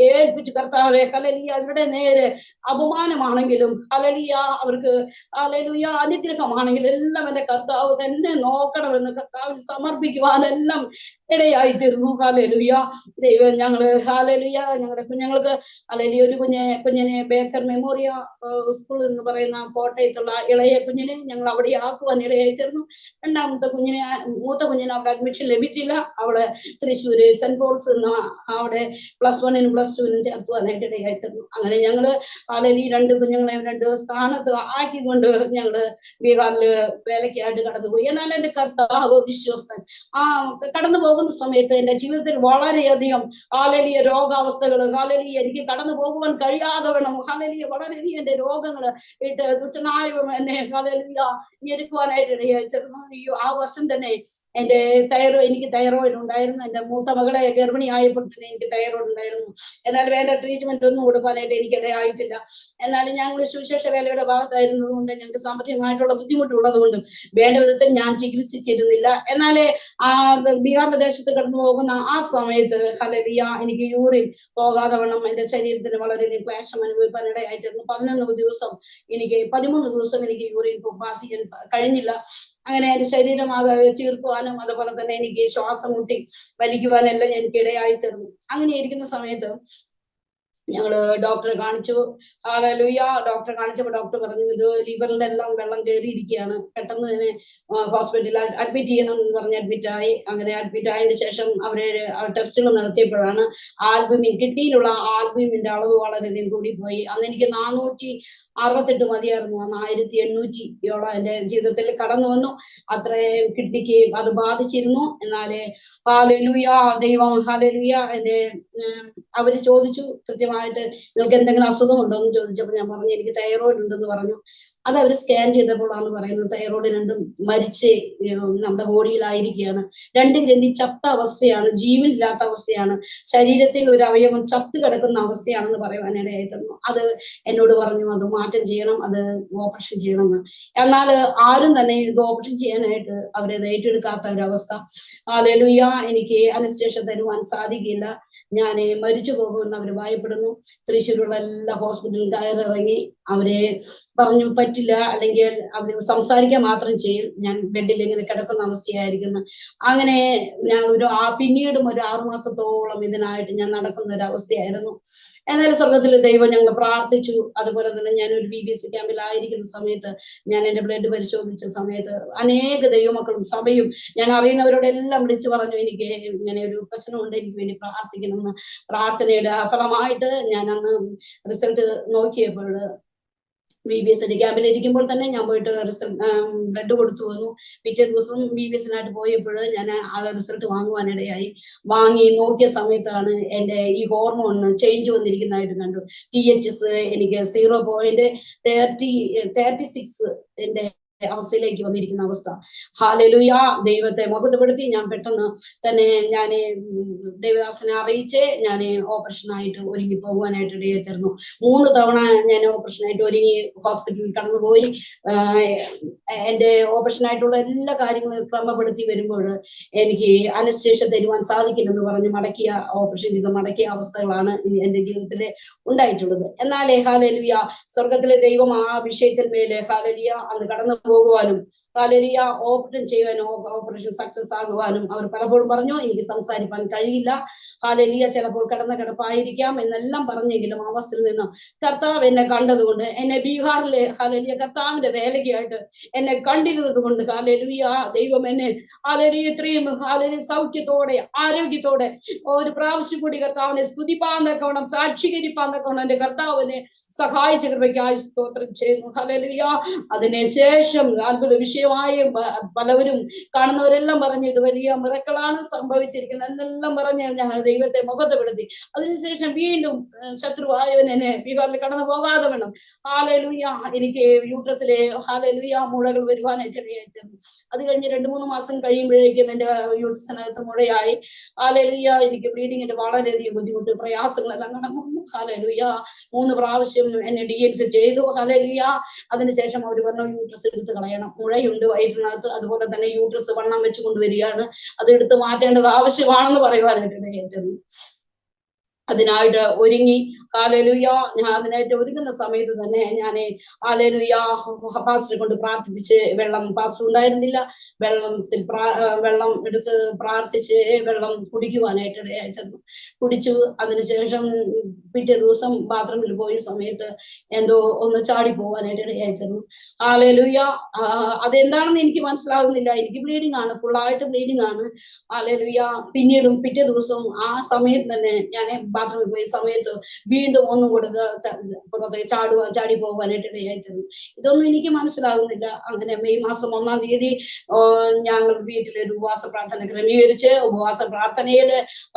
ഏൽപ്പിച്ച് കർത്താവെ ഹല്ലേലൂയ അവരുടെ നേരെ അപമാനമാണെങ്കിലും ഹല്ലേലൂയ അവർക്ക് ഹല്ലേലൂയ അനുഗ്രഹമാണെങ്കിലും എല്ലാം എന്റെ കർത്താവ് തന്നെ നോക്കണമെന്ന് കർത്താവിന് സമർപ്പിക്കുവാനെല്ലാം ഇടയായി തീർന്നു. ഹല്ലേലൂയ ദൈവം ഞങ്ങള് ഹല്ലേലൂയ ഞങ്ങളുടെ കുഞ്ഞുങ്ങൾക്ക് ഹല്ലേലൂയ ഒരു കുഞ്ഞിനെ ബേക്കർ മെമ്മോറിയ സ്കൂൾ എന്ന് പറയുന്ന കോട്ടയത്തുള്ള ഇളയ കുഞ്ഞിനെ ഞങ്ങൾ അവിടെ ആക്കുവാൻ ഇടയായി തീർന്നു. രണ്ടാമത്തെ കുഞ്ഞിനെ, മൂത്ത കുഞ്ഞിന് അവിടെ അഡ്മിഷൻ ലഭിച്ചില്ല, അവള് തൃശ്ശൂര് സെന്റ് പോൾസ് എന്ന അവിടെ +1-നും +2-നും ചേർത്തുവാനായിട്ട് ഇടയായി തീർന്നു. അങ്ങനെ ഞങ്ങള് ഹല്ലേലൂയ 2 കുഞ്ഞുങ്ങളെയും 2 സ്ഥാനത്ത് ആക്കിക്കൊണ്ട് ഞങ്ങള് ബീഹാറില് വേലയ്ക്കായിട്ട് കടന്നുപോയി. എന്നാൽ എന്റെ കർത്താവ് വിശ്വസ്തൻ. ആ കടന്നു പോകുന്ന സമയത്ത് എന്റെ ജീവിതത്തിൽ വളരെയധികം ഹല്ലേലൂയ രോഗാവസ്ഥകൾ, ഹല്ലേലൂയ എനിക്ക് കടന്നു പോകുവാൻ കഴിയാതെ വേണം, ഹല്ലേലൂയ വളരെയധികം എന്റെ രോഗങ്ങൾ ഇട്ട് ദുഷ്ടനായ എന്നെ ഹല്ലേലൂയ ഞെരുക്കുവാനായിട്ട് ഇടയായി തീർന്നു. ആ വർഷം തന്നെ എന്റെ എനിക്ക് തൈറോയിഡ് ഉണ്ടായിരുന്നു. എന്റെ മൂത്ത മകളെ ഗർഭിണിയായപ്പോൾ തന്നെ എനിക്ക് തൈറോയിഡ് ഉണ്ടായിരുന്നു. എന്നാൽ വേണ്ട ട്രീറ്റ്മെന്റ് ഒന്നും കൊടുക്കാനായിട്ട് എനിക്ക് ഇടയായിട്ടില്ല. എന്നാലും ഞങ്ങൾ സുവിശേഷ വേലയുടെ ഭാഗത്തായിരുന്നത് കൊണ്ട് ഞങ്ങൾക്ക് സാമ്പത്തികമായിട്ടുള്ള ബുദ്ധിമുട്ടുള്ളത് കൊണ്ടും വേണ്ട വിധത്തിൽ ഞാൻ ചികിത്സിച്ചിരുന്നില്ല. എന്നാലേ ആ ബീഹാർ പ്രദേശത്ത് കടന്നു പോകുന്ന ആ സമയത്ത് ഹല്ലേലൂയ എനിക്ക് യൂറിൻ പോകാതെ വണ്ണം എന്റെ ശരീരത്തിന് വളരെയധികം ക്ലേശം അനുഭവിക്കാൻ ഇടയായിട്ടിരുന്നു. 13 ദിവസം എനിക്ക് യൂറിൻ പാസ് ചെയ്യാൻ കഴിഞ്ഞില്ല. അങ്ങനെ എന്റെ ശരീരം അത് ചീർക്കുവാനും അതുപോലെ തന്നെ എനിക്ക് ശ്വാസം മുട്ടി വലിക്കുവാനെല്ലാം എനിക്ക് ഇടയായി തീർന്നു. അങ്ങനെ ഇരിക്കുന്ന സമയത്ത് ഞങ്ങള് ഡോക്ടറെ കാണിച്ചു. ഹല്ലേലൂയ ഡോക്ടറെ കാണിച്ചപ്പോൾ ഡോക്ടർ പറഞ്ഞു ഇത് ലിവറിലെല്ലാം വെള്ളം കയറിയിരിക്കുകയാണ്, പെട്ടെന്ന് തന്നെ ഹോസ്പിറ്റലിൽ അഡ്മിറ്റ് ചെയ്യണം എന്ന് പറഞ്ഞ് അഡ്മിറ്റ് ആയി. അങ്ങനെ അഡ്മിറ്റ് ആയതിനു ശേഷം അവര് ടെസ്റ്റുകൾ നടത്തിയപ്പോഴാണ് കിഡ്നിയിലുള്ള ആൽബുമിന്റെ അളവ് വളരെയധികം കൂടിപ്പോയി. അന്ന് എനിക്ക് 468 മതിയായിരുന്നു, അന്ന് 1800 എന്റെ ജീവിതത്തിൽ കടന്നു വന്നു. അത്രയും കിഡ്നിക്ക് അത് ബാധിച്ചിരുന്നു. എന്നാല് ഹല്ലേലൂയ ദൈവം ഹല്ലേലൂയ എന്റെ അവര് ചോദിച്ചു കൃത്യമായിട്ട് നിങ്ങൾക്ക് എന്തെങ്കിലും അസുഖമുണ്ടോ എന്ന് ചോദിച്ചപ്പോൾ ഞാൻ പറഞ്ഞു എനിക്ക് തൈറോയിഡ് ഉണ്ടെന്ന് പറഞ്ഞു. അത് അവർ സ്കാൻ ചെയ്തപ്പോഴാണ് പറയുന്നത് തൈറോയിഡ് രണ്ടും മരിച്ച് നമ്മുടെ ബോഡിയിലായിരിക്കുകയാണ്, 2 ഗ്രന്ഥി ചത്ത അവസ്ഥയാണ്, ജീവനില്ലാത്ത അവസ്ഥയാണ്, ശരീരത്തിൽ ഒരു അവയവം ചത്തു കിടക്കുന്ന അവസ്ഥയാണെന്ന് പറയുവാനിടയായി തന്നു. അത് എന്നോട് പറഞ്ഞു അത് മാറ്റം ചെയ്യണം, അത് ഓപ്പറേഷൻ ചെയ്യണമെന്ന്. എന്നാൽ ആരും തന്നെ ഇത് ഓപ്പറേഷൻ ചെയ്യാനായിട്ട് അവരത് ഏറ്റെടുക്കാത്ത ഒരവസ്ഥ. ഹല്ലേലൂയ എനിക്ക് അനസ്തേഷ്യ തരുവാൻ സാധിക്കില്ല, ഞാൻ മരിച്ചു പോകുമെന്ന് അവർ ഭയപ്പെടുന്നു. തൃശ്ശൂരുള്ള എല്ലാ ഹോസ്പിറ്റലിൽ കയറിറങ്ങി അവരെ പറഞ്ഞു പറ്റും പറ്റില്ല, അല്ലെങ്കിൽ അവർ സംസാരിക്കാൻ മാത്രം ചെയ്യും. ഞാൻ ബെഡിൽ ഇങ്ങനെ കിടക്കുന്ന അവസ്ഥയായിരിക്കുന്നു. അങ്ങനെ ഞാൻ പിന്നീടും ഒരു 6 മാസത്തോളം ഇതിനായിട്ട് ഞാൻ നടക്കുന്ന ഒരു അവസ്ഥയായിരുന്നു. എന്നാൽ സ്വർഗത്തിലെ ദൈവം ഞങ്ങൾ പ്രാർത്ഥിച്ചു. അതുപോലെ തന്നെ ഞാൻ ഒരു BBC ക്യാമ്പിലായിരിക്കുന്ന സമയത്ത് ഞാൻ എന്റെ ബ്ലഡ് പരിശോധിച്ച സമയത്ത് അനേക ദൈവമക്കളും സഭയും ഞാൻ അറിയുന്നവരോടെല്ലാം വിളിച്ചു പറഞ്ഞു, എനിക്ക് ഇങ്ങനെ ഒരു പ്രശ്നമുണ്ട്, എനിക്ക് വേണ്ടി പ്രാർത്ഥിക്കണമെന്ന്. പ്രാർത്ഥനയുടെ ഫലമായിട്ട് ഞാൻ അന്ന് റിസൾട്ട് നോക്കിയപ്പോൾ BBS ക്യാമ്പിൽ ഇരിക്കുമ്പോൾ തന്നെ ഞാൻ പോയിട്ട് ബ്ലഡ് കൊടുത്തു വന്നു. പിറ്റേ ദിവസം BBSനായിട്ട് പോയപ്പോൾ ഞാൻ ആ റിസൾട്ട് വാങ്ങുവാനിടയായി. വാങ്ങി നോക്കിയ സമയത്താണ് എന്റെ ഈ ഹോർമോൺ ചേഞ്ച് വന്നിരിക്കുന്നതായിട്ട് കണ്ടു. THS എനിക്ക് 0.36 എന്റെ അവസ്ഥയിലേക്ക് വന്നിരിക്കുന്ന അവസ്ഥ. ഹല്ലേലൂയ, ദൈവത്തെ മഹത്വപ്പെടുത്തി ഞാൻ പെട്ടെന്ന് തന്നെ ഞാൻ ദേവദാസനെ അറിയിച്ച് ഞാൻ ഓപ്പറേഷനായിട്ട് ഒരുങ്ങി പോകുവാനായിട്ട് ഇടയായിരുന്നു. 3 തവണ ഞാൻ ഓപ്പറേഷനായിട്ട് ഒരുങ്ങി ഹോസ്പിറ്റലിൽ കടന്നുപോയി. എന്റെ ഓപ്പറേഷനായിട്ടുള്ള എല്ലാ കാര്യങ്ങളും ക്രമപ്പെടുത്തി വരുമ്പോൾ എനിക്ക് അനസ്തേഷ്യ തരുവാൻ സാധിക്കില്ലെന്ന് പറഞ്ഞ് ഓപ്പറേഷൻ ചെയ്ത് മടക്കിയ അവസ്ഥകളാണ് എന്റെ ജീവിതത്തിൽ ഉണ്ടായിട്ടുള്ളത്. എന്നാലേ ഹല്ലേലൂയ, സ്വർഗത്തിലെ ദൈവം ആ വിഷയത്തിന്മേലെ ഹല്ലേലൂയ അന്ന് കടന്നു പോകുവാനും ഹല്ലേലൂയ ഓപ്പറേഷൻ ചെയ്യുവാനും ഓപ്പറേഷൻ സക്സസ് ആകുവാനും അവർ പലപ്പോഴും പറഞ്ഞു, എനിക്ക് സംസാരിക്കാൻ കഴിയില്ല, ഹല്ലേലൂയ ചിലപ്പോൾ കിടപ്പായിരിക്കാം എന്നെല്ലാം പറഞ്ഞെങ്കിലും അവസ്ഥയിൽ നിന്നും കർത്താവ് എന്നെ കണ്ടതുകൊണ്ട്, എന്നെ ബീഹാറിലെ ഹല്ലേലൂയ കർത്താവിന്റെ വേലയ്ക്കായിട്ട് എന്നെ കണ്ടിരുന്നത് കൊണ്ട് ഹല്ലേലൂയ ദൈവം എന്നെ ഹല്ലേലൂയ ഇത്രയും ഹല്ലേലൂയ സൗഖ്യത്തോടെ ആരോഗ്യത്തോടെ ഒരു പ്രാവശ്യം കൂടി കർത്താവിനെ സ്തുതിപ്പാൻ തക്കവണ്ണം സാക്ഷീകരിപ്പാൻ തക്കവണ്ണം എന്റെ കർത്താവിനെ സഹായിച്ച കൃപയ്ക്കായി സ്തോത്രം ചെയ്യുന്നു. ഹല്ലേലൂയ. അതിനുശേഷം അത്ഭുത വിഷയമായി പലവരും കാണുന്നവരെല്ലാം പറഞ്ഞു, ഇത് വലിയ മിറക്കിളാണ് സംഭവിച്ചിരിക്കുന്നത് എന്നെല്ലാം പറഞ്ഞ് ഞങ്ങൾ ദൈവത്തെ മഹത്വപ്പെടുത്തി. അതിനുശേഷം വീണ്ടും ശത്രുവായവൻ എന്നെ ബീഹാറിൽ കടന്നു പോകാതെ വേണം ഹല്ലേലൂയ എനിക്ക് യൂട്രസിലെ ഹല്ലേലൂയ മുഴകൾ വരുവാനായിട്ട് ഇടയായിത്തീർന്നു. അത് കഴിഞ്ഞ് 2-3 മാസം കഴിയുമ്പോഴേക്കും എന്റെ യൂട്രസിനകത്ത് മുഴയായി. ഹല്ലേലൂയ എനിക്ക് ബ്ലീഡിങ്ങിന്റെ വളരെയധികം ബുദ്ധിമുട്ട് പ്രയാസങ്ങളെല്ലാം കടന്നു. ഹല്ലേലൂയ 3 പ്രാവശ്യം എന്നെ DNC ചെയ്തു. ഹല്ലേലൂയ. അതിനുശേഷം അവർ പറഞ്ഞു, യൂട്രസ് എടുത്ത് കളയണം, മുഴയുണ്ട് വയറ്റിനകത്ത്, അതുപോലെ തന്നെ യൂട്രസ് വണ്ണം വെച്ച് കൊണ്ടുവരികയാണ്, അത് എടുത്ത് മാറ്റേണ്ടത് ആവശ്യമാണെന്ന് പറയുവാനായിട്ട് ഇടയായിത്തീർന്നു. അതിനായിട്ട് ഒരുങ്ങി ഹല്ലേലൂയ. ഞാൻ അതിനായിട്ട് ഒരുങ്ങുന്ന സമയത്ത് തന്നെ ഞാൻ ഹല്ലേലൂയ പാസ്റ്ററെ കൊണ്ട് പ്രാർത്ഥിപ്പിച്ച് പാസ്റ്റർ ഉണ്ടായിരുന്നില്ല, വെള്ളം എടുത്ത് പ്രാർത്ഥിച്ച് വെള്ളം കുടിക്കുവാനായിട്ട് ഇടയായിത്തീർന്നു. കുടിച്ചു. അതിനുശേഷം പിറ്റേ ദിവസം ബാത്റൂമിൽ പോയ സമയത്ത് എന്തോ ഒന്ന് ചാടി പോവാനായിട്ട് ഇടയായിത്തീർന്നു. ഹല്ലേലൂയ. അതെന്താണെന്ന് എനിക്ക് മനസ്സിലാകുന്നില്ല. എനിക്ക് ബ്ലീഡിംഗ് ആണ്, ഫുള്ളായിട്ട് ബ്ലീഡിംഗ് ആണ്. ഹല്ലേലൂയ. പിന്നീടും പിറ്റേ ദിവസം ആ സമയത്ത് തന്നെ ഞാൻ ബാത്റൂമിൽ പോയ സമയത്ത് വീണ്ടും ഒന്നും കൂടെ പുറത്തേക്ക് ചാടി പോകാനായിട്ട് ഇടയായിത്തീർന്നു. ഇതൊന്നും എനിക്ക് മനസ്സിലാകുന്നില്ല. അങ്ങനെ മെയ് മാസം 1-ാം തീയതി ഞങ്ങൾ വീട്ടിലെ ഒരു ഉപവാസ പ്രാർത്ഥന ക്രമീകരിച്ച് ഉപവാസ പ്രാർത്ഥനയിൽ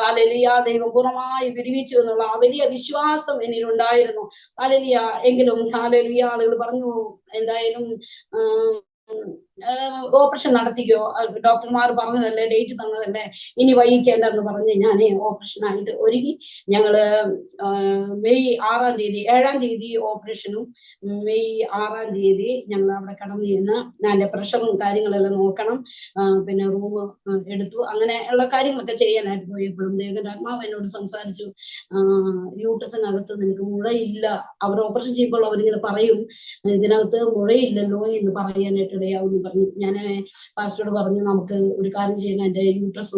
ഹല്ലേലൂയ ദൈവം പൂർണ്ണമായി വിടുവിച്ചു എന്നുള്ള ആ വലിയ വിശ്വാസം എന്നിലുണ്ടായിരുന്നു. ഹല്ലേലൂയ. എങ്കിലും ഹല്ലേലൂയ ആളുകൾ പറഞ്ഞു, എന്തായാലും ഓപ്പറേഷൻ നടത്തിക്കോ, ഡോക്ടർമാർ പറഞ്ഞതല്ലേ, ഡേറ്റ് തന്നതല്ലേ, ഇനി വൈകിക്കേണ്ടെന്ന് പറഞ്ഞ് ഞാൻ ഓപ്പറേഷനായിട്ട് ഒരുങ്ങി. ഞങ്ങള് മെയ് 6-ാം തീയതി 7-ാം തീയതി ഓപ്പറേഷനും മെയ് 6-ാം തീയതി ഞങ്ങൾ അവിടെ കടന്നു ചെന്ന് എന്റെ പ്രഷറും കാര്യങ്ങളെല്ലാം നോക്കണം, പിന്നെ റൂം എടുത്തു, അങ്ങനെ ഉള്ള കാര്യങ്ങളൊക്കെ ചെയ്യാനായിട്ട് പോയപ്പോഴും ദൈവത്തിന്റെ ആത്മാവ് എന്നോട് സംസാരിച്ചു, യൂട്രസിനകത്ത് നിനക്ക് മുഴയില്ല. അവർ ഓപ്പറേഷൻ ചെയ്യുമ്പോൾ അവരിങ്ങനെ പറയും, ഇതിനകത്ത് മുഴയില്ലല്ലോ എന്ന് പറയാനായിട്ട് ഇടയാവും പറഞ്ഞു. ഞാൻ പാസ്റ്ററോട് പറഞ്ഞു, നമുക്ക് ഒരു കാര്യം ചെയ്യണം, എന്റെ യൂട്രസ്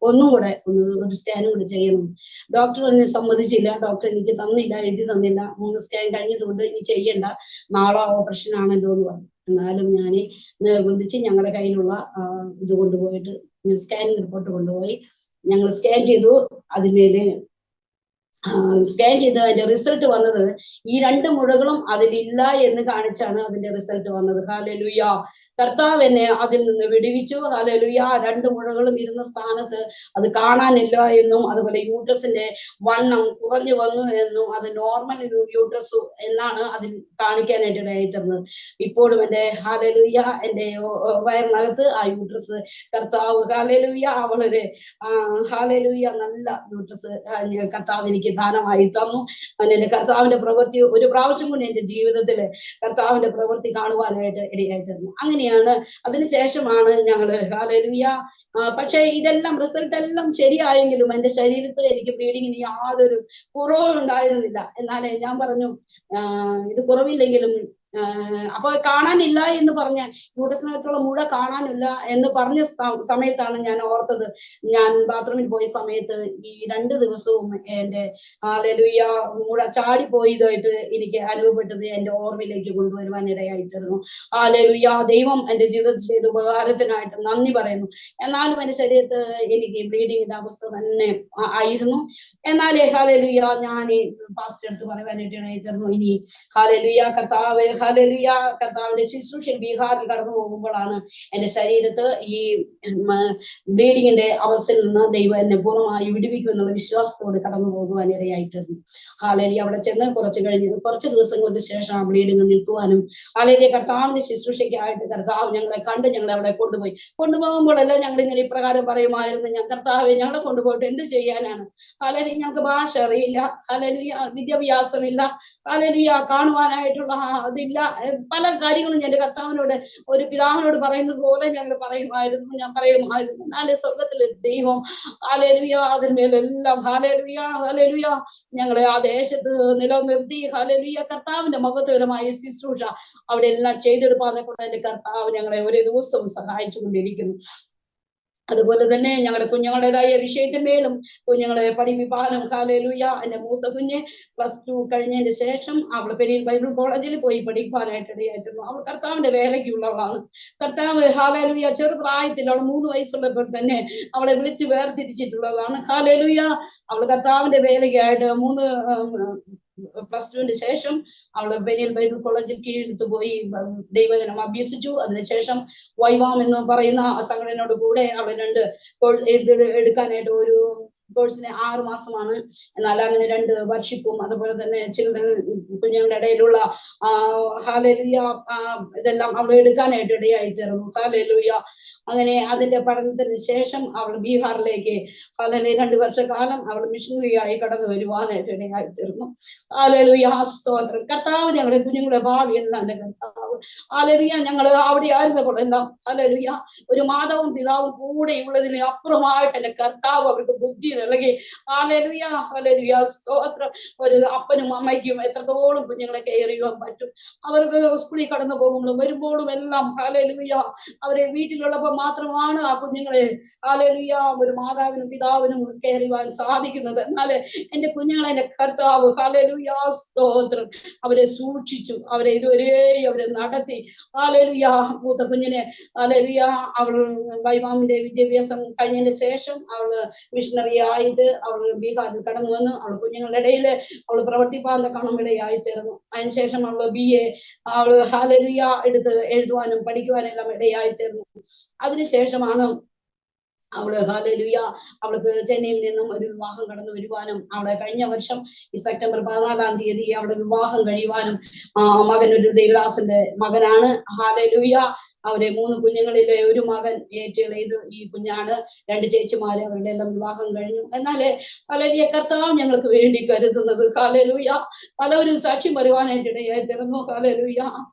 ഒന്നും കൂടെ ഒരു സ്കാനും കൂടെ ചെയ്യണം. ഡോക്ടർ അതിന് സമ്മതിച്ചില്ല. ഡോക്ടർ എനിക്ക് എഴുതി തന്നില്ല. 3 സ്കാൻ കഴിഞ്ഞതുകൊണ്ട് ഇനി ചെയ്യണ്ട, നാളെ ഓപ്പറേഷൻ ആണല്ലോ എന്ന് പറഞ്ഞു. എന്നാലും ഞാൻ നിർബന്ധിച്ച് ഞങ്ങളുടെ കയ്യിലുള്ള ഇത് കൊണ്ടുപോയിട്ട് സ്കാനിങ് റിപ്പോർട്ട് കൊണ്ടുപോയി ഞങ്ങൾ സ്കാൻ ചെയ്തു. അതിന്മേല് സ്കാൻ ചെയ്ത് അതിന്റെ റിസൾട്ട് വന്നത് ഈ 2 മുഴകളും അതിലില്ല എന്ന് കാണിച്ചാണ് അതിന്റെ റിസൾട്ട് വന്നത്. ഹല്ലേലൂയ. കർത്താവ് എന്നെ അതിൽ നിന്ന് വിടുവിച്ചു. ഹല്ലേലൂയ. 2 മുഴകളും ഇരുന്ന സ്ഥാനത്ത് അത് കാണാനില്ല എന്നും, അതുപോലെ യൂട്രസിന്റെ വണ്ണം കുറഞ്ഞു വന്നു എന്നും, അത് നോർമൽ യൂട്രസ് എന്നാണ് അതിൽ കാണിക്കാനായിട്ട് ഇടയായിത്തീർന്നത്. ഇപ്പോഴും എന്റെ ഹല്ലേലൂയ എന്റെ വയറിനകത്ത് ആ യൂട്രസ് കർത്താവ് ഹല്ലേലൂയ വളരെ ഹല്ലേലൂയ നല്ല യൂട്രസ് കർത്താവ് എനിക്ക് ദാനമായി തന്നു. എന്റെ കർത്താവിന്റെ പ്രവൃത്തി ഒരു പ്രാവശ്യം കൊണ്ട് എന്റെ ജീവിതത്തില് കർത്താവിന്റെ പ്രവൃത്തി കാണുവാനായിട്ട് ഇടയായിത്തീർന്നു. അങ്ങനെയാണ്. അതിനുശേഷമാണ് ഞങ്ങള് ഹല്ലേലൂയ. പക്ഷെ ഇതെല്ലാം റിസൾട്ട് എല്ലാം ശരിയായെങ്കിലും എന്റെ ശരീരത്തിൽ എനിക്ക് ബ്ലീഡിങ്ങിന് യാതൊരു കുറവും ഉണ്ടായിരുന്നില്ല. എന്നാലേ ഞാൻ പറഞ്ഞു, ഇത് കുറവില്ലെങ്കിലും അപ്പൊ കാണാനില്ല എന്ന് പറഞ്ഞ ഗൂഢസ്നേഹത്തിലുള്ള മുഴ കാണാനില്ല എന്ന് പറഞ്ഞ സമയത്താണ് ഞാൻ ഓർത്തത്, ഞാൻ ബാത്റൂമിൽ പോയ സമയത്ത് ഈ 2 ദിവസവും എന്റെ ഹല്ലേലൂയ മുഴ ചാടിപ്പോയതായിട്ട് എനിക്ക് അനുഭവപ്പെട്ടത് എന്റെ ഓർമ്മയിലേക്ക് കൊണ്ടുവരുവാൻ ഇടയായിത്തീർന്നു. ഹല്ലേലൂയ, ദൈവം എന്റെ ജീവിതത്തിൽ ചെയ്ത ഉപകാരത്തിനായിട്ട് നന്ദി പറയുന്നു. എന്നാലും എന്റെ ശരീരത്ത് എനിക്ക് ബ്ലീഡിങ്ങിന്റെ അവസ്ഥ തന്നെ ആയിരുന്നു. എന്നാലേ ഹല്ലേലൂയ ഞാൻ പാസ്റ്റർ അടുത്ത് പറയുവാനായിട്ട് ഇടയായിത്തീർന്നു, ഇനി ഹല്ലേലൂയ കർത്താവ്, ഹല്ലേലൂയ കർത്താവിന്റെ ശുശ്രൂഷയിൽ ബീഹാറിൽ കടന്നു പോകുമ്പോഴാണ് എന്റെ ശരീരത്ത് ഈ ബ്ലീഡിങ്ങിന്റെ അവസ്ഥയിൽ നിന്ന് ദൈവം എന്നെ പൂർണ്ണമായി വിടുവിക്കും എന്നുള്ള വിശ്വാസത്തോട് കടന്നു പോകുവാൻ ഇടയായിത്തീർന്നു. ഹല്ലേലൂയ അവിടെ ചെന്ന് കുറച്ച് ദിവസങ്ങൾക്ക് ശേഷം ആ ബ്ലീഡിങ് നിൽക്കുവാനും, ഹല്ലേലൂയ കർത്താവിന്റെ ശുശ്രൂഷയ്ക്കായിട്ട് കർത്താവ് ഞങ്ങളെ കണ്ട് ഞങ്ങളെ അവിടെ കൊണ്ടുപോകുമ്പോഴെല്ലാം ഞങ്ങൾ ഇങ്ങനെ ഇപ്രകാരം പറയുമായിരുന്നു, ഞാൻ കർത്താവെ ഞങ്ങളെ കൊണ്ടുപോയിട്ട് എന്ത് ചെയ്യാനാണ്, ഹല്ലേലൂയ ഞങ്ങൾക്ക് ഭാഷ അറിയില്ല, ഹല്ലേലൂയ വിദ്യാഭ്യാസമില്ല, ഹല്ലേലൂയ കാണുവാനായിട്ടുള്ള അതില്ല, പല കാര്യങ്ങളും എന്റെ കർത്താവിനോട് ഒരു പിതാവിനോട് പറയുന്നത് പോലെ ഞാൻ പറയുമായിരുന്നു. എന്നാല് സ്വർഗത്തിലെ ദൈവം ഹല്ലേലൂയ അതിന്മേലെല്ലാം ഹല്ലേലൂയ ഹല്ലേലൂയ ഞങ്ങളെ ആ ദേശത്ത് നിലനിർത്തി, ഹല്ലേലൂയ കർത്താവിന്റെ മഹത്വകരമായ ശുശ്രൂഷ അവിടെ എല്ലാം ചെയ്തെടുപ്പാനെ കൊണ്ട് എന്റെ കർത്താവ് ഞങ്ങളെ ഒരേ ദിവസവും സഹായിച്ചു കൊണ്ടിരിക്കുന്നു. അതുപോലെ തന്നെ ഞങ്ങളുടെ കുഞ്ഞുങ്ങളുടേതായ വിഷയത്തിന്മേലും കുഞ്ഞുങ്ങളെ പഠിപ്പിക്കാനും, ഹല്ലേലൂയ എന്റെ മൂത്ത കുഞ്ഞ് +2 കഴിഞ്ഞതിന് ശേഷം അവൾ പെരിയൽ ബൈബിൾ കോളേജിൽ പോയി പഠിക്കാനായിട്ട് ഇടയായിരുന്നു. അവൾ കർത്താവിന്റെ വേലയ്ക്കുള്ളവളാണ്. കർത്താവ് ഹല്ലേലൂയ ചെറുപ്രായത്തിൽ അവൾ 3 വയസ്സുള്ളപ്പോൾ തന്നെ അവളെ വിളിച്ച് വേർതിരിച്ചിട്ടുള്ളതാണ്. ഹല്ലേലൂയ അവൾ കർത്താവിന്റെ വേലയ്ക്കായിട്ട് +2 ശേഷം അവള് പെരിയൽ ബൈബിൾ കോളേജിൽ കീഴെടുത്ത് പോയി ദൈവജനം അഭ്യസിച്ചു. അതിനുശേഷം വൈവാം എന്ന് പറയുന്ന സംഘടനയോട് കൂടെ അവൾ 2 കോഴ്സ് എടുക്കാനായിട്ട് ഒരു കോഴ്സിന് 6 മാസമാണ്. എന്നാൽ അങ്ങനെ 2 വർഷിപ്പും അതുപോലെ തന്നെ കുഞ്ഞുങ്ങളുടെ ഇടയിലുള്ള ഹല്ലേലൂയ ഇതെല്ലാം അവൾ എടുക്കാനായിട്ട് ഇടയായിത്തീർന്നു. ഹല്ലേലൂയ അങ്ങനെ അതിന്റെ പഠനത്തിന് ശേഷം അവൾ ബീഹാറിലേക്ക് ഹല്ലേലൂയ 2 വർഷക്കാലം അവൾ മിഷണറിയായി കടന്നു വരുവാനായിട്ട് ഇടയായിത്തീർന്നു. ഹല്ലേലൂയ സ്തോത്രം. കർത്താവ് ഞങ്ങളുടെ കുഞ്ഞുങ്ങളുടെ ഭാവിയെല്ലാം എന്റെ കർത്താവ് ഹല്ലേലൂയ ഞങ്ങൾ അവിടെ ആയിരുന്നപ്പോഴെല്ലാം ഹല്ലേലൂയ ഒരു മാതാവും പിതാവും കൂടെ ഉള്ളതിന് അപ്പുറമായിട്ട് എന്റെ കർത്താവ് അവർക്ക് ബുദ്ധി നൽകി. ഹല്ലേലൂയ ഹല്ലേലൂയ സ്തോത്രം. ഒരു അപ്പനും അമ്മയ്ക്കും എത്രത്തോളം കുഞ്ഞുങ്ങളെ കെയർ ചെയ്യാൻ പറ്റും. അവർക്ക് സ്കൂളിൽ കടന്നു പോകുമ്പോഴും വരുമ്പോഴും എല്ലാം ഹല്ലേലൂയ അവരെ വീട്ടിലുള്ളപ്പോൾ മാത്രമാണ് ആ കുഞ്ഞുങ്ങളെ ഹല്ലേലൂയ ഒരു മാതാവിനും പിതാവിനും കെയർ ചെയ്യാൻ സാധിക്കുന്നത്. എന്നാൽ എന്റെ കുഞ്ഞുങ്ങളെ എന്റെ കർത്താവ് ഹല്ലേലൂയ സ്തോത്രം അവരെ സൂക്ഷിച്ചു, അവരെ ഇതുവരെ അവരെ നടത്തി. ഹല്ലേലൂയ മൂത്ത കുഞ്ഞിനെ ഹല്ലേലൂയ അവൾ വൈവാമിന്റെ വിദ്യാഭ്യാസം കഴിഞ്ഞതിന് ശേഷം അവള് മിഷണറി ആയിട്ട് അവൾ ബീഹാറിൽ കടന്നു വന്നു. അവൾ കുഞ്ഞുങ്ങളുടെ ഇടയിൽ അവൾ പ്രവർത്തിപ്പാൻ കാണുമിടയായി തീർന്നു. അതിനുശേഷം അവള് BA അവള് ഹല്ലേലൂയ എടുത്ത് എഴുതുവാനും പഠിക്കുവാനും എല്ലാം ഇടയായി തീർന്നു. അതിനുശേഷമാണ് അവള് ഹല്ലേലൂയ അവൾക്ക് ചെന്നൈയിൽ നിന്നും ഒരു വിവാഹം കടന്നു വരുവാനും അവളെ കഴിഞ്ഞ വർഷം ഈ സെപ്റ്റംബർ 14-ാം തീയതി അവളുടെ വിവാഹം കഴിയുവാനും മകൻ ഒരു ദേവദാസന്റെ മകനാണ്. ഹല്ലേലൂയ അവരെ 3 കുഞ്ഞുങ്ങളിലെ ഒരു മകൻ ഏറ്റവും ഇത് ഈ കുഞ്ഞാണ്. 2 ചേച്ചിമാര് അവരുടെ എല്ലാം വിവാഹം കഴിഞ്ഞു. എന്നാല് ഹല്ലേലൂയ കർത്താവ് ഞങ്ങൾക്ക് വേണ്ടി കരുതുന്നത് ഹല്ലേലൂയ പലവരും സാക്ഷ്യം വരുവാനായിട്ട് ഇടയായി തീർന്നു. ഹല്ലേലൂയ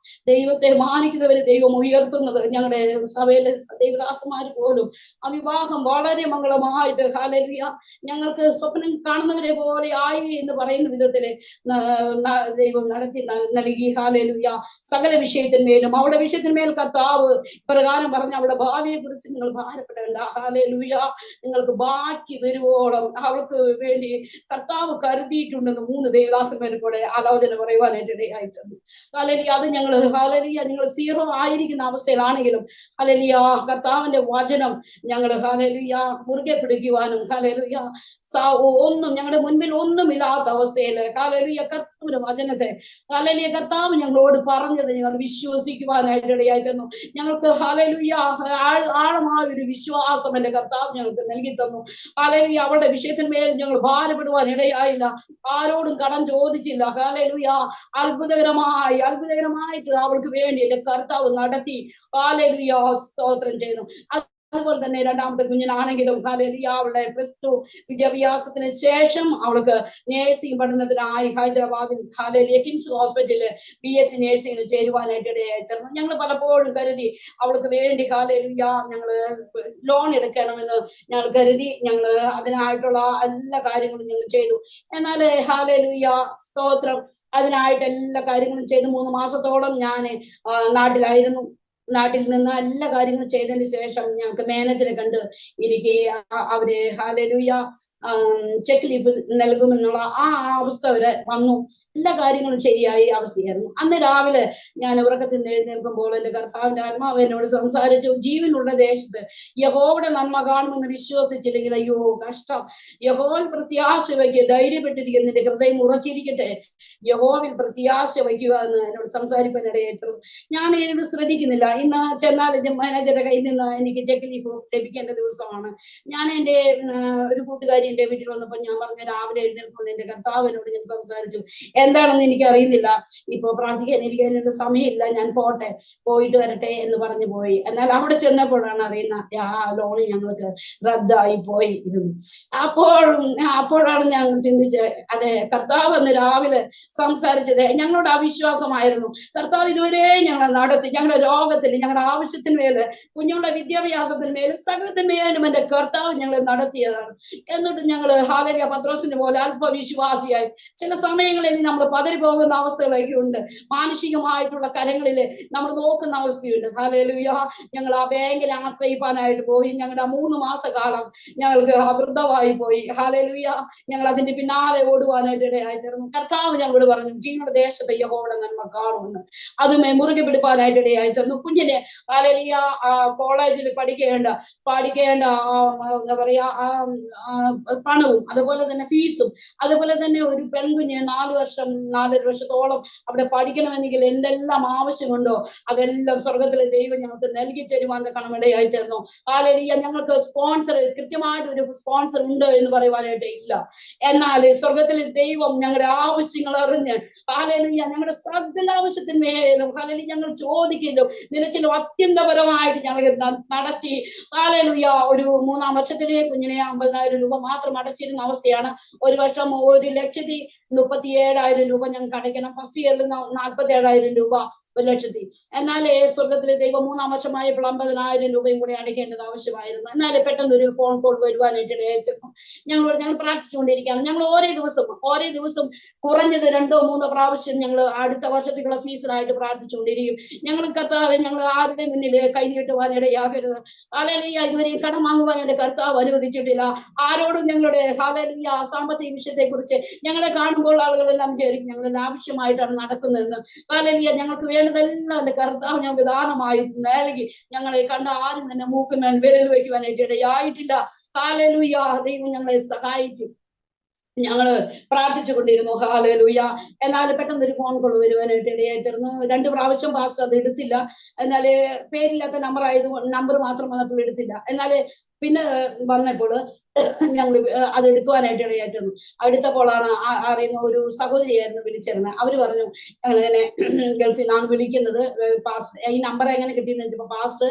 ദൈവത്തെ മാനിക്കുന്നവരെ ദൈവം ഉയർത്തുന്നത് ഞങ്ങളുടെ സഭയിലെ ദേവദാസന്മാർ പോലും ആ വിവാഹം വളരെ മംഗളമായിട്ട് ഹല്ലേലൂയ ഞങ്ങൾക്ക് സ്വപ്നം കാണുന്നവരെ പോലെ ആയി എന്ന് പറയുന്ന വിധത്തില് ദൈവം നടത്തി നൽകി. ഹല്ലേലൂയ സകല വിഷയത്തിന്മേലും അവളുടെ വിഷയത്തിന്മേൽ കർത്താവ് പ്രകാരം പറഞ്ഞ അവളുടെ ഭാവിയെ കുറിച്ച് നിങ്ങൾ ഭാരപ്പെടേണ്ട. ഹല്ലേലൂയ നിങ്ങൾക്ക് ബാക്കി വരുവോളം അവൾക്ക് വേണ്ടി കർത്താവ് കരുതിയിട്ടുണ്ടെന്ന് 3 ദേവദാസന്മാരെ കൂടെ ആലോചന പറയുവാനായിട്ട് ഇടയായിട്ടുണ്ട്. ഹല്ലേലൂയ അത് ഞങ്ങൾ ഹല്ലേലൂയ നിങ്ങൾ 0 ആയിരിക്കുന്ന അവസ്ഥയിലാണെങ്കിലും ഹല്ലേലൂയ കർത്താവിന്റെ വചനം ഞങ്ങൾ ഹല്ലേലൂയ മുറുകെ പിടിക്കുവാനും ഹല്ലേലൂയ ഒന്നും ഞങ്ങളുടെ മുൻപിൽ ഒന്നുമില്ലാത്ത അവസ്ഥയിൽ ഹല്ലേലൂയ കർത്താവിന്റെ വചനത്തെ ഹല്ലേലൂയ കർത്താവ് ഞങ്ങളോട് പറഞ്ഞത് ഞങ്ങൾ വിശ്വസിക്കുവാനായിട്ട് ഇടയായിത്തന്നു. ഞങ്ങൾക്ക് ഹല്ലേലൂയ ആഴമായ ഒരു വിശ്വാസം എന്റെ കർത്താവ് ഞങ്ങൾക്ക് നൽകി തന്നു. ഹല്ലേലൂയ അവളുടെ വിഷയത്തിന്മേൽ ഞങ്ങൾ ഭാരപ്പെടുവാൻ ഇടയായില്ല, ആരോടും കടം ചോദിച്ചില്ല. ഹല്ലേലൂയ അത്ഭുതകരമായിട്ട് അവൾക്ക് വേണ്ടി എന്റെ കർത്താവ് നടത്തി. ഹല്ലേലൂയ സ്തോത്രം ചെയ്യുന്നു. അതുപോലെ തന്നെ രണ്ടാമത്തെ കുഞ്ഞിനാണെങ്കിലും ഹാലേലുയ അവളുടെ +2 വിദ്യാഭ്യാസത്തിന് ശേഷം അവൾക്ക് നേഴ്സിംഗ് പഠനത്തിനായി ഹൈദരാബാദിൽ ഹാലേലുയ കിംസ് ഹോസ്പിറ്റലിൽ BSc നേഴ്സിംഗിന് ചേരുവാനായിട്ട് ഇടയായി തീർന്നു. ഞങ്ങൾ പലപ്പോഴും കരുതി അവൾക്ക് വേണ്ടി ഹാലേലുയ ഞങ്ങള് ലോൺ എടുക്കണമെന്ന് ഞങ്ങൾ കരുതി. ഞങ്ങൾ അതിനായിട്ടുള്ള എല്ലാ കാര്യങ്ങളും ഞങ്ങൾ ചെയ്തു. എന്നാൽ ഹാലേലുയ സ്തോത്രം, അതിനായിട്ട് എല്ലാ കാര്യങ്ങളും ചെയ്ത് 3 മാസത്തോളം ഞാൻ നാട്ടിലായിരുന്നു. നാട്ടിൽ നിന്ന് എല്ലാ കാര്യങ്ങളും ചെയ്തതിന് ശേഷം ഞങ്ങൾക്ക് മാനേജറെ കണ്ട് എനിക്ക് അവര് ഹാലേലുയ ചെക്ക് ലീവ് നൽകുമെന്നുള്ള ആ അവസ്ഥ വരെ വന്നു. എല്ലാ കാര്യങ്ങളും ശരിയായി അവസ്ഥയായിരുന്നു. അന്ന് രാവിലെ ഞാൻ ഉറക്കത്തിൽ എഴുന്നേൽക്കുമ്പോൾ എന്റെ കർത്താവിന്റെ ആത്മാവ് എന്നോട് സംസാരിച്ചു, ജീവനുള്ള ദേശത്ത് യഹോവയുടെ നന്മ കാണുമെന്ന് വിശ്വസിച്ചില്ലെങ്കിൽ അയ്യോ കഷ്ടം. യഹോവയിൽ പ്രത്യാശ വയ്ക്കുക, ധൈര്യപ്പെട്ടിരിക്കുന്ന നിന്റെ ഹൃദയം ഉറച്ചിരിക്കട്ടെ, യഹോവയിൽ പ്രത്യാശ വയ്ക്കുക എന്ന് എന്നോട് സംസാരിക്കാനിടയായിരുന്നു. ഞാൻ ഇത് ശ്രദ്ധിക്കുന്നില്ല. ഇന്ന് ചെന്നാൽ മാനേജറുടെ കയ്യിൽ നിന്ന് എനിക്ക് ചെക്ക് ലീഫ് ലഭിക്കേണ്ട ദിവസമാണ്. ഞാൻ എൻ്റെ ഒരു കൂട്ടുകാരി എൻ്റെ വീട്ടിൽ വന്നപ്പോൾ ഞാൻ പറഞ്ഞു, രാവിലെ എഴുന്നേൽക്കൊണ്ട് എൻ്റെ കർത്താവിനോട് ഞാൻ സംസാരിച്ചു, എന്താണെന്ന് എനിക്ക് അറിയുന്നില്ല, ഇപ്പൊ പ്രാർത്ഥിക്കാൻ ഇരിക്കാനുള്ള സമയമില്ല, ഞാൻ പോയിട്ട് വരട്ടെ എന്ന് പറഞ്ഞു പോയി. എന്നാൽ അവിടെ ചെന്നപ്പോഴാണ് അറിയുന്ന ആ ലോൺ ഞങ്ങൾക്ക് റദ്ദായി പോയി. അപ്പോഴാണ് ഞാൻ ചിന്തിച്ചത്, അതെ കർത്താവ് എന്ന് രാവിലെ സംസാരിച്ചത് ഞങ്ങളുടെ അവിശ്വാസമായിരുന്നു. കർത്താവ് ഇതുവരെ ഞങ്ങളെ നടത്തി, ഞങ്ങളുടെ രോഗത്തിൽ, ഞങ്ങളുടെ ആവശ്യത്തിന് മേല്, കുഞ്ഞുങ്ങളുടെ വിദ്യാഭ്യാസത്തിന് മേല്, സകലത്തിന്മേലും എന്റെ കർത്താവ് ഞങ്ങളെ നടത്തിയതാണ്. എന്നിട്ട് ഞങ്ങള് ഹാലേലുയ പത്രോസിന്റെ പോലെ അല്പവിശ്വാസിയായി ചില സമയങ്ങളിൽ നമ്മൾ പതറിപ്പോകുന്ന അവസ്ഥകളൊക്കെ ഉണ്ട്. മാനുഷികമായിട്ടുള്ള കരങ്ങളിൽ നമ്മൾ നോക്കുന്ന അവസ്ഥയുണ്ട്. ഹാലേലുയ ഞങ്ങൾ ആ ബാങ്കിൽ ആശ്രയിപ്പാനായിട്ട് പോയി. ഞങ്ങളുടെ 3 മാസക്കാലം ഞങ്ങൾക്ക് അവൃദ്ധമായി പോയി. ഹാലേലുയ ഞങ്ങൾ അതിന്റെ പിന്നാലെ ഓടുവാനായിട്ട് ഇടയായി തീർന്നു. കർത്താവ് ഞങ്ങളോട് പറഞ്ഞു, ജീവയുടെ ദേശത്തെ യഹോവയുടെ നന്മ കാണുമെന്ന്. അത് മുറുകെ പിടിപ്പാനായിട്ട് ഇടയായി തീർന്നു. കുഞ്ഞിനെ ഹാലേലുയ കോളേജിൽ പഠിക്കേണ്ട എന്താ പറയാ പണവും അതുപോലെ തന്നെ ഫീസും, അതുപോലെ തന്നെ ഒരു പെൺകുഞ്ഞ് 4 വർഷത്തോളം അവിടെ പഠിക്കണമെന്നെങ്കിൽ എന്തെല്ലാം ആവശ്യമുണ്ടോ അതെല്ലാം സ്വർഗത്തിലെ ദൈവം ഞങ്ങൾക്ക് നൽകി തരുവാൻ കടമയിടയായി തീർന്നു. ഹാലേലുയ ഞങ്ങൾക്ക് കൃത്യമായിട്ട് ഒരു സ്പോൺസർ ഉണ്ട് എന്ന് പറയുവാനായിട്ട് ഇല്ല. എന്നാൽ സ്വർഗത്തിലെ ദൈവം ഞങ്ങളുടെ ആവശ്യങ്ങൾ അറിഞ്ഞ് ഹാലേലുയ ഞങ്ങളുടെ സകല ആവശ്യത്തിന്മേലും ഹാലേലുയ ഞങ്ങൾ ചോദിക്കലും നിലച്ചിലും അത്യന്തപരമായിട്ട് ഞങ്ങൾക്ക് നടത്തി. ഹാലേലുയ ഒരു 3-ാം വർഷത്തിലെ കുഞ്ഞിനെ 50,000 രൂപ മാത്രം അടച്ചിരുന്ന അവസ്ഥയാണ്. ഒരു വർഷം 1,37,000 രൂപ ഞങ്ങൾക്ക് അടയ്ക്കണം. ഫസ്റ്റ് ഇയറിൽ 47,000 രൂപ 1,00,000. എന്നാൽ സ്വർഗത്തിലെ ദൈവം 3-ാം വർഷമായപ്പോൾ 50,000 രൂപയും കൂടി അടയ്ക്കേണ്ടത് ആവശ്യമായിരുന്നു. എന്നാൽ പെട്ടെന്ന് ഒരു ഫോൺ കോൾ വരുവാനായിട്ട് ഇടയായിരുന്നു. ഞങ്ങൾ പ്രാർത്ഥിച്ചുകൊണ്ടിരിക്കുകയാണ്. ഞങ്ങൾ ഓരോ ദിവസം കുറഞ്ഞത് 2-3 പ്രാവശ്യം ഞങ്ങൾ അടുത്ത വർഷത്തേക്കുള്ള ഫീസിനായിട്ട് പ്രാർത്ഥിച്ചുകൊണ്ടിരിക്കും. ഞങ്ങൾ കർത്താവ് ഞങ്ങൾ ആരുടെ മുന്നിൽ കൈനീട്ടുവാനിടയാകരുത്. ഹാലേലുയ ഇതുവരെ കടം വാങ്ങുവാൻ എന്റെ കർത്താവ് അനുവദിച്ചിട്ടില്ല. ആരോടും ഞങ്ങളുടെ ഹാലേലുയ സാമ്പത്തിക വിഷയത്തെ കുറിച്ച് ഞങ്ങളെ കാണുമ്പോൾ ആളുകളെല്ലാം വിചാരിക്കും ഞങ്ങൾ ആവശ്യമായിട്ടാണ് നടക്കുന്നതെന്ന്. ഹാലേലുയ ഞങ്ങൾക്ക് വേണ്ടതെല്ലാം എന്റെ കർത്താവ് ഞങ്ങൾക്ക് ദാനമായി നൽകി. ഞങ്ങളെ കണ്ട ആരും തന്നെ മൂക്കുമേൽ വിരൽ വയ്ക്കുവാനായിട്ട് ഇടയായിട്ടില്ല. ഹാലേലുയ ദൈവം ഞങ്ങളെ സഹായിക്കും. ഞങ്ങള് പ്രാർത്ഥിച്ചു കൊണ്ടിരുന്നു. ഹാലേലുയ എന്നാൽ പെട്ടെന്ന് ഒരു ഫോൺ കോൾ വരുവാനായിട്ട് ഇടയായി തീർന്നു. 2 പ്രാവശ്യം പാസ്റ്റർ അത് എടുത്തില്ല. എന്നാല് പേരില്ലാത്ത നമ്പർ മാത്രം വന്നപ്പോൾ എടുത്തില്ല. എന്നാല് പിന്നെ വന്നപ്പോൾ ഞങ്ങൾ അത് എടുക്കുവാനായിട്ട് ഇടയായി തീർന്നു. അടുത്തപ്പോഴാണ് അറിയുന്ന ഒരു സഹോദരിയായിരുന്നു വിളിച്ചിരുന്നത്. അവര് പറഞ്ഞു അങ്ങനെ ഗൾഫിൽ നിന്നാണ് വിളിക്കുന്നത്, പാസ്റ്റർ ഈ നമ്പർ എങ്ങനെ കിട്ടിയെന്ന് വെച്ചപ്പോ പാസ്റ്റർ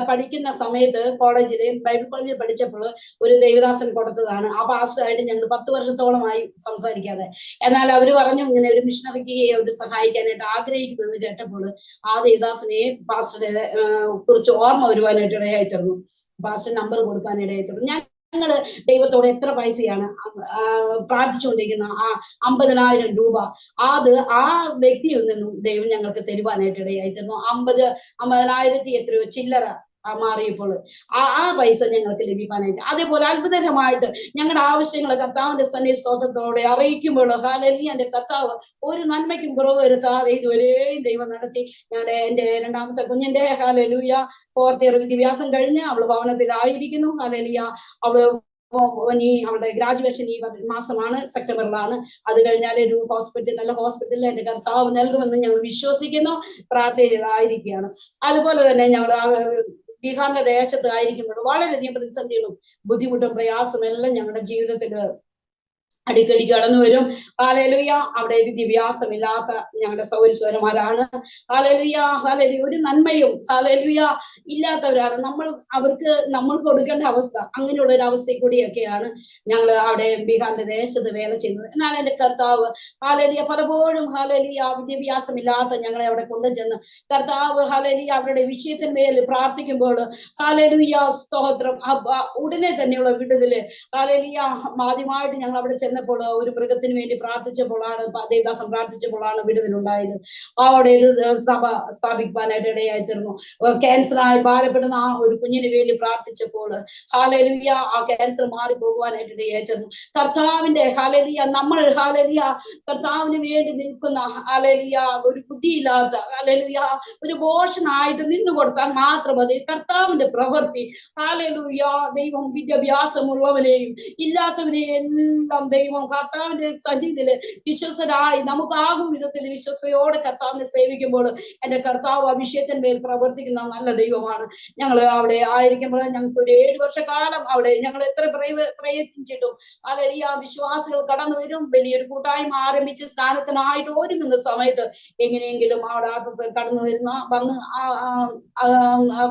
പഠിക്കുന്ന സമയത്ത് ബൈബിൾ കോളേജിൽ പഠിച്ചപ്പോൾ ഒരു ദൈവദാസൻ കൊടുത്തതാണ്. ആ പാസ്റ്ററായിട്ട് ഞങ്ങൾ 10 വർഷത്തോളമായി സംസാരിക്കാതെ. എന്നാൽ അവര് പറഞ്ഞു ഇങ്ങനെ ഒരു മിഷണറിക്ക് ഒരു സഹായിക്കാനായിട്ട് ആഗ്രഹിക്കുമെന്ന് കേട്ടപ്പോൾ ആ ദേവദാസനെ പാസ്റ്ററുടെ കുറിച്ച് ഓർമ്മ വരുവാനായിട്ട് ഇടയായി തീർന്നു. പാസ്റ്റർ നമ്പർ കൊടുക്കാനിടയായി തീർന്നു. ഞങ്ങള് ദൈവത്തോട് എത്ര പൈസയാണ് പ്രാർത്ഥിച്ചുകൊണ്ടിരിക്കുന്ന ആ 50,000 രൂപ അത് ആ വ്യക്തിയിൽ നിന്നും ദൈവം ഞങ്ങൾക്ക് തരുവാനായിട്ട് ഇടയായി തീർന്നു. 50,000 എത്രയോ ചില്ലറ മാറിയപ്പോൾ ആ പൈസ ഞങ്ങൾക്ക് ലഭിക്കാനായിട്ട്. അതേപോലെ അത്ഭുതകരമായിട്ട് ഞങ്ങളുടെ ആവശ്യങ്ങൾ കർത്താവിന്റെ സന്നിധി സ്തോത്രത്തോടെ അറിയിക്കുമ്പോൾ ഹാലേലുയ എന്റെ കർത്താവ് ഒരു നന്മയ്ക്കും കുറവ് വരുത്താതെ ഇതുവരെയും ദൈവം നടത്തി. എന്റെ 2ാമത്തെ കുഞ്ഞിന്റെ ഹാലേലുയ 4th ഇയർ വിദ്യാഭ്യാസം കഴിഞ്ഞ് അവള് ഭവനത്തിലായിരിക്കുന്നു. ഹാലേലുയ അവള് അവളുടെ ഗ്രാജുവേഷൻ ഈ മാസമാണ്, സെപ്റ്റംബറിലാണ്. അത് കഴിഞ്ഞാൽ ഒരു നല്ല ഹോസ്പിറ്റലിൽ എന്റെ കർത്താവ് നൽകുമെന്ന് ഞങ്ങൾ വിശ്വസിക്കുന്നു, പ്രാർത്ഥനയിലായിരിക്കുകയാണ്. അതുപോലെ തന്നെ ഞങ്ങൾ ബീഹാറിന്റെ ദേശത്ത് ആയിരിക്കുമ്പോൾ വളരെയധികം പ്രതിസന്ധികളും ബുദ്ധിമുട്ടും പ്രയാസവും എല്ലാം ഞങ്ങളുടെ ജീവിതത്തിൽ അടിക്കടി കടന്നു വരും. ഹല്ലേലൂയ. അവിടെ വിദ്യാഭ്യാസമില്ലാത്ത ഞങ്ങളുടെ സഹോദരന്മാരാണ്. Hallelujah, hallelujah. ഒരു നന്മയും ഹല്ലേലൂയ ഇല്ലാത്തവരാണ്. നമ്മൾ കൊടുക്കേണ്ട അവസ്ഥ, അങ്ങനെയുള്ള ഒരു അവസ്ഥയിൽ കൂടിയൊക്കെയാണ് ഞങ്ങൾ അവിടെ ബീഹാറിന്റെ ദേശത്ത് വേല ചെയ്യുന്നത്. എന്നാൽ എന്റെ കർത്താവ് ഹല്ലേലൂയ പലപ്പോഴും ഹല്ലേലൂയ വിദ്യാഭ്യാസമില്ലാത്ത ഞങ്ങളെ അവിടെ കൊണ്ടുചെന്ന് കർത്താവ് ഹല്ലേലൂയ അവരുടെ വിഷയത്തിന്മേൽ പ്രാർത്ഥിക്കുമ്പോൾ ഹല്ലേലൂയ സ്തോത്രം, ഉടനെ തന്നെയുള്ള വിടുതല്. ഹല്ലേലൂയ. ആദ്യമായിട്ട് ഞങ്ങൾ അവിടെ ചെന്നപ്പോൾ ഒരു മൃഗത്തിന് വേണ്ടി പ്രാർത്ഥിച്ചപ്പോഴാണ്, ദേവദാസൻ പ്രാർത്ഥിച്ചപ്പോഴാണ് വിടുതലുണ്ടായത്. അവിടെ ഒരു സഭ സ്ഥാപിക്കാനായിട്ട് ഇടയായി തീർന്നു. ക്യാൻസറായി ഭാരപ്പെടുന്ന ആ ഒരു കുഞ്ഞിന് വേണ്ടി പ്രാർത്ഥിച്ചപ്പോൾ ഹല്ലേലൂയ ആ ക്യാൻസർ മാറി പോകുവാനായിട്ട് ഇടയായി തീർന്നു. കർത്താവിന്റെ ഹല്ലേലൂയ, നമ്മൾ ഹല്ലേലൂയ കർത്താവിന് വേണ്ടി നിൽക്കുന്ന ഹല്ലേലൂയ ഒരു ബുദ്ധിയില്ലാത്ത ഹല്ലേലൂയ ഒരു ഭോഷനായിട്ട് നിന്ന് കൊടുത്താൽ മാത്രം മതി കർത്താവിന്റെ പ്രവൃത്തി. ഹല്ലേലൂയ. ദൈവം വിദ്യാഭ്യാസമുള്ളവനെയും ഇല്ലാത്തവനെയും എല്ലാം ദൈവം കർത്താവിന്റെ സന്നിധിയില് വിശ്വസ്തരായി നമുക്കാകും വിധത്തിൽ വിശ്വസ്തയോടെ കർത്താവിനെ സേവിക്കുമ്പോൾ എന്റെ കർത്താവ് ആ വിഷയത്തിന്മേൽ പ്രവർത്തിക്കുന്ന നല്ല ദൈവമാണ്. ഞങ്ങൾ അവിടെ ആയിരിക്കുമ്പോൾ ഞങ്ങൾക്ക് ഒരു 7 വർഷക്കാലം അവിടെ ഞങ്ങൾ എത്ര പ്രയത്നിച്ചിട്ടും ഹല്ലേലൂയ വിശ്വാസികൾ കടന്നു വരും. വലിയൊരു കൂട്ടായ്മ ആരംഭിച്ച് സ്ഥാനത്തിനായിട്ട് ഒരുങ്ങുന്ന സമയത്ത് എങ്ങനെയെങ്കിലും അവിടെ കടന്നു വന്ന് ആ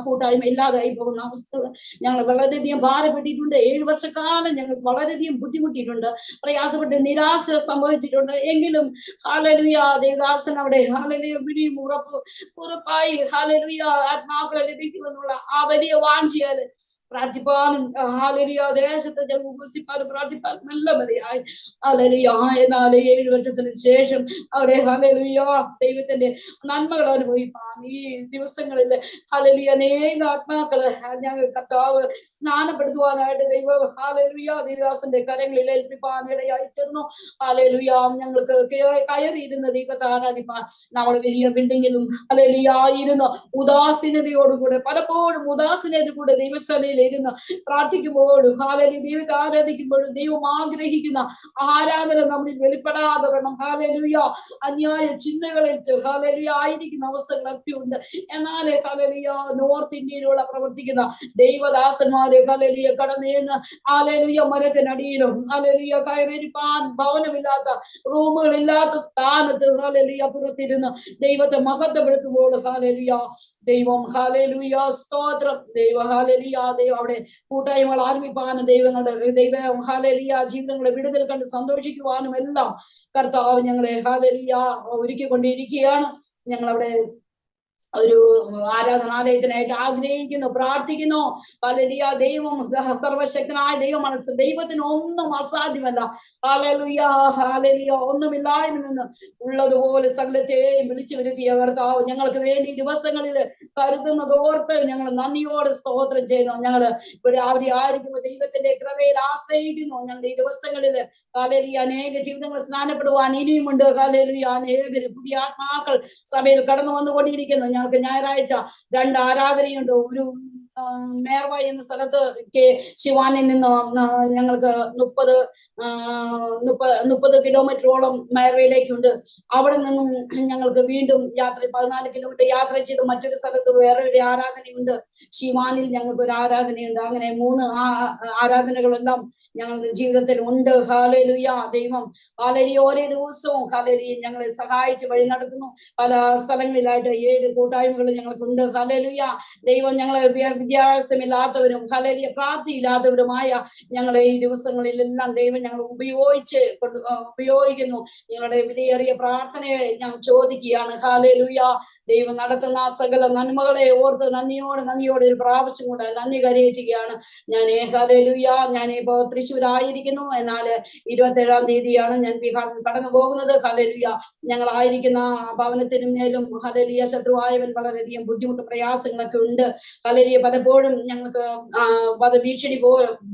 കൂട്ടായ്മ ഇല്ലാതായി പോകുന്ന അവസ്ഥകൾ ഞങ്ങൾ വളരെയധികം ഭാരപ്പെട്ടിട്ടുണ്ട്. 7 വർഷക്കാലം ഞങ്ങൾ വളരെയധികം ബുദ്ധിമുട്ടിയിട്ടുണ്ട്, പ്രയാസപ്പെട്ട് നിരാശ സംഭവിച്ചിട്ടുണ്ട്. എങ്കിലും ഹല്ലേലൂയ ദേവദാസൻ അവിടെ ഹല്ലേലൂയ പിടിയും ഉറപ്പായി ഹല്ലേലൂയ ആത്മാക്കളെ ലഭിക്കുമെന്നുള്ള ആ വലിയ വാഞ്ചിയാല് പ്രാർത്ഥിപ്പാനും ഹല്ലേലൂയ ദേശത്തെ ഉപസിപ്പാനും പ്രാർത്ഥിപ്പാനും എല്ലാം വരെയായി ഹല്ലേലൂയ. എന്നാൽ 7 വർഷത്തിന് ശേഷം അവിടെ ഹല്ലേലൂയ ദൈവത്തിന്റെ നന്മകൾ അനുഭവിപ്പാൻ ഈ ദിവസങ്ങളിൽ ഹല്ലേലൂയ അനേക ആത്മാക്കള് ഞങ്ങൾ കർത്താവ് സ്നാനപ്പെടുത്തുവാനായിട്ട് ദൈവം ഹല്ലേലൂയ ദേവദാസന്റെ കരങ്ങളിൽ ഏൽപ്പിപ്പാൻ ഇടയായി തീർന്നു. ഹല്ലേലൂയ ഞങ്ങൾക്ക് കയറിയിരുന്ന ദൈവത്തെ ആരാധിപ്പാൻ നമ്മൾ വലിയ ബിൽഡിങ്ങിലും ഹല്ലേലൂയ ഇരുന്ന് ഉദാസീനതയോടുകൂടെ പലപ്പോഴും ഉദാസീനതയോടുകൂടെ ദൈവസ്ഥലയിൽ ഇരുന്ന് പ്രാർത്ഥിക്കുമ്പോഴും ഹല്ലേലൂയ ദൈവത്തെ ആരാധിക്കുമ്പോഴും ദൈവം ആഗ്രഹിക്കുന്ന ആരാധന നമ്മളിൽ വെളിപ്പെടാതെ വേണം. ഹല്ലേലൂയ അന്യായ ചിന്തകളിൽ ഹല്ലേലൂയ ആയിരിക്കുന്ന അവസ്ഥകളൊക്കെ ഉണ്ട്. എന്നാൽ ഹല്ലേലൂയ നോർത്ത് ഇന്ത്യയിലുള്ള പ്രവർത്തിക്കുന്ന ദൈവദാസന്മാരെ ഹല്ലേലൂയ കടന്നേന്ന് ഹല്ലേലൂയ മരത്തിനടിയിലും ഹല്ലേലൂയ കയറിയിരിക്കാൻ ഭവനമില്ലാത്ത റൂമുകളില്ലാത്ത സ്ഥാനത്ത് ഹല്ലേലൂയ പുറത്തിരുന്ന് ദൈവത്തെ മഹത്വപ്പെടുത്തുമ്പോൾ ഹല്ലേലൂയ ദൈവം ഹല്ലേലൂയ സ്തോത്രം ഹല്ലേലൂയ ദൈവം അവിടെ കൂട്ടായ്മകൾ ആരംഭിപ്പാനും ദൈവം ഹല്ലേലൂയ ജീവിതങ്ങളെ വിടുതൽ കണ്ട് സന്തോഷിക്കുവാനും എല്ലാം കർത്താവ് ഞങ്ങളെ ഹല്ലേലൂയ ഒരുക്കിക്കൊണ്ടിരിക്കുകയാണ്. ഞങ്ങളവിടെ ഒരു ആരാധനാലയത്തിനായിട്ട് ആഗ്രഹിക്കുന്നു, പ്രാർത്ഥിക്കുന്നു. ഹല്ലേലൂയ ദൈവം സർവശക്തനായ ദൈവമാണ്. ദൈവത്തിന് ഒന്നും അസാധ്യമല്ല. ഹല്ലേലൂയ ഹല്ലേലൂയ ഒന്നുമില്ലായ്മ നിന്ന് ഉള്ളതുപോലെ സകലത്തെയും വിളിച്ചു വരുത്തിയ കർത്താവ് ഞങ്ങൾക്ക് വേണ്ടി ദിവസങ്ങളിൽ കരുതുന്നതോർത്ത് ഞങ്ങൾ നന്ദിയോടെ സ്തോത്രം ചെയ്യുന്നു. ഞങ്ങൾ ഇവിടെ അവിടെ ആയിരിക്കുമ്പോൾ ദൈവത്തിന്റെ കൃപയിൽ ആശ്രയിക്കുന്നു. ഞങ്ങൾ ഈ ദിവസങ്ങളിൽ ഹല്ലേലൂയ അനേക ജീവിതങ്ങൾ സ്നാനപ്പെടുവാൻ ഇനിയുമുണ്ട്. ഹല്ലേലൂയ അനേക പുതിയ ആത്മാക്കൾ സഭയിൽ കടന്നു വന്നുകൊണ്ടിരിക്കുന്നു. ഞങ്ങൾക്ക് ഞായറാഴ്ച 2 ആരാധനയുണ്ട്. ഒരു മേർവ എന്ന സ്ഥലത്ത് ശിവാനിൽ നിന്ന് ഞങ്ങൾക്ക് 30 കിലോമീറ്ററോളം മേർവയിലേക്കുണ്ട്. അവിടെ നിന്നും ഞങ്ങൾക്ക് വീണ്ടും 14 കിലോമീറ്റർ യാത്ര ചെയ്ത് മറ്റൊരു സ്ഥലത്ത് വേറെ ഒരു ആരാധനയുണ്ട്. ശിവാനിൽ ഞങ്ങൾക്ക് ഒരു ആരാധനയുണ്ട്. അങ്ങനെ 3 ആരാധനകളെല്ലാം ഞങ്ങളുടെ ജീവിതത്തിൽ ഉണ്ട്. ഹല്ലേലൂയ ദൈവം ഹല്ലേലൂയ ഓരോ ദിവസവും ഹല്ലേലൂയ ഞങ്ങളെ സഹായിച്ച് വഴി നടത്തുന്നു. പല സ്ഥലങ്ങളിലായിട്ട് 7 കൂട്ടായ്മകൾ ഞങ്ങൾക്കുണ്ട്. ഹല്ലേലൂയ ദൈവം ഞങ്ങളെ വിദ്യാഭ്യാസമില്ലാത്തവരും ഹല്ലേലൂയ പ്രാപ്തിയില്ലാത്തവരുമായ ഞങ്ങളെ ഈ ദിവസങ്ങളിലെല്ലാം ദൈവം ഞങ്ങൾ ഉപയോഗിക്കുന്നു. ഞങ്ങളുടെ വിലയേറിയ പ്രാർത്ഥനയെ ഞാൻ ചോദിക്കുകയാണ്. ഹല്ലേലൂയ ദൈവം നടത്തുന്ന സകല നന്മകളെ ഓർത്ത് നന്ദിയോടെ ഒരു പ്രാവശ്യം കൊണ്ട് നന്ദി കരയേറ്റുകയാണ്. ഞാനിപ്പോ തൃശ്ശൂരായിരിക്കുന്നു. എന്നാൽ 27-ാം തീയതിയാണ് ഞാൻ ബീഹാറിൽ കടന്നു പോകുന്നത്. ഹല്ലേലൂയ ഞങ്ങളായിരിക്കുന്ന ഭവനത്തിനു മേലും ഹല്ലേലൂയ ശത്രുവായവൻ വളരെയധികം ബുദ്ധിമുട്ട് പ്രയാസങ്ങളൊക്കെ ഉണ്ട്. ഹല്ലേലൂയ പലപ്പോഴും ഞങ്ങൾക്ക് വധഭീഷണി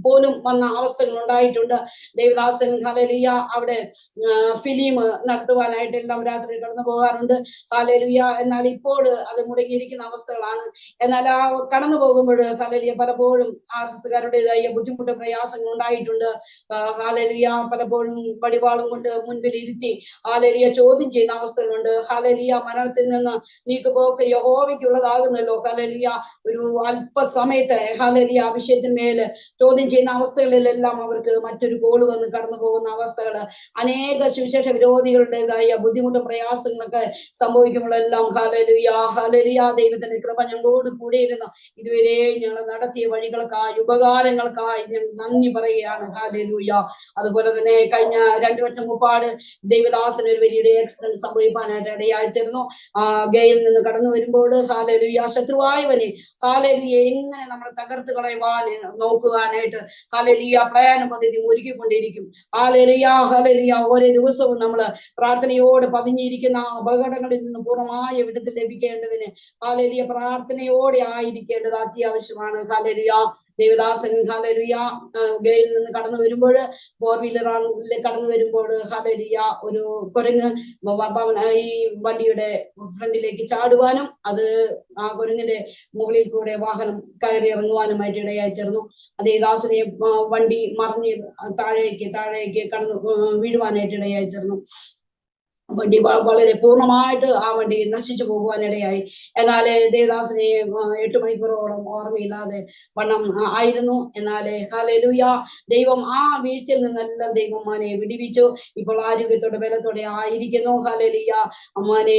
പോലും വന്ന അവസ്ഥകൾ ഉണ്ടായിട്ടുണ്ട്. ദേവദാസൻ ഹല്ലേലൂയ അവിടെ ഫിലിം നടത്തുവാനായിട്ട് എല്ലാം രാത്രി കടന്നു പോകാറുണ്ട്. ഹല്ലേലൂയ എന്നാൽ ഇപ്പോൾ അത് മുടങ്ങിയിരിക്കുന്ന അവസ്ഥകളാണ്. എന്നാൽ ആ കടന്നു പോകുമ്പോൾ ഹല്ലേലൂയ പലപ്പോഴും ആർഎസ്എസ്കാരുടേതായ ബുദ്ധിമുട്ട് പ്രയാസങ്ങൾ ഉണ്ടായിട്ടുണ്ട്. ഹല്ലേലൂയ പലപ്പോഴും പടിവാളും കൊണ്ട് മുൻപിൽ ഇരുത്തി ഹല്ലേലൂയ ചോദ്യം ചെയ്യുന്ന അവസ്ഥകളുണ്ട്. ഹല്ലേലൂയ മരണത്തിൽ നിന്ന് നീക്കുപോക്ക് യഹോവയ്ക്കുള്ളതാകുന്നല്ലോ. ഹല്ലേലൂയ ഒരു അല്പ അല്പസമയത്ത് ഹല്ലേലൂയ ആ വിഷയത്തിന്മേൽ ചോദ്യം ചെയ്യുന്ന അവസ്ഥകളിലെല്ലാം അവർക്ക് മറ്റൊരു കോള് വന്ന് കടന്നു പോകുന്ന അവസ്ഥകൾ, അനേക സുവിശേഷ വിരോധികളുടേതായ ബുദ്ധിമുട്ടും പ്രയാസങ്ങളൊക്കെ സംഭവിക്കുമ്പോഴെല്ലാം ഹല്ലേലൂയ ഹല്ലേലൂയ ദൈവത്തിന്റെ കൃപ ഞങ്ങളോട് കൂടെ ഇരുന്ന് ഇതുവരെ ഞങ്ങൾ നടത്തിയ വഴികൾക്കായി ഉപകാരങ്ങൾക്കായി ഞങ്ങൾ നന്ദി പറയുകയാണ്. ഹല്ലേലൂയ. അതുപോലെ തന്നെ കഴിഞ്ഞ 2 വർഷം മുമ്പാട് ദൈവദാസന് ഒരു വലിയ ആക്സിഡന്റ് സംഭവിക്കാനായിട്ട് ഇടയായിത്തീർന്നു. ഗയിൽ നിന്ന് കടന്നു വരുമ്പോൾ ഹല്ലേലൂയ ശത്രുവായവനെ ഹല്ലേലൂയ എങ്ങനെ നമ്മളെ തകർത്ത് കളയുവാൻ നോക്കുവാനായിട്ട് ഹല്ലേലൂയ പ്ലാൻ പദ്ധതി ഒരുക്കിക്കൊണ്ടിരിക്കും. ഹല്ലേലൂയ ഹല്ലേലൂയ ഓരോ ദിവസവും നമ്മൾ പ്രാർത്ഥനയോട് പതിഞ്ഞിരിക്കുന്ന അപകടങ്ങളിൽ നിന്ന് പൂർണ്ണമായ വിടുതൽ ലഭിക്കേണ്ടതിന് ഹല്ലേലൂയ പ്രാർത്ഥനയോടെ ആയിരിക്കേണ്ടത് അത്യാവശ്യമാണ്. ഹല്ലേലൂയ ദേവദാസൻ ഹല്ലേലൂയ ഗയിൽ നിന്ന് കടന്നു വരുമ്പോൾ 4 വീലറിൽ കടന്നു വരുമ്പോൾ ഹല്ലേലൂയ ഒരു കുരങ്ങ് ഈ വണ്ടിയുടെ ഫ്രണ്ടിലേക്ക് ചാടുവാനും അത് ആ കുരങ്ങിന്റെ മുകളിൽ കൂടെ വാഹനം കയറി ഇറങ്ങുവാനുമായിട്ട് ഇടയായി തീർന്നു. അതേ ദാസനെ വണ്ടി മറിഞ്ഞ് താഴേക്ക് കടന്നു വീഴുവാനായിട്ട് ഇടയായി തീർന്നു. വണ്ടി വളരെ പൂർണ്ണമായിട്ട് ആ വണ്ടി നശിച്ചു പോകുവാനിടയായി. എന്നാൽ ദേവദാസനെ 8 മണിക്കൂറോളം ഓർമ്മയില്ലാതെ വണ്ണം ആയിരുന്നു. എന്നാൽ ഹല്ലേലൂയ ദൈവം ആ വീഴ്ചയിൽ നിന്നെല്ലാം ദൈവം മോനെ വിടിവിച്ചു. ഇപ്പോൾ ആരോഗ്യത്തോടെ ബലത്തോടെ ആയിരിക്കുന്നു. ഹല്ലേലൂയ മോനെ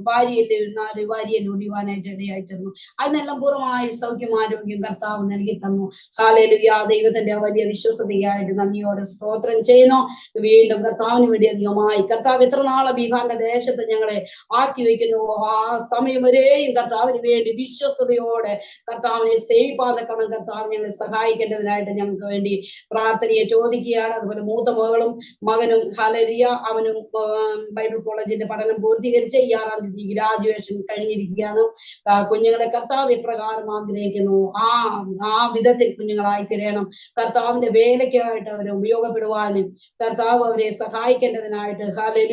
വാരിയല് 4 വാരിയൽ ഒടിവാനായിട്ട് ഇടയായി തീർന്നു. അതിനെല്ലാം പൂർണ്ണമായി സൗഖ്യം ആരോഗ്യം കർത്താവ് നൽകി തന്നു. ഹല്ലേലൂയ ദൈവത്തിന്റെ വലിയ വിശ്വസതയായിട്ട് നന്ദിയോടെ സ്തോത്രം ചെയ്യുന്നു. വീണ്ടും കർത്താവിന് വേണ്ടി അധികമായി കർത്താവ് എത്ര നാളെ ബീഹാറിന്റെ ദേശത്ത് ഞങ്ങളെ ആക്കി വെക്കുന്നുവോ ആ സമയം വരെയും കർത്താവിന് വേണ്ടി വിശ്വസ്തയോടെ കർത്താവിനെ സേവിപ്പാതക്കണം. കർത്താവ് ഞങ്ങളെ സഹായിക്കേണ്ടതിനായിട്ട് ഞങ്ങൾക്ക് വേണ്ടി പ്രാർത്ഥനയെ ചോദിക്കുകയാണ്. അതുപോലെ മൂത്ത മകനും ഹല്ലേലൂയ അവനും ബൈബിൾ കോളേജിന്റെ പഠനം പൂർത്തീകരിച്ച് 6-ാം തീയതി ഗ്രാജുവേഷൻ കഴിഞ്ഞിരിക്കുകയാണ്. കുഞ്ഞുങ്ങളെ കർത്താവ് എപ്രകാരം ആഗ്രഹിക്കുന്നു ആ വിധത്തിൽ കുഞ്ഞുങ്ങളായി തീരണം. കർത്താവിന്റെ വേലയ്ക്കായിട്ട് അവരെ ഉപയോഗപ്പെടുവാനും കർത്താവ് അവരെ സഹായിക്കേണ്ടതിനായിട്ട് ഹല്ലേലൂയ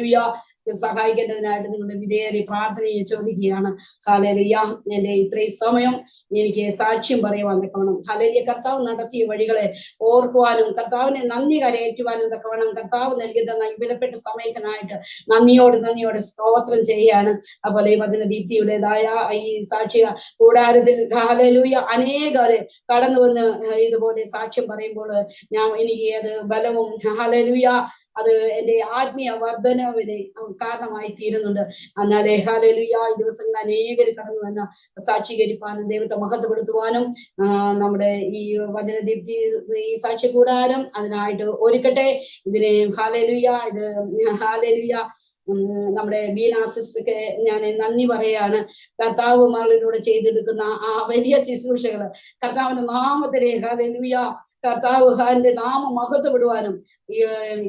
സഹായിക്കേണ്ടതിനായിട്ട് നിങ്ങളുടെ വിധേയരെ പ്രാർത്ഥനയെ ചോദിക്കുകയാണ്. ഹല്ലേലൂയ എന്റെ ഇത്രയും സമയം എനിക്ക് സാക്ഷ്യം പറയുവാൻ തക്കവണ്ണം ഹല്ലേലൂയ കർത്താവ് നടത്തിയ വഴികളെ ഓർക്കുവാനും കർത്താവിനെ നന്ദി കരയേറ്റുവാനും തക്കവണ്ണം കർത്താവ് നൽകി തന്ന വിലപ്പെട്ട സമയത്തിനായിട്ട് നന്ദിയോടെ സ്തോത്രം ചെയ്യാണ്. അതുപോലെ ഈ വചന ദീപ്തിയുടേതായ ഈ സാക്ഷ്യ കൂടാരത്തിൽ ഹല്ലേലൂയ അനേകരെ കടന്നു വന്ന് ഇതുപോലെ സാക്ഷ്യം പറയുമ്പോൾ എനിക്ക് അത് ബലവും ഹല്ലേലൂയ അത് എന്റെ ആത്മീയ വർധനവിന് കാരണമായി തീരുന്നുണ്ട്. എന്നാലേ ഹല്ലേലൂയ ഈ ദിവസങ്ങളിൽ അനേകർ കടന്നു വന്ന് സാക്ഷീകരിപ്പാനും ദൈവത്തെ മഹത്വപ്പെടുത്തുവാനും നമ്മുടെ ഈ വചനദീപ്തി ഈ സാക്ഷ്യ കൂടാരം അതിനായിട്ട് ഒരുക്കട്ടെ. ഇതിന് ഹല്ലേലൂയ ഹല്ലേലൂയ നമ്മുടെ ബീന സിസ്റ്റർക്ക് ഞാൻ നന്ദി പറയാണ്. കർത്താവ് മകളിലൂടെ ചെയ്തെടുക്കുന്ന ആ വലിയ ശുശ്രൂഷകൾ കർത്താവിന്റെ നാമത്തിലെ ഹല്ലേലൂയ കർത്താവ് ന്റെ നാമം മഹത്വപ്പെടുവാനും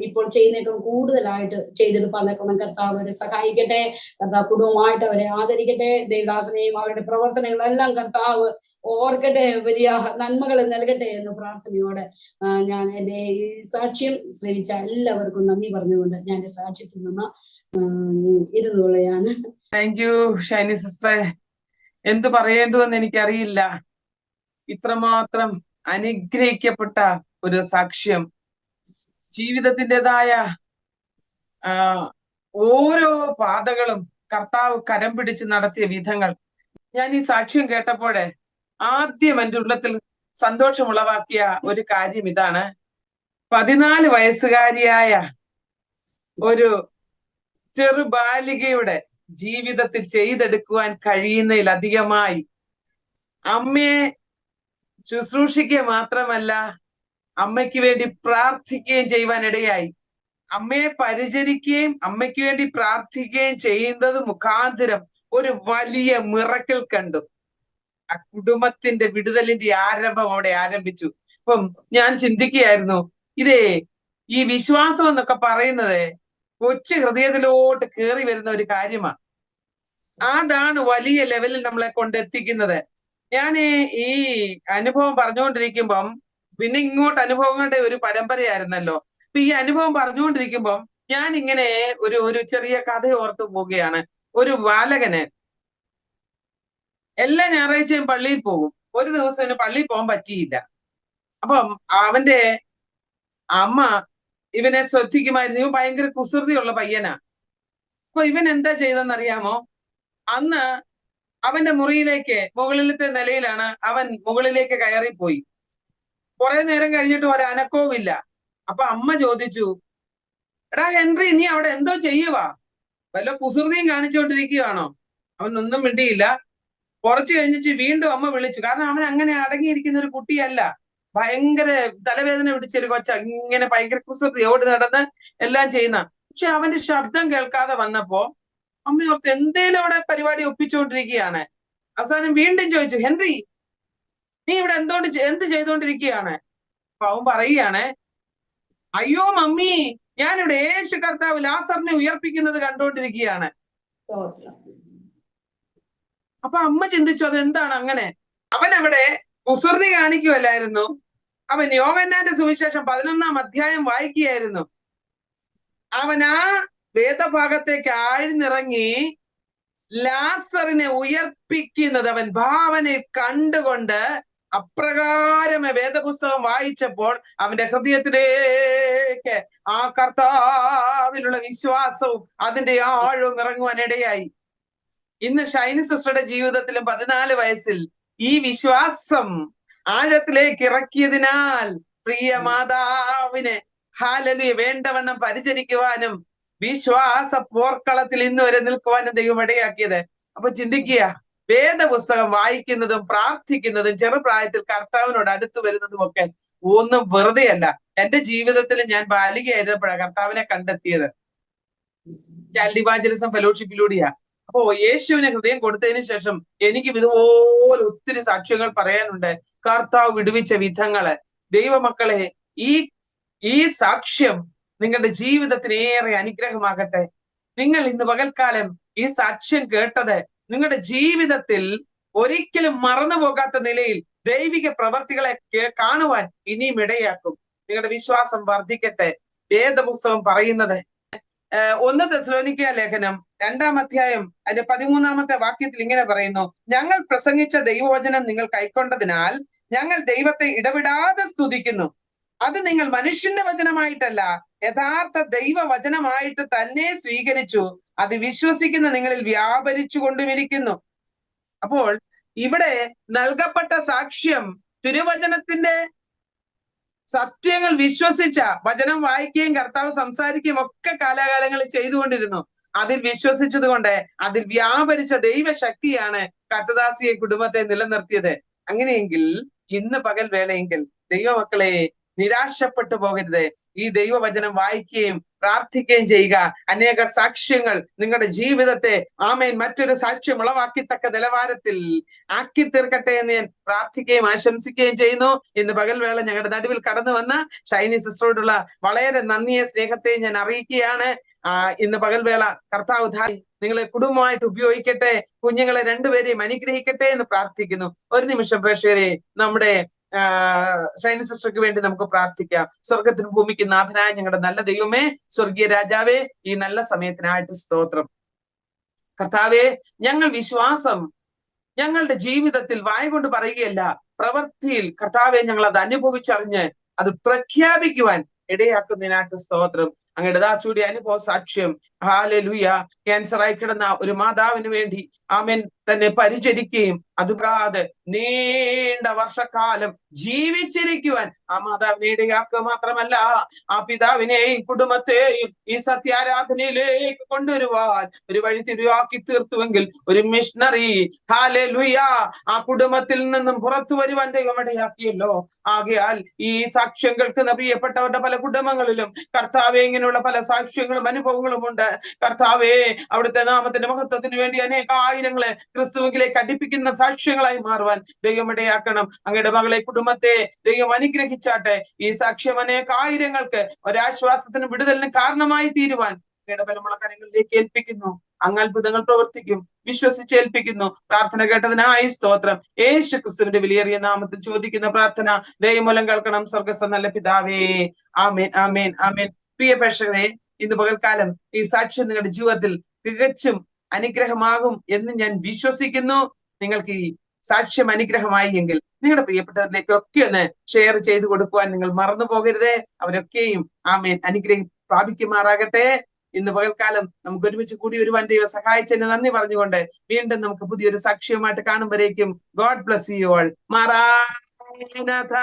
ഇപ്പോൾ ചെയ്യുന്നേക്കും കൂടുതലായിട്ട് ചെയ്തെടുപ്പാൻ തക്കണം കർത്താവ് അവരെ സഹായിക്കട്ടെ. കർത്താവ് കുടുംബമായിട്ട് അവരെ ആദരിക്കട്ടെ. ദേവദാസനെയും അവരുടെ പ്രവർത്തനങ്ങളെല്ലാം കർത്താവ് ഓർക്കട്ടെ, വലിയ നന്മകൾ നൽകട്ടെ എന്ന് പ്രാർത്ഥനയോടെ ഞാൻ എന്റെ ഈ സാക്ഷ്യം ശ്രമിച്ച എല്ലാവർക്കും നന്ദി പറഞ്ഞുകൊണ്ട് ഞാൻ എന്റെ സാക്ഷ്യത്തിൽ നിന്ന് ഇരുന്നുകൊള്ളുകയാണ്. Thank you Shiny sister. എന്തു പറയേണ്ടുവെന്ന് എനിക്കറിയില്ല. ഇത്രമാത്രം അനുഗ്രഹിക്കപ്പെട്ട ഒരു സാക്ഷ്യം, ജീവിതത്തിൻ്റെതായ ഓരോ പാതകളും കർത്താവ് കരം പിടിച്ച് നടത്തിയ വിധങ്ങൾ ഞാൻ ഈ സാക്ഷ്യം കേട്ടപ്പോഴേ ആദ്യം എൻ്റെ ഉള്ളത്തിൽ സന്തോഷമുളവാക്കിയ ഒരു കാര്യം ഇതാണ്. 14 വയസ്സുകാരിയായ ഒരു ചെറുബാലികയുടെ ജീവിതത്തിൽ ചെയ്തെടുക്കുവാൻ കഴിയുന്നതിലധികമായി അമ്മയെ ശുശ്രൂഷിക്കുക മാത്രമല്ല അമ്മയ്ക്ക് വേണ്ടി പ്രാർത്ഥിക്കുകയും ചെയ്യുവാൻ ഇടയായി. അമ്മയെ പരിചരിക്കുകയും അമ്മയ്ക്ക് വേണ്ടി പ്രാർത്ഥിക്കുകയും ചെയ്യുന്നത് മുഖാന്തരം ഒരു വലിയ മിറക്കിൾ കണ്ടു. ആ കുടുംബത്തിന്റെ വിടുതലിന്റെ ആരംഭം അവിടെ ആരംഭിച്ചു. അപ്പം ഞാൻ ചിന്തിക്കുകയായിരുന്നു, ഈ വിശ്വാസം എന്നൊക്കെ പറയുന്നത് കൊച്ചു ഹൃദയത്തിലോട്ട് കയറി വരുന്ന ഒരു കാര്യമാണ്. അതാണ് വലിയ ലെവലിൽ നമ്മളെ കൊണ്ടെത്തിക്കുന്നത്. ഞാൻ ഈ അനുഭവം പറഞ്ഞുകൊണ്ടിരിക്കുമ്പം പിന്നെ ഇങ്ങോട്ട് അനുഭവങ്ങളുടെ ഒരു പരമ്പരയായിരുന്നല്ലോ. അപ്പൊ ഈ അനുഭവം പറഞ്ഞുകൊണ്ടിരിക്കുമ്പം ഞാൻ ഇങ്ങനെ ഒരു ചെറിയ കഥ ഓർത്തു പോവുകയാണ്. ഒരു ബാലകന് എല്ലാ ഞായറാഴ്ചയും പള്ളിയിൽ പോകും. ഒരു ദിവസം പള്ളിയിൽ പോകാൻ പറ്റിയില്ല. അപ്പം അവന്റെ അമ്മ ഇവനെ ശ്രദ്ധിക്കുമായിരുന്നു. ഇവൻ ഭയങ്കര കുസൃതിയുള്ള പയ്യനാ. അപ്പൊ ഇവൻ എന്താ ചെയ്തെന്നറിയാമോ? അന്ന് അവന്റെ മുറിയിലേക്ക്, മുകളിലത്തെ നിലയിലാണ്, അവൻ മുകളിലേക്ക് കയറിപ്പോയി. കുറെ നേരം കഴിഞ്ഞിട്ട് ഒരനക്കവും ഇല്ല. അപ്പൊ അമ്മ ചോദിച്ചു, എടാ ഹെൻറി, നീ അവിടെ എന്തോ ചെയ്യുവാ? വല്ല കുസൃതിയും കാണിച്ചുകൊണ്ടിരിക്കുകയാണോ? അവൻ ഒന്നും മിണ്ടിയില്ല. കുറച്ചു കഴിഞ്ഞിട്ട് വീണ്ടും അമ്മ വിളിച്ചു. കാരണം അവൻ അങ്ങനെ അടങ്ങിയിരിക്കുന്ന ഒരു കുട്ടിയല്ല. ഭയങ്കര തലവേദന പിടിച്ചൊരു കൊച്ച, ഇങ്ങനെ ഭയങ്കര കുസൃതി ഓടി നടന്ന് എല്ലാം ചെയ്യുന്ന. പക്ഷെ അവന്റെ ശബ്ദം കേൾക്കാതെ വന്നപ്പോ അമ്മ ഓർത്ത് എന്തേലും അവിടെ പരിപാടി ഒപ്പിച്ചുകൊണ്ടിരിക്കുകയാണ്. അവസാനം വീണ്ടും ചോദിച്ചു, ഹെൻറി, നീ ഇവിടെ എന്ത് ചെയ്തുകൊണ്ടിരിക്കുകയാണ്? അപ്പൊ അവൻ പറയുകയാണ്, അയ്യോ മമ്മി, ഞാനിവിടെ യേശു കർത്താവ് ലാസറിനെ ഉയർപ്പിക്കുന്നത് കണ്ടുകൊണ്ടിരിക്കുകയാണ്. അപ്പൊ അമ്മ ചിന്തിച്ചു, അതെന്താണ് അങ്ങനെ? അവൻ അവിടെ കുസൃതി കാണിക്കുമല്ലായിരുന്നു. അവൻ യോഹന്നാന്റെ സുവിശേഷം 11-ാം അധ്യായം വായിക്കുകയായിരുന്നു. അവൻ ആ വേദഭാഗത്തേക്ക് ആഴ്ന്നിറങ്ങി ലാസറിനെ ഉയർപ്പിക്കുന്നത് അവൻ ഭാവനയിൽ കണ്ടുകൊണ്ട് അപ്രകാരം വേദപുസ്തകം വായിച്ചപ്പോൾ അവന്റെ ഹൃദയത്തിലേക്ക് ആ കർത്താവിലുള്ള വിശ്വാസവും അതിന്റെ ആഴവും ഇറങ്ങുവാൻ ഇടയായി. ഇന്ന് ഷൈനി സിസ്റ്ററുടെ ജീവിതത്തിലും 14 വയസ്സിൽ ഈ വിശ്വാസം ആഴത്തിലേക്ക് ഇറക്കിയതിനാൽ പ്രിയ മാതാവിനെ ഹല്ലേലൂയ വേണ്ടവണ്ണം പരിചരിക്കുവാനും വിശ്വാസ പോർക്കളത്തിൽ ഇന്ന് വരെ നിൽക്കുവാനും ദൈവം ഇടയാക്കിയത്. അപ്പൊ ചിന്തിക്കുക, വേദപുസ്തകം വായിക്കുന്നതും പ്രാർത്ഥിക്കുന്നതും ചെറുപ്രായത്തിൽ കർത്താവിനോട് അടുത്തു വരുന്നതും ഒക്കെ ഒന്നും വെറുതെയല്ല. എന്റെ ജീവിതത്തിൽ ഞാൻ ബാലികയായിരുന്നപ്പോഴാണ് കർത്താവിനെ കണ്ടെത്തിയത്. ചൈൽഡ് ഇവാഞ്ചലിസം ഫെലോഷിപ്പിലൂടെയാ. അപ്പോ യേശുവിന് ഹൃദയം കൊടുത്തതിന് ശേഷം എനിക്ക് ഇതുപോലെ ഒത്തിരി സാക്ഷ്യങ്ങൾ പറയാനുണ്ട്. കർത്താവ് വിടുവിച്ച വിധങ്ങള്. ദൈവമക്കളെ, ഈ സാക്ഷ്യം നിങ്ങളുടെ ജീവിതത്തിന് ഏറെ അനുഗ്രഹമാകട്ടെ. നിങ്ങൾ ഇന്ന് പകൽക്കാലം ഈ സാക്ഷ്യം കേട്ടത് നിങ്ങളുടെ ജീവിതത്തിൽ ഒരിക്കലും മറന്നു പോകാത്ത നിലയിൽ ദൈവിക പ്രവർത്തികളെ കാണുവാൻ ഇനിയും ഇടയാക്കും. നിങ്ങളുടെ വിശ്വാസം വർദ്ധിക്കട്ടെ. വേദപുസ്തകം പറയുന്നത് 1 തെസ്സലോനിക്ക ലേഖനം 2-ാം അധ്യായം അതിന്റെ 13-ാമത്തെ വാക്യത്തിൽ ഇങ്ങനെ പറയുന്നു, ഞങ്ങൾ പ്രസംഗിച്ച ദൈവവചനം നിങ്ങൾ കൈക്കൊണ്ടതിനാൽ ഞങ്ങൾ ദൈവത്തെ ഇടവിടാതെ സ്തുതിക്കുന്നു. അത് നിങ്ങൾ മനുഷ്യന്റെ വചനമായിട്ടല്ല, യഥാർത്ഥ ദൈവവചനമായിട്ട് തന്നെ സ്വീകരിച്ചു. അത് വിശ്വസിക്കുന്ന നിങ്ങളിൽ വ്യാപരിച്ചു കൊണ്ടുമിരിക്കുന്നു. അപ്പോൾ ഇവിടെ നൽകപ്പെട്ട സാക്ഷ്യം തിരുവചനത്തിന്റെ സത്യങ്ങൾ വിശ്വസിച്ച, വചനം വായിക്കുകയും കർത്താവ് സംസാരിക്കുകയും ഒക്കെ കാലാകാലങ്ങളിൽ ചെയ്തുകൊണ്ടിരുന്നു. അതിൽ വിശ്വസിച്ചത് കൊണ്ട് അതിൽ വ്യാപരിച്ച ദൈവശക്തിയാണ് കർത്തദാസിയെ കുടുംബത്തെ നിലനിർത്തിയത്. അങ്ങനെയെങ്കിൽ ഇന്ന് പകൽ വേളയെങ്കിൽ ദൈവമക്കളെ നിരാശപ്പെട്ടു പോകരുത്. ഈ ദൈവവചനം വായിക്കുകയും പ്രാർത്ഥിക്കുകയും ചെയ്യുക. അനേക സാക്ഷ്യങ്ങൾ നിങ്ങളുടെ ജീവിതത്തെ ആമേൻ മറ്റൊരു സാക്ഷ്യം ഉളവാക്കിത്തക്ക നിലവാരത്തിൽ ആക്കി തീർക്കട്ടെ എന്ന് ഞാൻ പ്രാർത്ഥിക്കുകയും ആശംസിക്കുകയും ചെയ്യുന്നു. ഇന്ന് പകൽവേള ഞങ്ങളുടെ നടുവിൽ കടന്നു വന്ന ഷൈനി സിസ്റ്ററോടുള്ള വളരെ നന്ദിയെ സ്നേഹത്തെയും ഞാൻ അറിയിക്കുകയാണ്. ഇന്ന് പകൽവേള കർത്താവ് നിങ്ങളെ കുടുംബമായിട്ട് ഉപയോഗിക്കട്ടെ, കുഞ്ഞുങ്ങളെ രണ്ടുപേരെയും അനുഗ്രഹിക്കട്ടെ എന്ന് പ്രാർത്ഥിക്കുന്നു. ഒരു നിമിഷം പ്രേക്ഷകരെ, നമ്മുടെ ഷൈനി സിസ്റ്റർക്ക് വേണ്ടി നമുക്ക് പ്രാർത്ഥിക്കാം. സ്വർഗത്തിനും ഭൂമിക്ക് നാഥനായ ഞങ്ങളുടെ നല്ല ദൈവമേ, സ്വർഗീയ രാജാവേ, ഈ നല്ല സമയത്തിനായിട്ട് സ്തോത്രം. കർത്താവേ, ഞങ്ങൾ വിശ്വാസം ഞങ്ങളുടെ ജീവിതത്തിൽ വായ കൊണ്ട് പറയുകയല്ല, പ്രവൃത്തിയിൽ കർത്താവെ ഞങ്ങൾ അത് അനുഭവിച്ചറിഞ്ഞ് അത് പ്രഖ്യാപിക്കുവാൻ ഇടയാക്കുന്നതിനായിട്ട് സ്തോത്രം. അങ്ങയുടെ ദാസിയുടെ അനുഭവ സാക്ഷ്യം ഹല്ലേലൂയ. ക്യാൻസറായി കിടന്ന ഒരു മാതാവിന് വേണ്ടി ആമേൻ തന്നെ പരിചരിക്കുകയും അതുകൂടാതെ നീണ്ട വർഷക്കാലം ജീവിച്ചിരിക്കുവാൻ ആ മാതാവിനെ ഇടയാക്കുക മാത്രമല്ല, ആ പിതാവിനെയും കുടുംബത്തെയും ഈ സത്യാരാധനയിലേക്ക് കൊണ്ടുവരുവാൻ ഒരു വഴി തിരുവാക്കി തീർത്തുവെങ്കിൽ ഒരു മിഷണറി ഹല്ലേലൂയ ആ കുടുംബത്തിൽ നിന്നും പുറത്തു വരുവാൻ ദൈവം ഇടയാക്കിയല്ലോ. ആകയാൽ ഈ സാക്ഷ്യം കേൾക്കുന്ന പ്രിയപ്പെട്ടവരുടെ പല കുടുംബങ്ങളിലും കർത്താവെ ഇങ്ങനെയുള്ള പല സാക്ഷ്യങ്ങളും അനുഭവങ്ങളും ഉണ്ട്. കർത്താവെ, അവിടുത്തെ നാമത്തിന്റെ മഹത്വത്തിന് വേണ്ടി അനേകായിരങ്ങളെ ക്രിസ്തുവിലേക്ക് അടുപ്പിക്കുന്ന സാക്ഷ്യങ്ങളായി മാറുവാൻ ദൈവം ഇടയാക്കണം. അങ്ങയുടെ മകളെ കുടുംബത്തെ ദൈവം അനുഗ്രഹിച്ചാട്ടെ. ഈ സാക്ഷ്യം അനേകായിരങ്ങൾക്ക് ഒരാശ്വാസത്തിനും വിടുതലിനും കാരണമായി തീരുവാൻ അങ്ങയുടെ ബലമുള്ള കാര്യങ്ങളിലേക്ക് ഏൽപ്പിക്കുന്നു. അങ്ങ് അത്ഭുതങ്ങൾ പ്രവർത്തിക്കും വിശ്വസിച്ച് ഏൽപ്പിക്കുന്നു. പ്രാർത്ഥന കേട്ടതിനായി സ്തോത്രം. യേശു ക്രിസ്തുവിന്റെ വിലയേറിയ നാമത്തിൽ ചോദിക്കുന്ന പ്രാർത്ഥന ദൈവമൂലം കേൾക്കണം സ്വർഗസ്ഥ നല്ല പിതാവേ. ആമേൻ, ആമേൻ, ആമേൻ. പ്രിയ പ്രേക്ഷകരെ, ഇന്ന് പകൽക്കാലം ഈ സാക്ഷ്യം നിങ്ങളുടെ ജീവിതത്തിൽ തികച്ചും അനുഗ്രഹമാകും എന്ന് ഞാൻ വിശ്വസിക്കുന്നു. നിങ്ങൾക്ക് ഈ സാക്ഷ്യം അനുഗ്രഹമായി എങ്കിൽ നിങ്ങളുടെ പ്രിയപ്പെട്ടവരിലേക്കൊക്കെ ഒന്ന് ഷെയർ ചെയ്ത് കൊടുക്കുവാൻ നിങ്ങൾ മറന്നു പോകരുതേ. അവരൊക്കെയും ആമേൻ അനുഗ്രഹം പ്രാപിക്കുമാറാകട്ടെ. ഇന്ന് പകൽക്കാലം നമുക്ക് ഒരുമിച്ച് കൂടി വരുവാൻ ദൈവം സഹായിച്ചതിന് നന്ദി പറഞ്ഞുകൊണ്ട് വീണ്ടും നമുക്ക് പുതിയൊരു സാക്ഷ്യവുമായിട്ട് കാണുമ്പോഴേക്കും God bless you all. Maranatha.